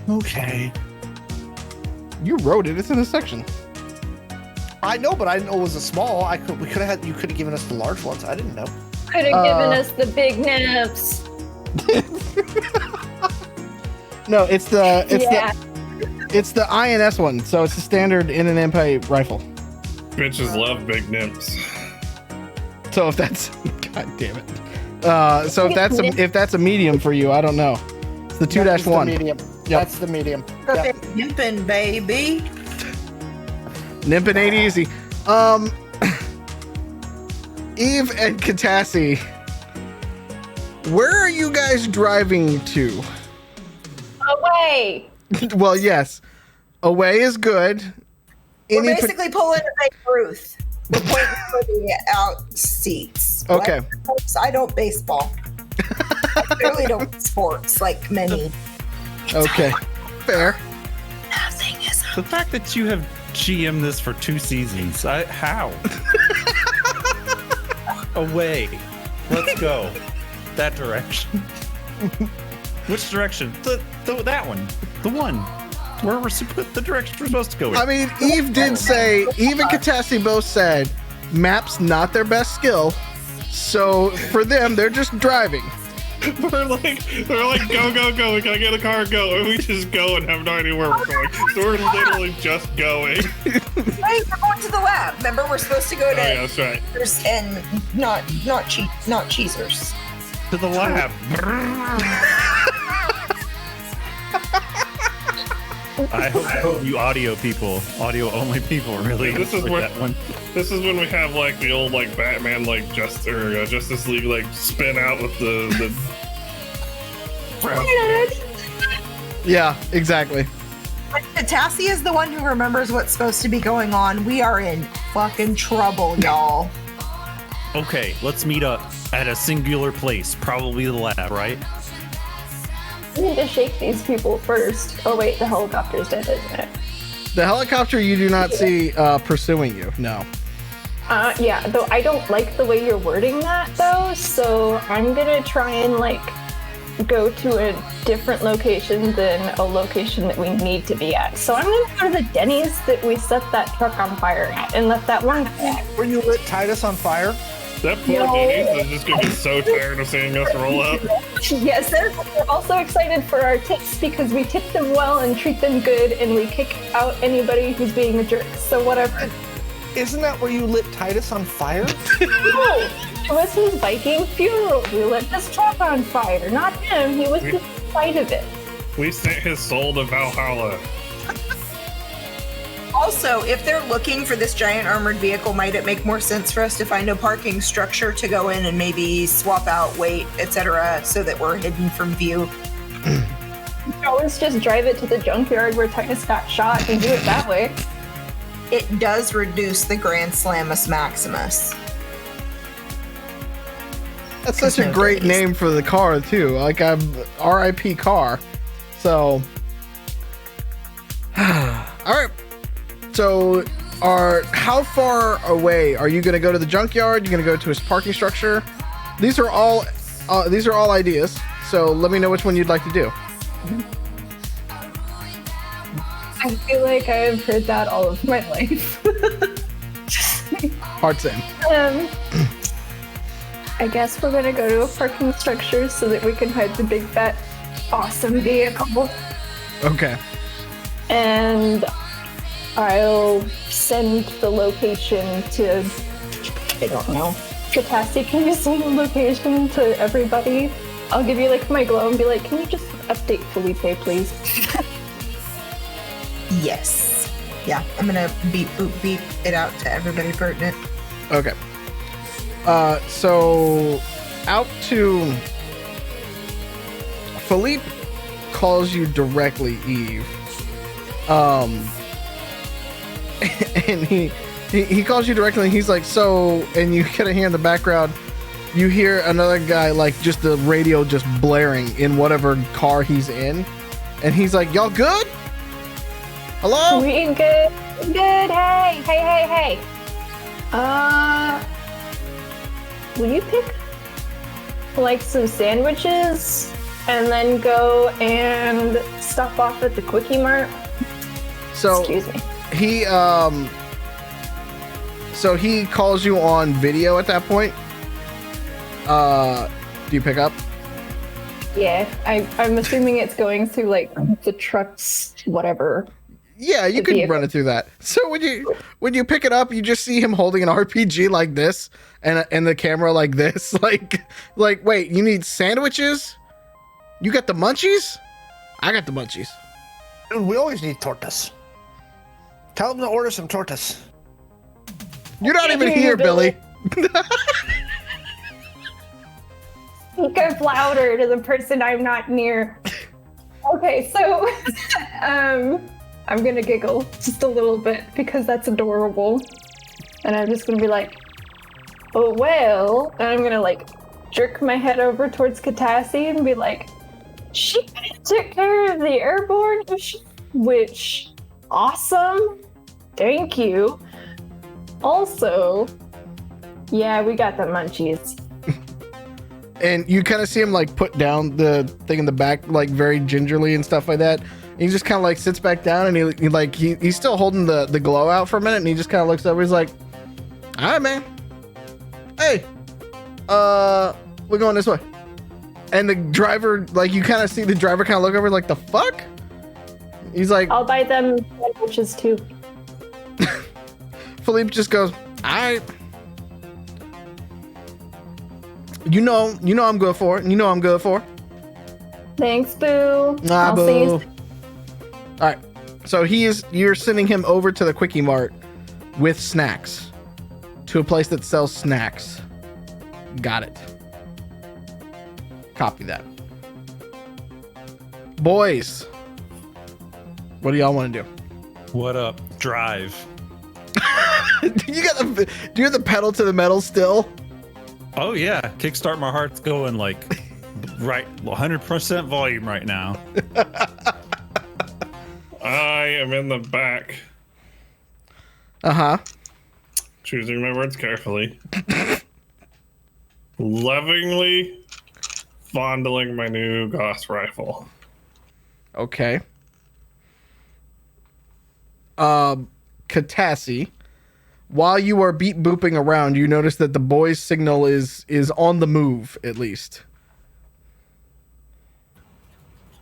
[SPEAKER 2] Okay.
[SPEAKER 1] You wrote it. It's in a section.
[SPEAKER 2] I know, but I didn't know it was a small. You could have given us the large ones. I didn't know.
[SPEAKER 3] Could have given us the big naps.
[SPEAKER 1] No, it's the INS one. So it's the standard in an MP rifle.
[SPEAKER 4] Bitches love big nymphs.
[SPEAKER 1] So if that's, god damn it. So if that's a medium for you, I don't know. It's the 2-1.
[SPEAKER 2] Medium. Yep. That's the medium. Yep.
[SPEAKER 5] Nimpin', baby.
[SPEAKER 1] Nimpin' ain't easy. Eve and Catassie, where are you guys driving to?
[SPEAKER 3] Away.
[SPEAKER 1] Well, yes. Away is good.
[SPEAKER 5] We're basically pulling a Babe Ruth. We're pointing for the out seats.
[SPEAKER 1] Okay.
[SPEAKER 5] I don't baseball. I clearly don't sports like many.
[SPEAKER 1] Okay. Fair.
[SPEAKER 5] Nothing is
[SPEAKER 6] The fact that you have GM this for 2 seasons, how? Away. Let's go. That direction. Which direction? That one. The one. Where the direction we're supposed to go in.
[SPEAKER 1] I mean, Eve did say, Eve and Catassie both said, map's not their best skill. So for them, they're just driving.
[SPEAKER 4] they're like, go, go, go. We gotta get a car, go. And we just go and have no idea where we're going. So we're literally just going.
[SPEAKER 5] Hey, we're going to the lab. Remember, we're supposed to go to
[SPEAKER 4] yeah, that's right.
[SPEAKER 5] And not cheesers.
[SPEAKER 6] To the lab. I hope you audio only people really.
[SPEAKER 4] This is
[SPEAKER 6] that one.
[SPEAKER 4] This is when we have like the old like Batman like Justice League like spin out with the
[SPEAKER 1] Yeah, exactly.
[SPEAKER 5] When Catassie is the one who remembers what's supposed to be going on, we are in fucking trouble, y'all.
[SPEAKER 6] Okay, let's meet up at a singular place, probably the lab, right?
[SPEAKER 3] We need to shake these people first. Oh wait, the helicopter's dead, isn't it?
[SPEAKER 1] The helicopter you do not see pursuing you. No.
[SPEAKER 3] Yeah, though I don't like the way you're wording that though, so I'm gonna try and like go to a different location than a location that we need to be at. So I'm gonna go to the Denny's that we set that truck on fire at and let that one guy out.
[SPEAKER 2] Where you lit Titus on fire?
[SPEAKER 4] That poor Denny's is just gonna be so tired of seeing us roll up.
[SPEAKER 3] Yes, they're also excited for our tips because we tip them well and treat them good and we kick out anybody who's being a jerk. So whatever.
[SPEAKER 2] Isn't that where you lit Titus on fire?
[SPEAKER 3] No, it was his Viking funeral. We lit his truck on fire, not him. He was just the sight of it.
[SPEAKER 4] We sent his soul to Valhalla.
[SPEAKER 5] Also, if they're looking for this giant armored vehicle, might it make more sense for us to find a parking structure to go in and maybe swap out weight, etc., so that we're hidden from view?
[SPEAKER 3] You can always just drive it to the junkyard where Titus got shot and do it that way.
[SPEAKER 5] It does reduce the Grand Slamus Maximus.
[SPEAKER 1] That's such a great name for the car too. Like a RIP car. So, all right. So, how far away are you going to go to the junkyard? You're going to go to his parking structure. These are all ideas. So let me know which one you'd like to do.
[SPEAKER 3] I feel like I've heard that all of my life.
[SPEAKER 1] Hard same.
[SPEAKER 3] I guess we're gonna go to a parking structure so that we can hide the big fat awesome vehicle.
[SPEAKER 1] Okay.
[SPEAKER 3] And I'll send the location to, I don't know, Catassie, can you send the location to everybody? I'll give you like my glow and be like, can you just update Felipe, please?
[SPEAKER 5] Yes. Yeah, I'm gonna beep it out to everybody pertinent.
[SPEAKER 1] Okay. So out to Philippe calls you directly, Eve. And he calls you directly and he's like, so, and you kind of hear in the background, you hear another guy, like just the radio just blaring in whatever car he's in. And he's like, y'all good? Hello?
[SPEAKER 3] We good. Good. Hey. Will you pick like some sandwiches and then go and stop off at the Quickie Mart?
[SPEAKER 1] So
[SPEAKER 3] excuse me.
[SPEAKER 1] He calls you on video at that point. Do you pick up?
[SPEAKER 3] Yeah, I'm assuming it's going through like the truck's whatever.
[SPEAKER 1] Yeah, you can run it through that. So when you pick it up, you just see him holding an RPG like this and the camera like this. Like wait, you need sandwiches? You got the munchies? I got the munchies.
[SPEAKER 2] Dude, we always need tortas. Tell them to order some tortas.
[SPEAKER 1] You're not even here, Billy.
[SPEAKER 3] Speak up louder to the person I'm not near. Okay, so I'm gonna giggle just a little bit because that's adorable. And I'm just gonna be like, oh well, and I'm gonna like jerk my head over towards Catassie and be like, she took care of the airborne, which awesome, thank you. Also, yeah, we got the munchies.
[SPEAKER 1] And you kind of see him like put down the thing in the back, like very gingerly and stuff like that. And he just kind of like sits back down and he's still holding the glow out for a minute. And he just kind of looks over. He's like, all right, man. Hey, we're going this way. And the driver, like you kind of see the driver kind of look over like, the fuck? He's like,
[SPEAKER 3] I'll buy them sandwiches too.
[SPEAKER 1] Philippe just goes, all right. You know I'm good for it. You know I'm good for it.
[SPEAKER 3] Thanks, boo.
[SPEAKER 1] Nah,
[SPEAKER 3] I'll
[SPEAKER 1] boo.
[SPEAKER 3] see you.
[SPEAKER 1] All right. So you're sending him over to the Quickie Mart with snacks to a place that sells snacks. Got it. Copy that. Boys, what do y'all want to do?
[SPEAKER 6] What up? Drive.
[SPEAKER 1] Do you have the pedal to the metal still?
[SPEAKER 6] Oh yeah, Kickstart My Heart's going like right 100% volume right now.
[SPEAKER 4] I am in the back.
[SPEAKER 1] Uh-huh.
[SPEAKER 4] Choosing my words carefully. Lovingly fondling my new Gauss rifle.
[SPEAKER 1] Okay. Catassie, while you are beat booping around, you notice that the boy's signal is on the move, at least.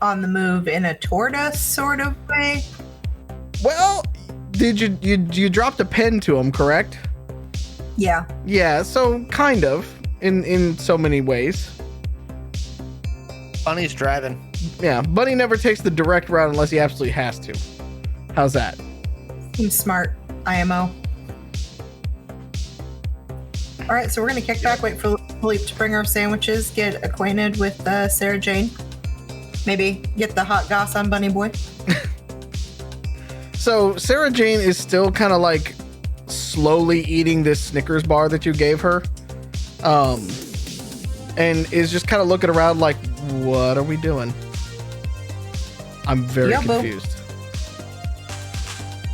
[SPEAKER 5] On the move in a toward us sort of way.
[SPEAKER 1] Well, did you dropped a pen to him, correct?
[SPEAKER 5] Yeah.
[SPEAKER 1] Yeah, so kind of in so many ways.
[SPEAKER 2] Bunny's driving.
[SPEAKER 1] Yeah, Bunny never takes the direct route unless he absolutely has to. How's that?
[SPEAKER 5] Seems smart. IMO. All right, so we're gonna kick back, wait for Philippe to bring our sandwiches, get acquainted with Sarah Jane. Maybe get the hot goss on Bunny Boy.
[SPEAKER 1] So Sarah Jane is still kind of like slowly eating this Snickers bar that you gave her, and is just kind of looking around like, what are we doing? I'm very confused.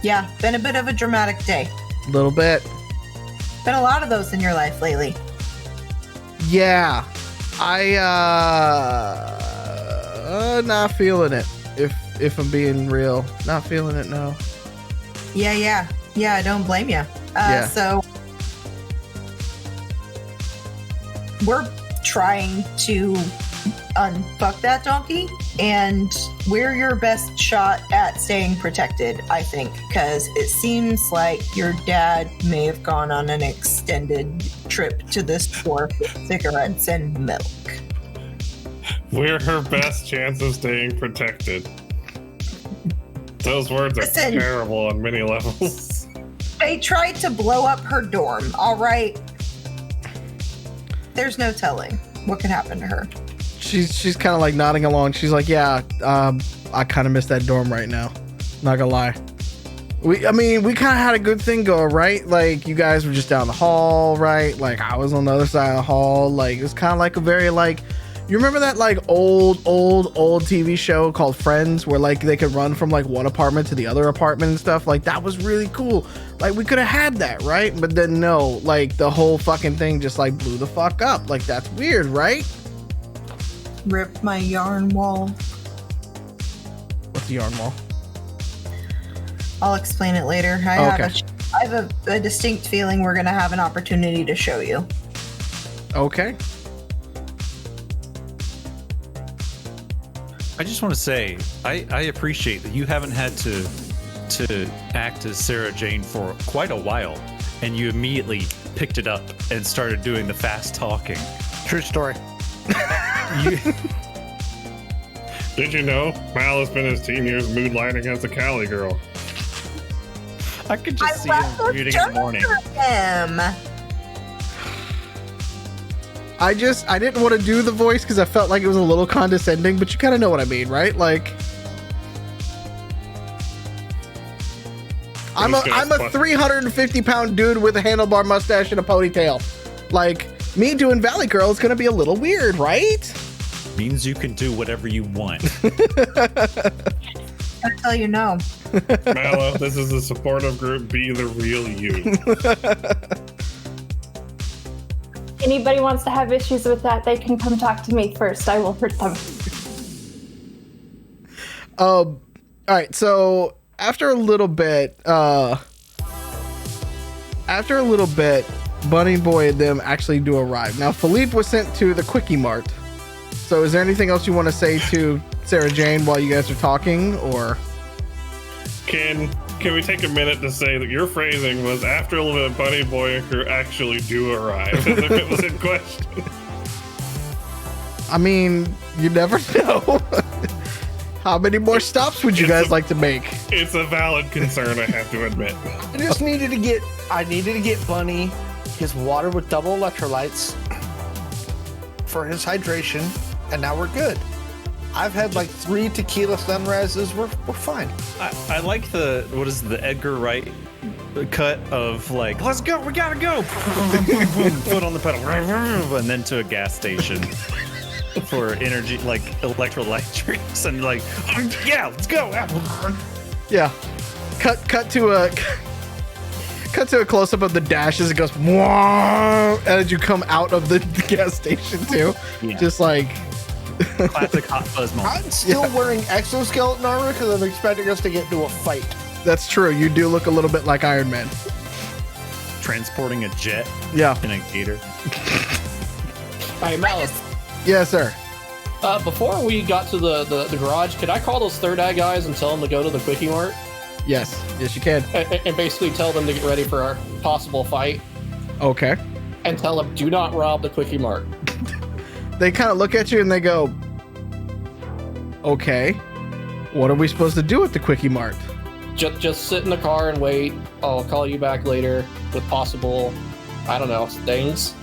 [SPEAKER 5] Yeah, been a bit of a dramatic day.
[SPEAKER 1] A little bit.
[SPEAKER 5] Been a lot of those in your life lately.
[SPEAKER 1] Yeah, I not feeling it. If I'm being real, not feeling it. No.
[SPEAKER 5] Yeah. I don't blame you.
[SPEAKER 1] Yeah.
[SPEAKER 5] So we're trying to unfuck that donkey, and we're your best shot at staying protected, I think, because it seems like your dad may have gone on an extended trip to the store for cigarettes and milk.
[SPEAKER 4] We're her best chance of staying protected. Those words are
[SPEAKER 5] Listen.
[SPEAKER 4] terrible on many levels.
[SPEAKER 5] They tried to blow up her dorm, all right? There's no telling what could happen to her.
[SPEAKER 1] She's kind of like nodding along. She's like, yeah, I kind of miss that dorm right now. Not gonna lie. We kind of had a good thing going, right? Like, you guys were just down the hall, right? Like, I was on the other side of the hall. Like, it was kind of like a very, like, you remember that, like, old TV show called Friends, where, like, they could run from, like, one apartment to the other apartment and stuff? Like, that was really cool. Like, we could have had that, right? But then, no, like, the whole fucking thing just, like, blew the fuck up. Like, that's weird, right?
[SPEAKER 5] Rip my yarn wall.
[SPEAKER 1] What's the yarn wall?
[SPEAKER 5] I'll explain it later. I have a distinct feeling we're going to have an opportunity to show you.
[SPEAKER 1] Okay.
[SPEAKER 6] I just want to say, I appreciate that you haven't had to act as Sarah Jane for quite a while, and you immediately picked it up and started doing the fast talking.
[SPEAKER 2] True story.
[SPEAKER 4] Did you know Mallo spent his teen years moonlighting as a Cali girl?
[SPEAKER 6] I could just see him reading in the morning.
[SPEAKER 1] I didn't want to do the voice because I felt like it was a little condescending, but you kind of know what I mean, right? Like, I'm a 350-pound dude with a handlebar mustache and a ponytail. Like, me doing Valley Girl is gonna be a little weird, right?
[SPEAKER 6] Means you can do whatever you want.
[SPEAKER 5] I tell you no.
[SPEAKER 4] Mallo, this is a supportive group. Be the real you.
[SPEAKER 3] Anybody wants to have issues with that, they can come talk to me first. I will hurt them.
[SPEAKER 1] All right, so after a little bit, Bunny Boy and them actually do arrive. Now, Philippe was sent to the Quickie Mart. So is there anything else you want to say to Sarah Jane while you guys are talking, or?
[SPEAKER 4] Can we take a minute to say that your phrasing was after a little bit, Bunny Boy and crew actually do arrive, as if it was in question.
[SPEAKER 1] I mean, you never know. How many more stops would you guys like to make?
[SPEAKER 4] It's a valid concern, I have to admit.
[SPEAKER 2] I just needed to get Bunny his water with double electrolytes for his hydration, and now we're good. I've had like 3 tequila sunrises. We're fine.
[SPEAKER 6] I like the Edgar Wright cut of like, let's go, we gotta go, foot on the pedal, and then to a gas station for energy, like electrolyte drinks, and like, yeah, let's go.
[SPEAKER 1] Yeah. Cut to a close up of the dash as it goes, "Wah!" as you come out of the gas station too.
[SPEAKER 6] Yeah.
[SPEAKER 1] Just like
[SPEAKER 6] Classic Hot Fuzz moment.
[SPEAKER 2] I'm still wearing exoskeleton armor because I'm expecting us to get into a fight.
[SPEAKER 1] that's true. You do look a little bit like Iron Man.
[SPEAKER 6] Transporting a jet
[SPEAKER 1] Yeah.
[SPEAKER 6] in a gator.
[SPEAKER 7] Hey, Mallo,
[SPEAKER 1] Yes, sir.
[SPEAKER 7] before we got to the garage, could I call those third eye guys and tell them to go to the Quickie Mart
[SPEAKER 1] Yes. Yes, you can.
[SPEAKER 7] and basically tell them to get ready for our possible fight
[SPEAKER 1] Okay.
[SPEAKER 7] and tell them do not rob the Quickie Mart?
[SPEAKER 1] They kind of look at you and they go, okay, what are we supposed to do at the Quickie Mart?
[SPEAKER 7] Just sit in the car and wait. I'll call you back later with possible, I don't know, things.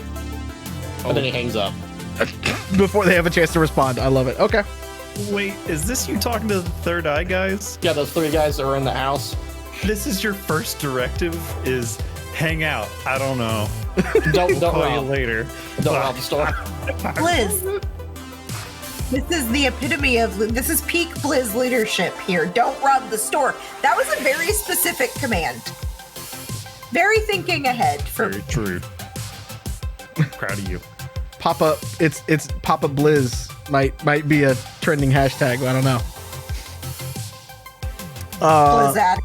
[SPEAKER 7] And then he hangs up.
[SPEAKER 1] Before they have a chance to respond. I love it. Okay.
[SPEAKER 6] Wait, is this you talking to the third eye guys?
[SPEAKER 7] Yeah, those three guys that are in the house.
[SPEAKER 6] This is your first directive is hang out. I don't know.
[SPEAKER 7] Don't
[SPEAKER 6] Call you
[SPEAKER 7] rob.
[SPEAKER 6] later.
[SPEAKER 7] Don't rob the store.
[SPEAKER 5] Blizz. This is the epitome of, this is peak Blizz leadership here. Don't rob the store. That was a very specific command. Very thinking ahead.
[SPEAKER 6] Very true. Proud of you.
[SPEAKER 1] Papa, it's Papa Blizz might be a trending hashtag. I don't know.
[SPEAKER 5] Blizzard.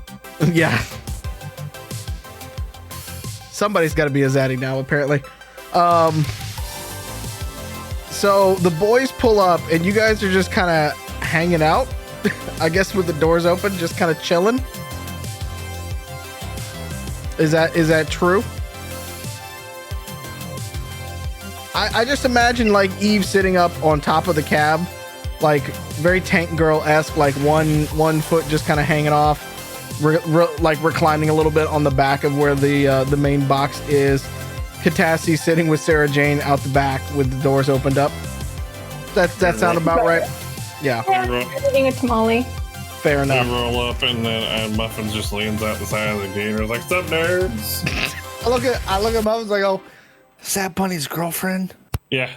[SPEAKER 1] Yeah. Somebody's got to be a zaddy now, apparently. So the boys pull up, and you guys are just kind of hanging out, I guess, with the doors open, just kind of chilling. Is that true? I just imagine like Eve sitting up on top of the cab, like very Tank Girl-esque, like one foot just kind of hanging off, like reclining a little bit on the back of where the main box is. Catassie sitting with Sarah Jane out the back with the doors opened up. That sound about right? Yeah,
[SPEAKER 3] Yeah, eating a tamale.
[SPEAKER 1] fair
[SPEAKER 4] They
[SPEAKER 1] enough.
[SPEAKER 4] roll up, and then Muffin just leans out the side of the gator. It's like, "Sup, nerds?"
[SPEAKER 2] I look at Muffins. I go, "Is that Bunny's girlfriend?"
[SPEAKER 4] Yeah.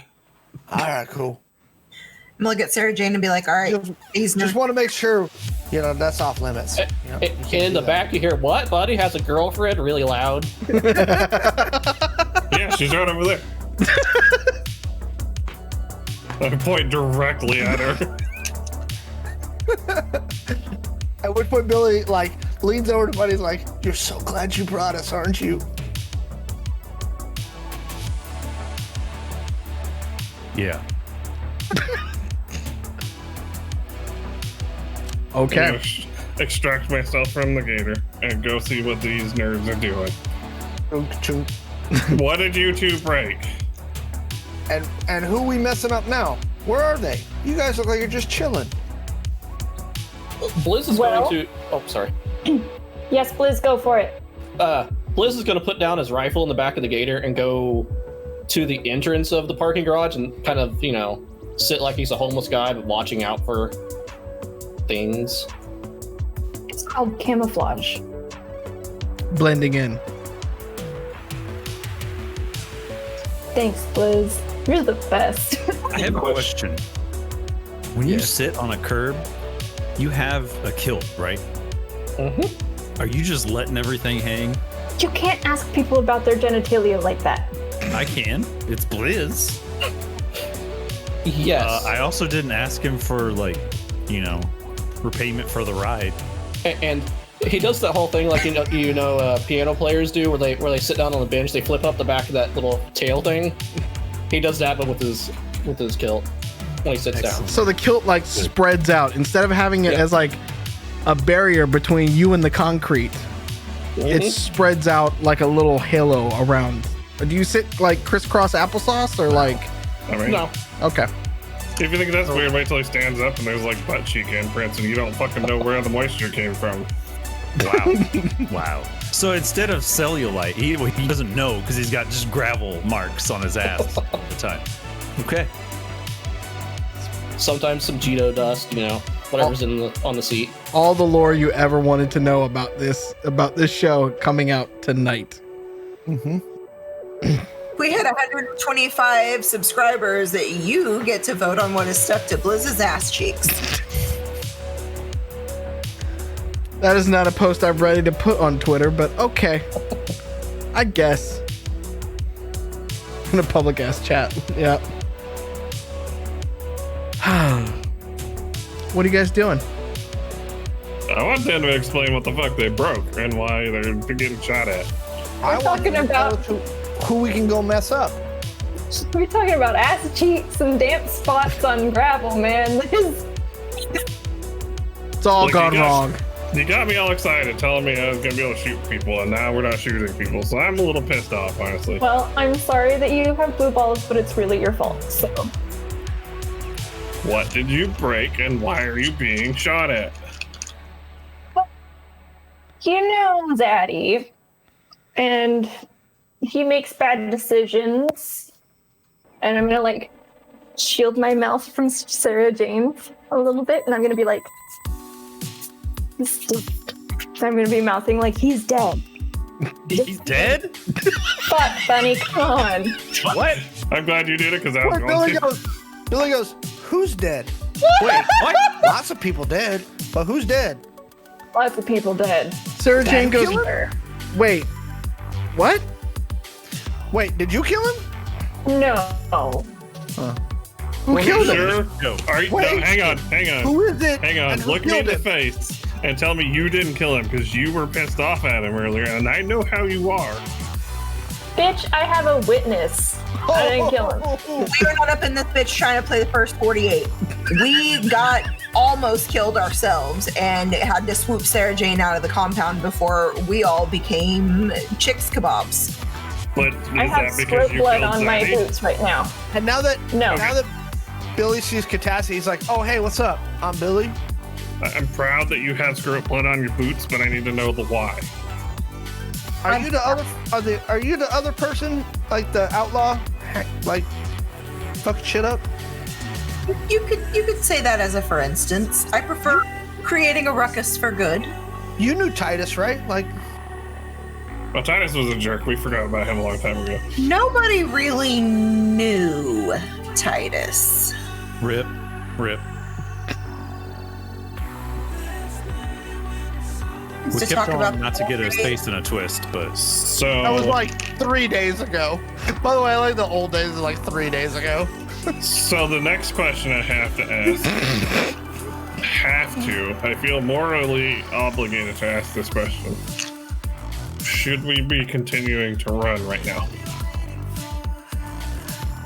[SPEAKER 2] All right, cool.
[SPEAKER 5] I'm gonna look at Sarah Jane and be like, all right, he's
[SPEAKER 2] Just want to make sure, that's off limits. You know, you can't
[SPEAKER 7] In
[SPEAKER 2] do
[SPEAKER 7] the
[SPEAKER 2] that.
[SPEAKER 7] back, you hear, "What? Buddy has a girlfriend?" Really loud.
[SPEAKER 4] Yeah, she's right over there. I point directly at her.
[SPEAKER 2] At which point Billy leans over to Buddy's like, "You're so glad you brought us, aren't you?"
[SPEAKER 6] Yeah.
[SPEAKER 4] I'm
[SPEAKER 1] Okay.
[SPEAKER 4] gonna extract myself from the gator and go see what these nerds are doing.
[SPEAKER 2] Chunk, chunk.
[SPEAKER 4] What did you two break?
[SPEAKER 2] And who we messing up now? Where are they? You guys look like you're just chilling.
[SPEAKER 7] Blizz is
[SPEAKER 3] Well-
[SPEAKER 7] going to. Oh, sorry.
[SPEAKER 3] Yes, Blizz, go for it.
[SPEAKER 7] Blizz is going to put down his rifle in the back of the gator and go to the entrance of the parking garage and kind of, sit like he's a homeless guy, but watching out for things.
[SPEAKER 3] It's called camouflage.
[SPEAKER 1] Blending in.
[SPEAKER 3] Thanks, Blizz. You're the best.
[SPEAKER 6] I have a question. When you sit on a curb, you have a kilt, right?
[SPEAKER 7] Mm-hmm.
[SPEAKER 6] Are you just letting everything hang?
[SPEAKER 3] You can't ask people about their genitalia like that.
[SPEAKER 6] I can. It's Blizz.
[SPEAKER 7] Yes.
[SPEAKER 6] I also didn't ask him for repayment for the ride.
[SPEAKER 7] And he does that whole thing like piano players do, where they sit down on the bench, they flip up the back of that little tail thing. He does that, but with his kilt when he sits down.
[SPEAKER 1] So the kilt spreads out instead of having it
[SPEAKER 7] Yep.
[SPEAKER 1] as like a barrier between you and the concrete. It spreads out like a little halo around. Do you sit like crisscross applesauce or like?
[SPEAKER 4] I mean,
[SPEAKER 7] No.
[SPEAKER 1] Okay.
[SPEAKER 4] if you think that's weird, wait till he stands up and there's like butt cheek imprints and you don't fucking know where the moisture came from.
[SPEAKER 6] Wow. Wow. So instead of cellulite, he doesn't know because he's got just gravel marks on his ass all the time. Okay.
[SPEAKER 7] Sometimes some Cheeto dust, whatever's on the seat.
[SPEAKER 1] All the lore you ever wanted to know about this show coming out tonight.
[SPEAKER 2] Mm-hmm.
[SPEAKER 5] We had 125 subscribers that you get to vote on what is stuck to Blizz's ass cheeks.
[SPEAKER 1] That is not a post I'm ready to put on Twitter, but okay. I guess. In a public ass chat. Yeah. What are you guys doing?
[SPEAKER 4] I want them to explain what the fuck they broke and why they're getting shot at.
[SPEAKER 3] We're talking about
[SPEAKER 2] who we can go mess up.
[SPEAKER 3] we're talking about ass cheeks and damp spots on gravel, man.
[SPEAKER 1] It's all
[SPEAKER 4] Look,
[SPEAKER 1] gone
[SPEAKER 4] you guys-
[SPEAKER 1] wrong.
[SPEAKER 4] You got me all excited telling me I was going to be able to shoot people, and now we're not shooting people, so I'm a little pissed off, honestly.
[SPEAKER 3] Well, I'm sorry that you have blue balls, but it's really your fault. So
[SPEAKER 4] What did you break, and why are you being shot at?
[SPEAKER 3] you know, Zaddy, and he makes bad decisions, and I'm gonna like shield my mouth from Sarah Jane's a little bit, and I'm gonna be like, I'm gonna be mouthing like he's dead.
[SPEAKER 6] He's dead?
[SPEAKER 3] Fuck, Bunny, come on.
[SPEAKER 6] What?
[SPEAKER 4] I'm glad you did it, because I was
[SPEAKER 2] Where
[SPEAKER 4] going
[SPEAKER 2] Billy
[SPEAKER 4] to.
[SPEAKER 2] goes, Billy goes, who's dead?
[SPEAKER 6] Wait, what?
[SPEAKER 2] Lots of people dead, but who's dead?
[SPEAKER 3] Lots of people dead.
[SPEAKER 1] Sarah Jane goes,
[SPEAKER 2] killer?
[SPEAKER 1] wait, what?
[SPEAKER 2] Wait, did you kill him?
[SPEAKER 3] No.
[SPEAKER 1] Who killed him?
[SPEAKER 4] Sure?
[SPEAKER 6] Go.
[SPEAKER 4] Are you, no,
[SPEAKER 2] Wait.
[SPEAKER 4] hang on.
[SPEAKER 2] Who is it?
[SPEAKER 4] Hang on,
[SPEAKER 2] and who
[SPEAKER 4] look me in
[SPEAKER 2] killed
[SPEAKER 4] the
[SPEAKER 2] him?
[SPEAKER 4] face and tell me you didn't kill him, because you were pissed off at him earlier, and I know how you are.
[SPEAKER 3] Bitch, I have a witness. I didn't kill him.
[SPEAKER 5] We were not up in this bitch trying to play the first 48. We got almost killed ourselves and had to swoop Sarah Jane out of the compound before we all became chicks kebabs.
[SPEAKER 4] But
[SPEAKER 3] I
[SPEAKER 4] is
[SPEAKER 3] have
[SPEAKER 4] that because
[SPEAKER 3] squirt
[SPEAKER 4] you
[SPEAKER 3] blood
[SPEAKER 4] killed
[SPEAKER 3] on my
[SPEAKER 4] Zaddy?
[SPEAKER 3] boots right now.
[SPEAKER 2] And now that
[SPEAKER 3] No.
[SPEAKER 2] Billy sees Catassie, he's like, "Oh, hey, what's up? I'm Billy."
[SPEAKER 4] I'm proud that you have squirt blood on your boots, but I need to know the why.
[SPEAKER 2] Are you the other person, like the outlaw, like fucking shit up?
[SPEAKER 5] You could say that as a for instance. I prefer creating a ruckus for good.
[SPEAKER 2] You knew Titus, right? Like,
[SPEAKER 4] Well, Titus was a jerk. We forgot about him a long time ago.
[SPEAKER 5] Nobody really knew Titus.
[SPEAKER 6] Rip. We
[SPEAKER 5] To
[SPEAKER 6] kept
[SPEAKER 5] talk about
[SPEAKER 6] on not to get his face in a twist, but
[SPEAKER 4] So
[SPEAKER 2] that was like 3 days ago. By the way, I like the old days of like 3 days ago.
[SPEAKER 4] So the next question I have to ask, I feel morally obligated to ask this question. Should we be continuing to run right now?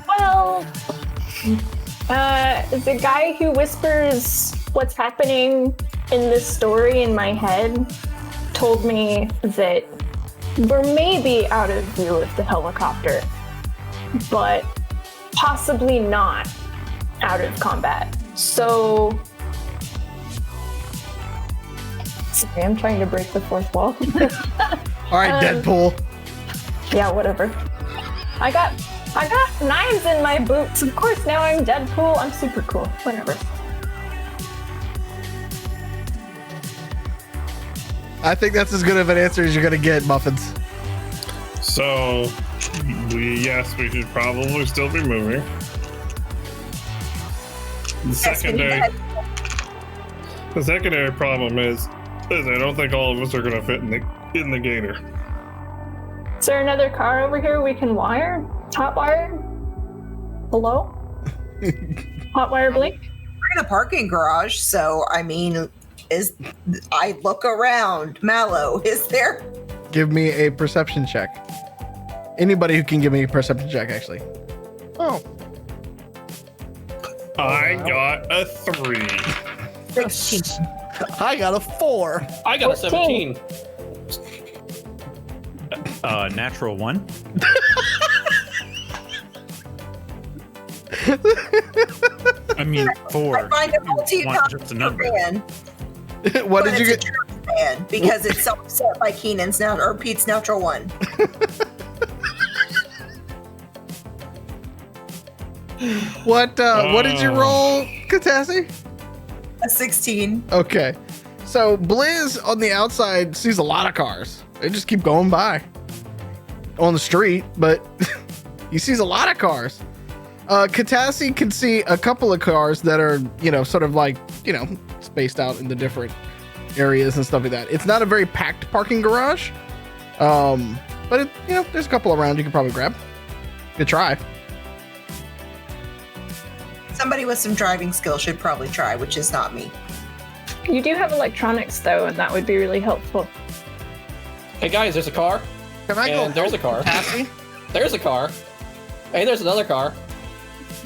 [SPEAKER 3] Well, the guy who whispers what's happening in this story in my head told me that we're maybe out of view of the helicopter, but possibly not out of combat. So, sorry, I'm trying to break the fourth wall.
[SPEAKER 1] All right, Deadpool.
[SPEAKER 3] Yeah, whatever. I got knives in my boots. Of course, now I'm Deadpool. I'm super cool. Whatever.
[SPEAKER 1] I think that's as good of an answer as you're gonna get, Muffins.
[SPEAKER 4] So, yes, we should probably still be moving. The secondary problem is I don't think all of us are gonna fit in the gator.
[SPEAKER 3] Is there another car over here we can wire? Hot wire? Hello? Hot wire blink?
[SPEAKER 5] We're in a parking garage, so I mean, I look around. Mallow, is there?
[SPEAKER 1] Give me a perception check. Anybody who can give me a perception check, actually.
[SPEAKER 2] Oh,
[SPEAKER 4] I got a 3.
[SPEAKER 5] 16.
[SPEAKER 2] I got a 4.
[SPEAKER 7] I got a
[SPEAKER 3] 14.
[SPEAKER 7] 17.
[SPEAKER 6] Natural 1. I mean, 4.
[SPEAKER 5] I find a
[SPEAKER 6] Just a number.
[SPEAKER 5] fan,
[SPEAKER 1] What
[SPEAKER 5] but
[SPEAKER 1] did you
[SPEAKER 5] it's
[SPEAKER 1] get?
[SPEAKER 5] a true fan because it's self-set by Keenan's now or Pete's natural 1.
[SPEAKER 1] What did you roll, Catassie?
[SPEAKER 5] A 16.
[SPEAKER 1] Okay. So Blizz on the outside sees a lot of cars. They just keep going by on the street, but he sees a lot of cars. Catassie can see a couple of cars that are, sort of like, spaced out into different areas and stuff like that. It's not a very packed parking garage. But there's a couple around you can probably grab. Good try.
[SPEAKER 5] Somebody with some driving skill should probably try, which is not me.
[SPEAKER 3] You do have electronics though, and that would be really helpful.
[SPEAKER 7] Hey guys, there's a car.
[SPEAKER 2] Can I go?
[SPEAKER 7] And there's a car.
[SPEAKER 2] Catassie?
[SPEAKER 7] There's a car. Hey, there's another car.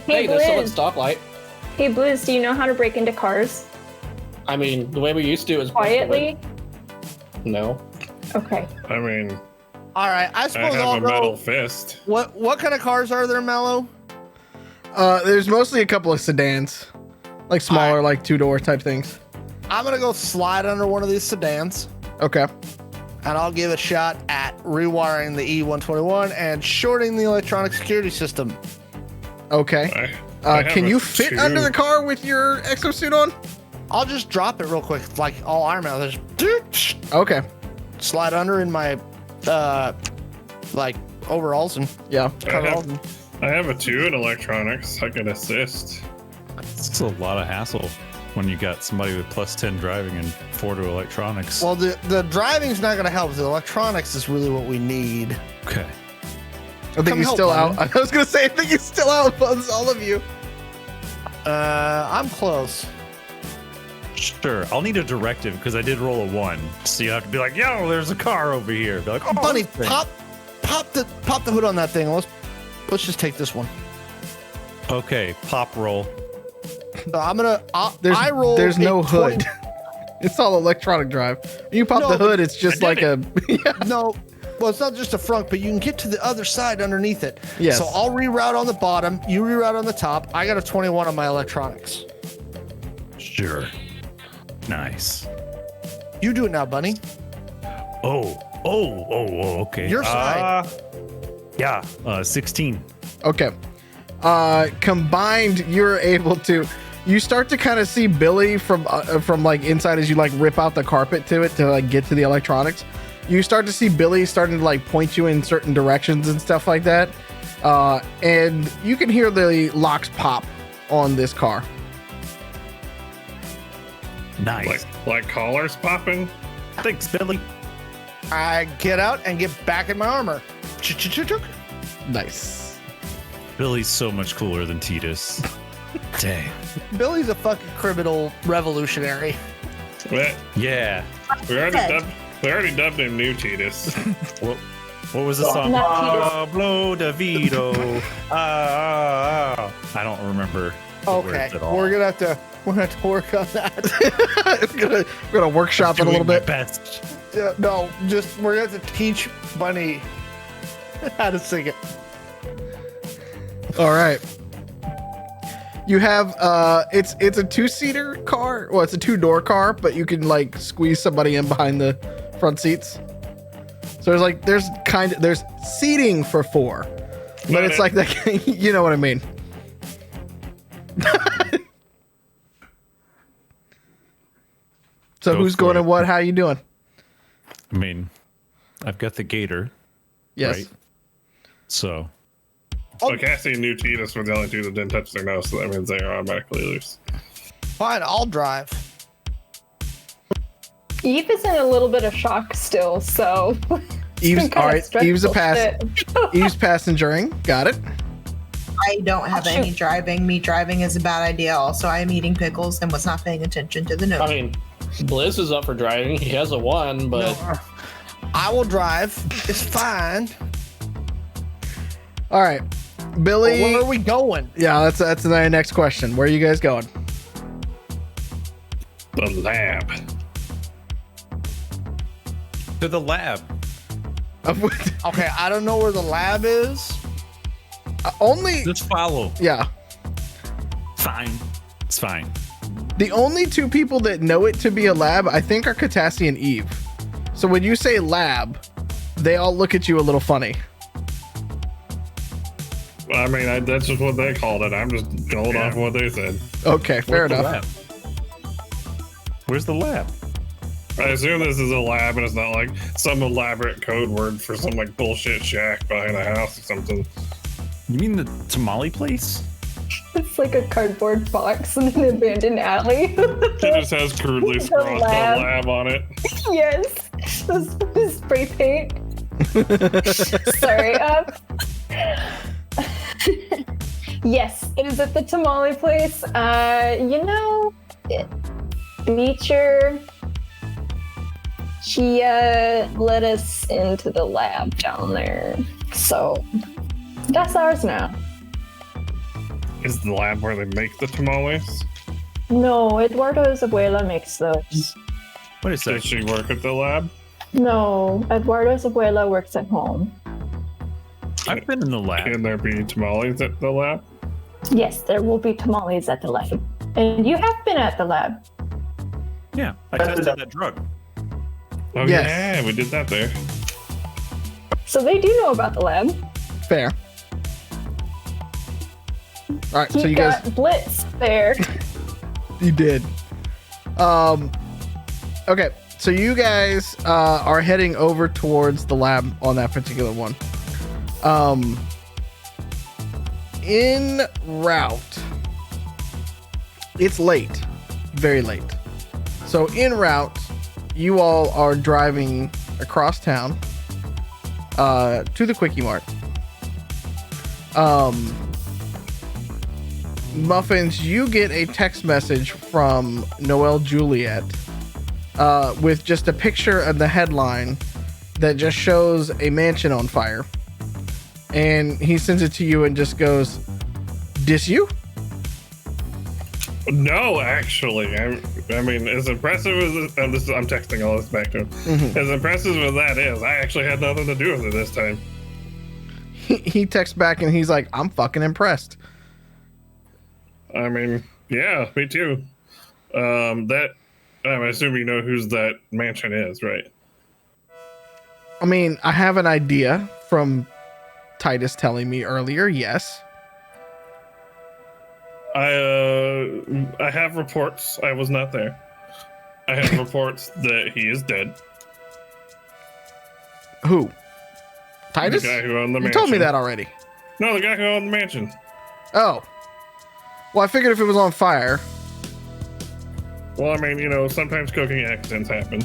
[SPEAKER 7] Hey, there's someone's stoplight.
[SPEAKER 3] Hey, Blizz, do you know how to break into cars?
[SPEAKER 7] I mean, the way we used to is
[SPEAKER 3] Quietly?
[SPEAKER 7] No.
[SPEAKER 3] Okay.
[SPEAKER 4] I mean,
[SPEAKER 2] All right, I
[SPEAKER 4] I
[SPEAKER 2] suppose
[SPEAKER 4] have
[SPEAKER 2] I'll
[SPEAKER 4] a metal
[SPEAKER 2] go.
[SPEAKER 4] fist.
[SPEAKER 2] What kind of cars are there, Mallo?
[SPEAKER 1] There's mostly a couple of sedans, like smaller, like 2-door type things.
[SPEAKER 2] I'm gonna go slide under one of these sedans,
[SPEAKER 1] Okay.
[SPEAKER 2] and I'll give a shot at rewiring the E121 and shorting the electronic security system.
[SPEAKER 1] Okay.
[SPEAKER 4] I have
[SPEAKER 1] Can
[SPEAKER 4] a
[SPEAKER 1] you fit
[SPEAKER 4] 2.
[SPEAKER 1] under the car with your exosuit on?
[SPEAKER 2] I'll just drop it real quick, like all Iron Man. Just
[SPEAKER 1] Okay.
[SPEAKER 2] slide under in my like overalls and
[SPEAKER 1] Yeah.
[SPEAKER 2] coveralls.
[SPEAKER 4] I have a 2 in electronics. I can assist.
[SPEAKER 6] It's a lot of hassle when you got somebody with +10 driving and 4 to electronics.
[SPEAKER 2] Well, the driving's not gonna help. The electronics is really what we need.
[SPEAKER 6] Okay.
[SPEAKER 1] I think
[SPEAKER 2] Come
[SPEAKER 1] he's
[SPEAKER 2] help,
[SPEAKER 1] still
[SPEAKER 2] Lemon.
[SPEAKER 1] out. I was gonna say, I think he's still out amongst all of you.
[SPEAKER 2] I'm close.
[SPEAKER 6] Sure. I'll need a directive because I did roll a 1. So you have to be like, yo, there's a car over here. Be like, oh,
[SPEAKER 2] Bunny,
[SPEAKER 6] this thing.
[SPEAKER 2] pop the hood on that thing. Let's just take this one.
[SPEAKER 6] Okay, pop roll.
[SPEAKER 2] So I'm gonna.
[SPEAKER 1] There's
[SPEAKER 2] I roll.
[SPEAKER 1] there's no
[SPEAKER 2] a
[SPEAKER 1] hood.
[SPEAKER 2] 20
[SPEAKER 1] It's all electronic drive. You pop
[SPEAKER 2] No,
[SPEAKER 1] the
[SPEAKER 2] but
[SPEAKER 1] hood, it's just
[SPEAKER 6] I
[SPEAKER 1] like a
[SPEAKER 6] did
[SPEAKER 1] yeah.
[SPEAKER 2] No, well, it's not just the front, but you can get to the other side underneath it.
[SPEAKER 1] Yes.
[SPEAKER 2] So I'll reroute on the bottom. You reroute on the top. I got a 21 on my electronics.
[SPEAKER 6] Sure. Nice.
[SPEAKER 2] You do it now, Bunny.
[SPEAKER 6] Oh, okay.
[SPEAKER 2] Your side.
[SPEAKER 6] Yeah, 16.
[SPEAKER 1] Okay. Combined, you're able to. You start to kind of see Billy from like inside as you like rip out the carpet to it to like get to the electronics. You start to see Billy starting to like point you in certain directions and stuff like that. And you can hear the locks pop on this car.
[SPEAKER 6] Nice.
[SPEAKER 4] Like collars popping.
[SPEAKER 6] Thanks, Billy.
[SPEAKER 2] I get out and get back in my armor. Ch-ch-ch-ch.
[SPEAKER 1] Nice.
[SPEAKER 6] Billy's so much cooler than Titus. Dang.
[SPEAKER 2] Billy's a fucking criminal revolutionary.
[SPEAKER 4] But
[SPEAKER 6] Yeah.
[SPEAKER 4] we already dubbed him New Titus.
[SPEAKER 6] What was the song?
[SPEAKER 3] Not Titus.
[SPEAKER 6] Pablo DeVito. I don't remember. the
[SPEAKER 2] Okay,
[SPEAKER 6] words at all.
[SPEAKER 2] we're gonna have to work on that.
[SPEAKER 1] we're gonna workshop it a
[SPEAKER 6] Doing
[SPEAKER 1] little
[SPEAKER 6] my
[SPEAKER 1] bit.
[SPEAKER 6] best.
[SPEAKER 2] No, just we're gonna have to teach Bunny how to sing it.
[SPEAKER 1] All right. You have it's a 2-seater car. Well, it's a 2-door car, but you can like squeeze somebody in behind the front seats. So there's seating for 4, but it's like that. You know what I mean. So
[SPEAKER 6] Go
[SPEAKER 1] who's
[SPEAKER 6] for
[SPEAKER 1] going
[SPEAKER 6] it.
[SPEAKER 1] and what? How you doing?
[SPEAKER 6] I mean, I've got the gator,
[SPEAKER 1] Yes.
[SPEAKER 6] right? So
[SPEAKER 4] So Cassie and New Titus were the only 2 that didn't touch their nose, so that means they are automatically loose.
[SPEAKER 2] Fine, I'll drive.
[SPEAKER 3] Eve is in a little bit of shock still, so.
[SPEAKER 1] Eve's
[SPEAKER 3] Some kind
[SPEAKER 1] all
[SPEAKER 3] of
[SPEAKER 1] right. Eve's a
[SPEAKER 3] stressful
[SPEAKER 1] pass.
[SPEAKER 3] shit.
[SPEAKER 1] Eve's passengering. Got it.
[SPEAKER 5] I don't have
[SPEAKER 3] Oh,
[SPEAKER 5] any
[SPEAKER 3] shoot.
[SPEAKER 5] driving. Me driving is a bad idea. Also, I am eating pickles and was not paying attention to the note.
[SPEAKER 7] I mean, Blizz is up for driving. He has a 1, but
[SPEAKER 2] I will drive. It's fine.
[SPEAKER 1] All right, Billy.
[SPEAKER 2] But where are we going?
[SPEAKER 1] Yeah, that's the next question. Where are you guys going?
[SPEAKER 4] The lab.
[SPEAKER 6] to the lab.
[SPEAKER 2] Okay, I don't know where the lab is.
[SPEAKER 1] Only
[SPEAKER 6] Just follow.
[SPEAKER 1] yeah.
[SPEAKER 6] Fine. It's fine.
[SPEAKER 1] The only 2 people that know it to be a lab, I think, are Catassie and Eve. So when you say lab, they all look at you a little funny.
[SPEAKER 4] I mean, that's just what they called it. I'm just going off what they said.
[SPEAKER 1] Okay, fair
[SPEAKER 6] What's the
[SPEAKER 1] enough.
[SPEAKER 6] lab? Where's the lab?
[SPEAKER 4] I assume this is a lab and it's not like some elaborate code word for some like bullshit shack behind a house or something.
[SPEAKER 6] You mean the tamale place?
[SPEAKER 3] It's like a cardboard box in an abandoned alley.
[SPEAKER 4] It just has crudely scrawled the lab on it.
[SPEAKER 3] Yes. The spray paint. Sorry. Yes, it is at the tamale place. Beecher, she let us into the lab down there. So that's ours now.
[SPEAKER 4] Is the lab where they make the tamales?
[SPEAKER 3] No, Eduardo's abuela makes those.
[SPEAKER 6] Wait a
[SPEAKER 4] Does
[SPEAKER 6] second.
[SPEAKER 4] she work at the lab?
[SPEAKER 3] No, Eduardo's abuela works at home.
[SPEAKER 6] I've been in the lab.
[SPEAKER 4] Can there be tamales at the lab?
[SPEAKER 3] Yes, there will be tamales at the lab. And you have been at the lab.
[SPEAKER 6] Yeah, I tested that drug.
[SPEAKER 4] Oh
[SPEAKER 1] Yes.
[SPEAKER 4] yeah, we did that there.
[SPEAKER 3] So they do know about the lab.
[SPEAKER 1] Fair. All right,
[SPEAKER 3] He
[SPEAKER 1] so you
[SPEAKER 3] got
[SPEAKER 1] guys,
[SPEAKER 3] blitzed there.
[SPEAKER 1] you did. Okay, so you guys are heading over towards the lab on that particular one. En route, it's late, very late. So en route, you all are driving across town to the Quickie Mart. Muffins, you get a text message from Noel Juliet with just a picture of the headline that just shows a mansion on fire. And he sends it to you and just goes, "Dis you?"
[SPEAKER 4] No, actually, I mean, as impressive as I'm texting all this back to him.
[SPEAKER 1] Mm-hmm.
[SPEAKER 4] As impressive as that is, I actually had nothing to do with it this time.
[SPEAKER 1] He texts back and he's like, "I'm fucking impressed."
[SPEAKER 4] I mean, yeah, me too. I'm assuming you know whose that mansion is, right?
[SPEAKER 1] I mean, I have an idea from Titus telling me earlier. Yes.
[SPEAKER 4] I have reports. I was not there. I have reports that he is dead.
[SPEAKER 1] Who? Titus?
[SPEAKER 4] The guy who owned the
[SPEAKER 1] You
[SPEAKER 4] mansion.
[SPEAKER 1] told me that already.
[SPEAKER 4] No, the guy who owned the mansion.
[SPEAKER 1] Oh. Well, I figured if it was on fire.
[SPEAKER 4] Well, I mean, sometimes cooking accidents happen.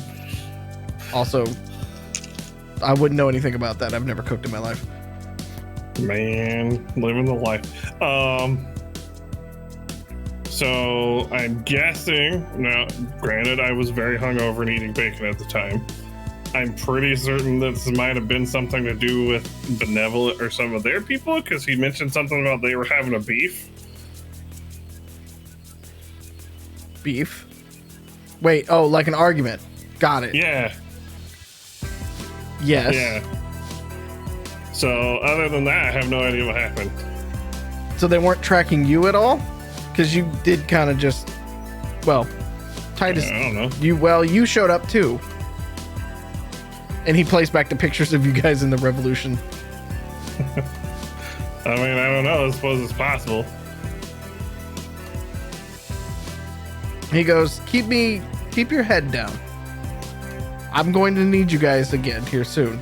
[SPEAKER 1] Also, I wouldn't know anything about that. I've never cooked in my life.
[SPEAKER 4] Man, living the life. So I'm guessing, now, granted, I was very hungover and eating bacon at the time. I'm pretty certain that this might have been something to do with Benevolent or some of their people, because he mentioned something about they were having a beef.
[SPEAKER 1] Beef? Wait, oh, like an argument. Got it.
[SPEAKER 4] Yeah,
[SPEAKER 1] Yes.
[SPEAKER 4] yeah. So other than that, I have no idea what happened.
[SPEAKER 1] So they weren't tracking you at all? Because you did kind of just, well, Titus,
[SPEAKER 4] I don't know.
[SPEAKER 1] you showed up too. And he placed back the pictures of you guys in the revolution.
[SPEAKER 4] I mean, I don't know. I suppose it's possible.
[SPEAKER 1] He goes, keep your head down. I'm going to need you guys again here soon.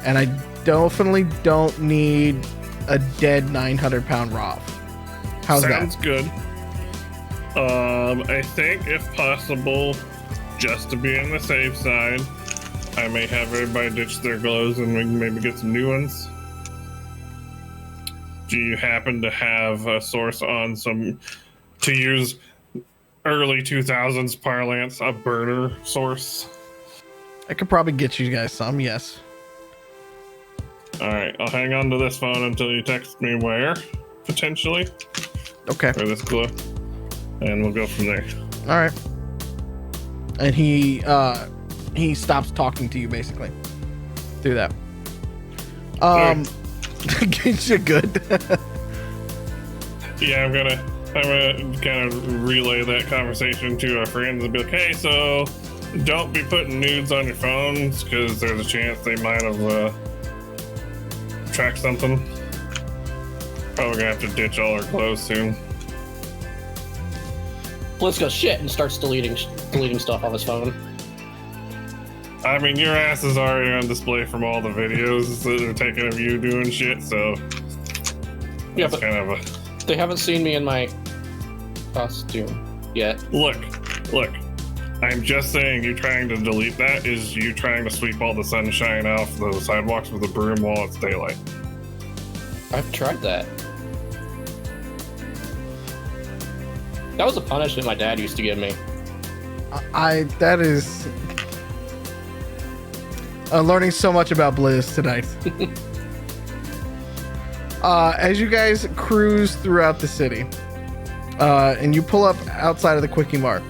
[SPEAKER 1] And I definitely don't need a dead 900-pound Rob. How's
[SPEAKER 4] Sounds
[SPEAKER 1] that?
[SPEAKER 4] good. I think if possible, just to be on the safe side, I may have everybody ditch their gloves and we can maybe get some new ones. Do you happen to have a source on some, to use early 2000s parlance, a burner source?
[SPEAKER 1] I could probably get you guys some, yes.
[SPEAKER 4] All right, I'll hang on to this phone until you text me where, potentially,
[SPEAKER 1] Okay.
[SPEAKER 4] or this glove, and we'll go from there.
[SPEAKER 1] All right. And he stops talking to you basically through that. You're good.
[SPEAKER 4] Yeah, I'm gonna kind of relay that conversation to our friends and be like, hey, so don't be putting nudes on your phones because there's a chance they might have tracked something. Probably gonna have to ditch all our clothes soon.
[SPEAKER 7] Blitz goes shit and starts deleting deleting stuff off his phone.
[SPEAKER 4] I mean, your ass is already on display from all the videos that are taken of you doing shit, so
[SPEAKER 7] Yeah,
[SPEAKER 4] it's
[SPEAKER 7] but
[SPEAKER 4] kind of a
[SPEAKER 7] they haven't seen me in my costume yet.
[SPEAKER 4] look. I'm just saying, you trying to delete that is you trying to sweep all the sunshine off the sidewalks with a broom while it's daylight.
[SPEAKER 7] I've tried that. That was a punishment my dad used to give me.
[SPEAKER 1] That is learning so much about Blizz tonight. As you guys cruise throughout the city, and you pull up outside of the Quickie Mart,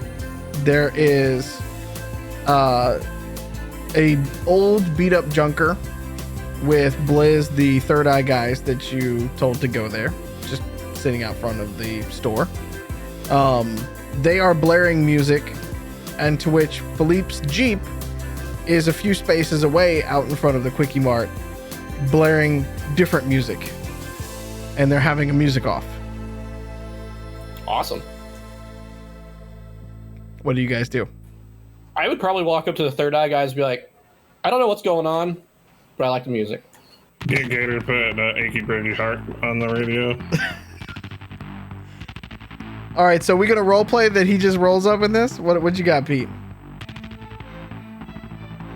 [SPEAKER 1] there is a old beat up junker with Blizz, the Third Eye guys that you told to go there, just sitting out front of the store. They are blaring music, and to which Philippe's Jeep is a few spaces away out in front of the Quickie Mart, blaring different music, and they're having a music off.
[SPEAKER 7] Awesome.
[SPEAKER 1] What do you guys do?
[SPEAKER 7] I would probably walk up to the Third Eye guys and be like, I don't know what's going on, but I like the music.
[SPEAKER 4] Get Gator to put Achy Breaky Heart on the radio.
[SPEAKER 1] All right, so we gonna role play that he just rolls up in this? What you got, Pete?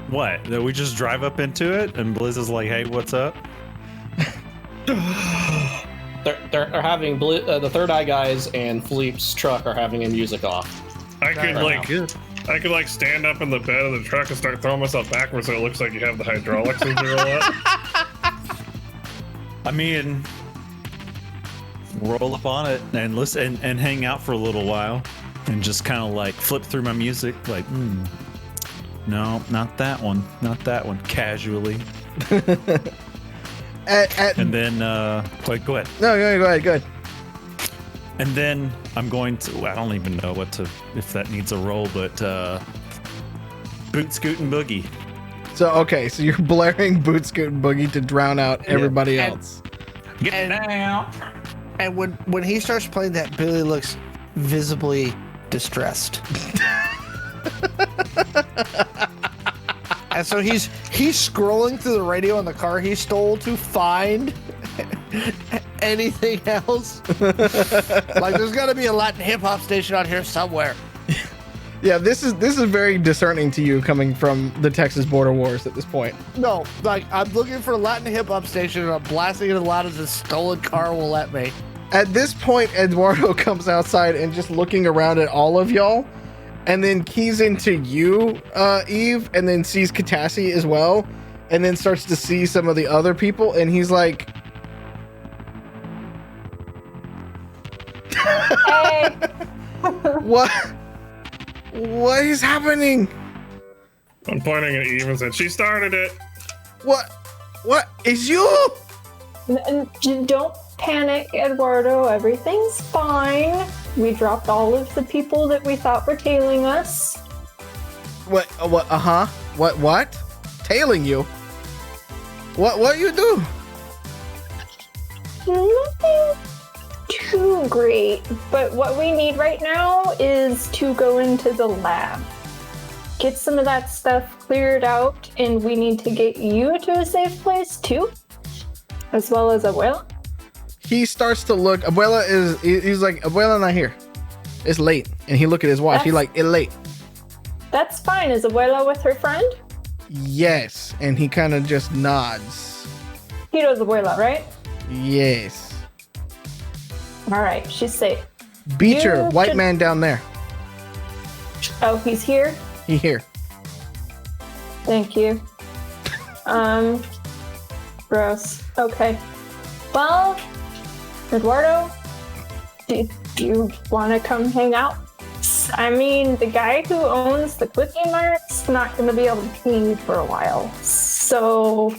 [SPEAKER 6] What? That we just drive up into it and Blizz is like, hey, what's up?
[SPEAKER 7] They're having the Third Eye guys and Philippe's truck are having a music off.
[SPEAKER 4] I could
[SPEAKER 6] Good.
[SPEAKER 4] I could like stand up in the bed of the truck and start throwing myself backwards so it looks like you have the hydraulics as you roll up.
[SPEAKER 6] I mean, roll up on it and listen and hang out for a little while and just kind of like flip through my music like, no, not that one, casually. And then, wait, go ahead.
[SPEAKER 1] No, go ahead.
[SPEAKER 6] And then I'm going to, I don't even know if that needs a roll, but boot, scoot, and boogie.
[SPEAKER 1] So you're blaring Boot Scoot and Boogie to drown out everybody else.
[SPEAKER 6] Get down.
[SPEAKER 2] And when he starts playing that, Billy looks visibly distressed. And so he's scrolling through the radio in the car he stole to find anything else. Like, there's got to be a Latin hip hop station out here somewhere.
[SPEAKER 1] Yeah, this is very discerning to you coming from the Texas border wars at this point.
[SPEAKER 2] No, like, I'm looking for a Latin hip hop station and I'm blasting it as loud as this stolen car will let me.
[SPEAKER 1] At this point, Eduardo comes outside and just looking around at all of y'all, and then keys into you, Eve, and then sees Catassie as well, and then starts to see some of the other people, and he's like,
[SPEAKER 3] Hey,
[SPEAKER 1] What is happening?
[SPEAKER 4] I'm pointing at Eve and said, she started it.
[SPEAKER 1] What is you?
[SPEAKER 3] don't panic, Eduardo. Everything's fine. We dropped all of the people that we thought were tailing us.
[SPEAKER 1] What? What? Tailing you? What you do?
[SPEAKER 3] Nothing too great, but what we need right now is to go into the lab. Get some of that stuff cleared out, and we need to get you to a safe place too, as well as Abuela.
[SPEAKER 1] He starts to look. He's like, Abuela not here. It's late. And he look at his watch. He's like, it's late.
[SPEAKER 3] That's fine. Is Abuela with her friend?
[SPEAKER 1] Yes. And he kind of just nods.
[SPEAKER 3] He knows Abuela, right?
[SPEAKER 1] Yes.
[SPEAKER 3] All right, she's safe.
[SPEAKER 1] Beecher,
[SPEAKER 3] You
[SPEAKER 1] white
[SPEAKER 3] should-
[SPEAKER 1] man down there.
[SPEAKER 3] Oh, he's here?
[SPEAKER 1] He here.
[SPEAKER 3] Thank you. Gross. Okay. Well, Eduardo, do you want to come hang out? I mean, the guy who owns the Quickie Mart's not going to be able to pay me for a while. So,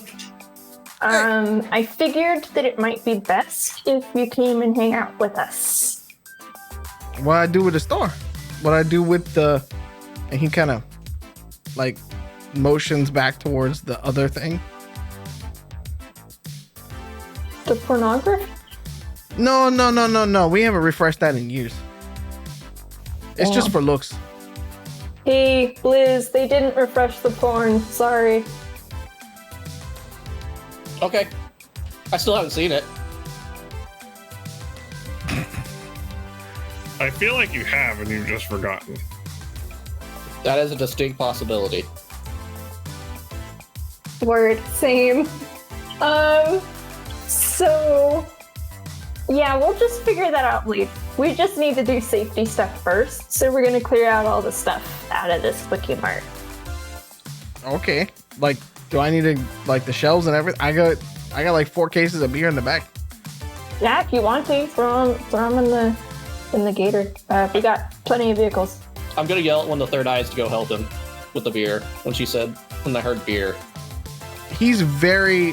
[SPEAKER 3] I figured that it might be best if you came and hang out with us.
[SPEAKER 1] What I do with the store? What I do with the... And he kind of, like, motions back towards the other thing.
[SPEAKER 3] The pornography?
[SPEAKER 1] No. We haven't refreshed that in years. It's just for looks.
[SPEAKER 3] Hey, Blizz, they didn't refresh the porn. Sorry.
[SPEAKER 7] Okay. I still haven't seen it.
[SPEAKER 4] I feel like you have and you've just forgotten.
[SPEAKER 7] That is a distinct possibility.
[SPEAKER 3] Word, same. So yeah, we'll just figure that out later. We just need to do safety stuff first, so we're gonna clear out all the stuff out of this Quickie Mart.
[SPEAKER 1] Okay. Like, do I need to like the shelves and everything? I got like 4 cases of beer in the back.
[SPEAKER 3] Yeah, if you want to, throw them in the gator. We got plenty of vehicles.
[SPEAKER 7] I'm gonna yell at one of the third eyes to go help him with the beer when I heard beer.
[SPEAKER 1] He's very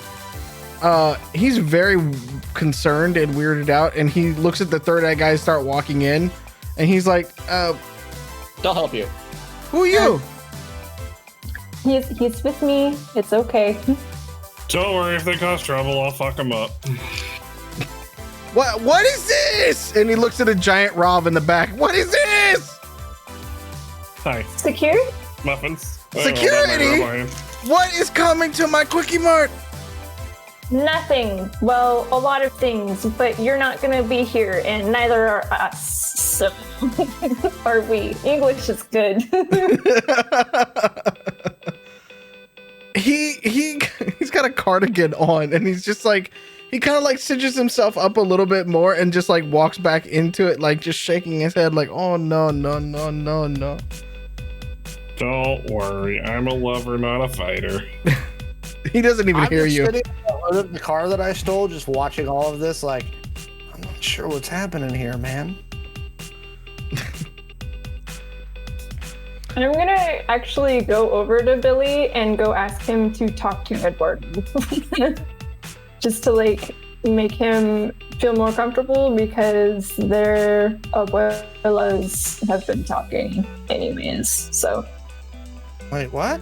[SPEAKER 1] concerned and weirded out, and he looks at the third eye guys start walking in, and he's like,
[SPEAKER 7] They'll help you.
[SPEAKER 1] who are you?
[SPEAKER 3] He's with me. It's okay.
[SPEAKER 4] Don't worry, if they cause trouble, I'll fuck them up.
[SPEAKER 1] What is this? And he looks at a giant Rob in the back. What is this?
[SPEAKER 4] Hi.
[SPEAKER 3] Secure?
[SPEAKER 4] Muffins.
[SPEAKER 1] Security? What is coming to my Quickie Mart?
[SPEAKER 3] Nothing. Well, a lot of things, but you're not gonna be here, and neither are us. So, are we? English is good.
[SPEAKER 1] He's got a cardigan on, and he's just like, he kind of like cinches himself up a little bit more and just like walks back into it, like just shaking his head like, oh no.
[SPEAKER 4] Don't worry, I'm a lover, not a fighter.
[SPEAKER 1] He doesn't even
[SPEAKER 2] I'm
[SPEAKER 1] hear
[SPEAKER 2] just
[SPEAKER 1] you.
[SPEAKER 2] sitting in the car that I stole, just watching all of this, like, I'm not sure what's happening here, man.
[SPEAKER 3] And I'm gonna actually go over to Billy and go ask him to talk to Edward. Just to like make him feel more comfortable, because their abuelas have been talking anyways. So,
[SPEAKER 2] Wait, what?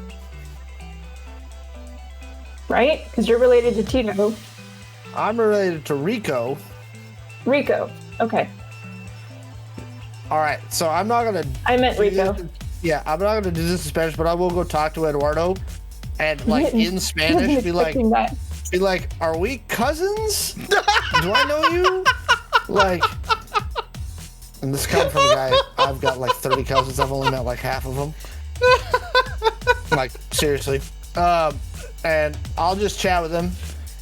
[SPEAKER 3] right? Because you're related to Tito.
[SPEAKER 2] I'm related to Rico.
[SPEAKER 3] Rico. Okay.
[SPEAKER 2] All right, so I'm not gonna.
[SPEAKER 3] I meant Rico.
[SPEAKER 2] Yeah, I'm not gonna do this in Spanish, but I will go talk to Eduardo, and like in Spanish, be like, are we cousins? Do I know you? Like, and this comes from a guy. I've got like 30 cousins. I've only met like half of them. Like, seriously. And I'll just chat with them,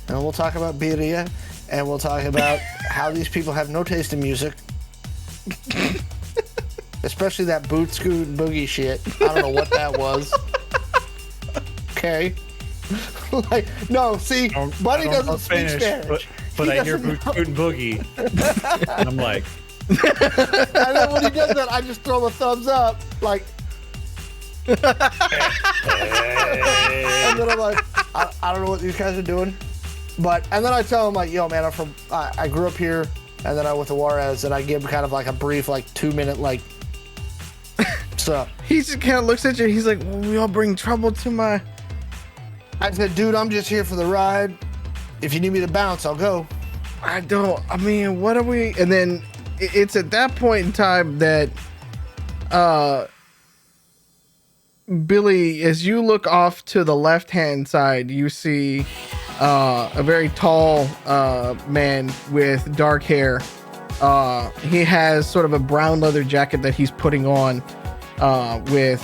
[SPEAKER 2] and we'll talk about birria, and we'll talk about how these people have no taste in music. Especially that boot scoot boogie shit. I don't know what that was. Okay. Like, no, see, Buddy doesn't speak Spanish.
[SPEAKER 6] But I hear boot scoot and boogie. And I'm like.
[SPEAKER 2] And then when he does that, I just throw him a thumbs up, like. And then I'm like, I don't know what these guys are doing. And then I tell him, like, yo, man, I grew up here, and then I went to Juarez, and I give him kind of like a brief, like, 2-minute, like, stuff.
[SPEAKER 1] He just kind of looks at you. He's like, well, we all bring trouble to my.
[SPEAKER 2] I said, dude, I'm just here for the ride. If you need me to bounce, I'll go.
[SPEAKER 1] I mean, what are we? And then it's at that point in time that, Billy, as you look off to the left-hand side, you see a very tall man with dark hair. He has sort of a brown leather jacket that he's putting on with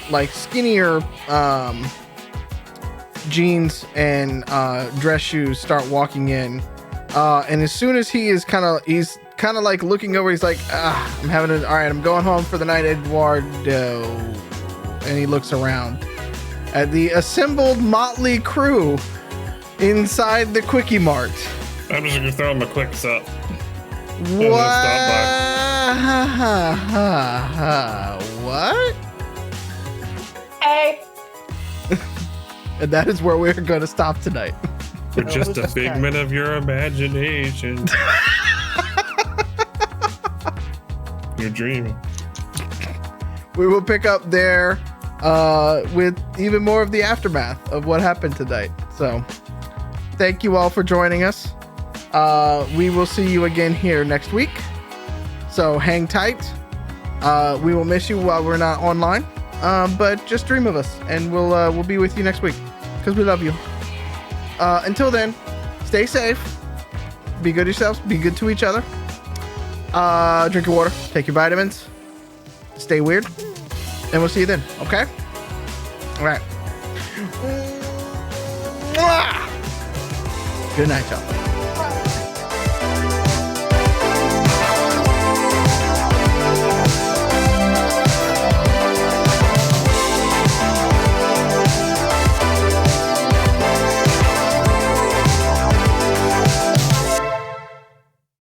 [SPEAKER 1] like skinnier jeans and dress shoes. Start walking in, and as soon as he's kind of like looking over, he's like, I'm going home for the night, Eduardo. And he looks around at the assembled motley crew inside the Quickie Mart.
[SPEAKER 4] I'm just gonna throw him a quick sup.
[SPEAKER 1] What?
[SPEAKER 3] Hey.
[SPEAKER 1] And that is where we're going to stop tonight.
[SPEAKER 4] We're just a figment of your imagination. You're dreaming.
[SPEAKER 1] We will pick up there with even more of the aftermath of what happened tonight. So thank you all for joining us. We will see you again here next week. So hang tight. We will miss you while we're not online. But just dream of us, and we'll be with you next week because we love you. Until then, stay safe. Be good to yourselves. Be good to each other. Drink your water. Take your vitamins. Stay weird. And we'll see you then. Okay? All right. Good night, y'all.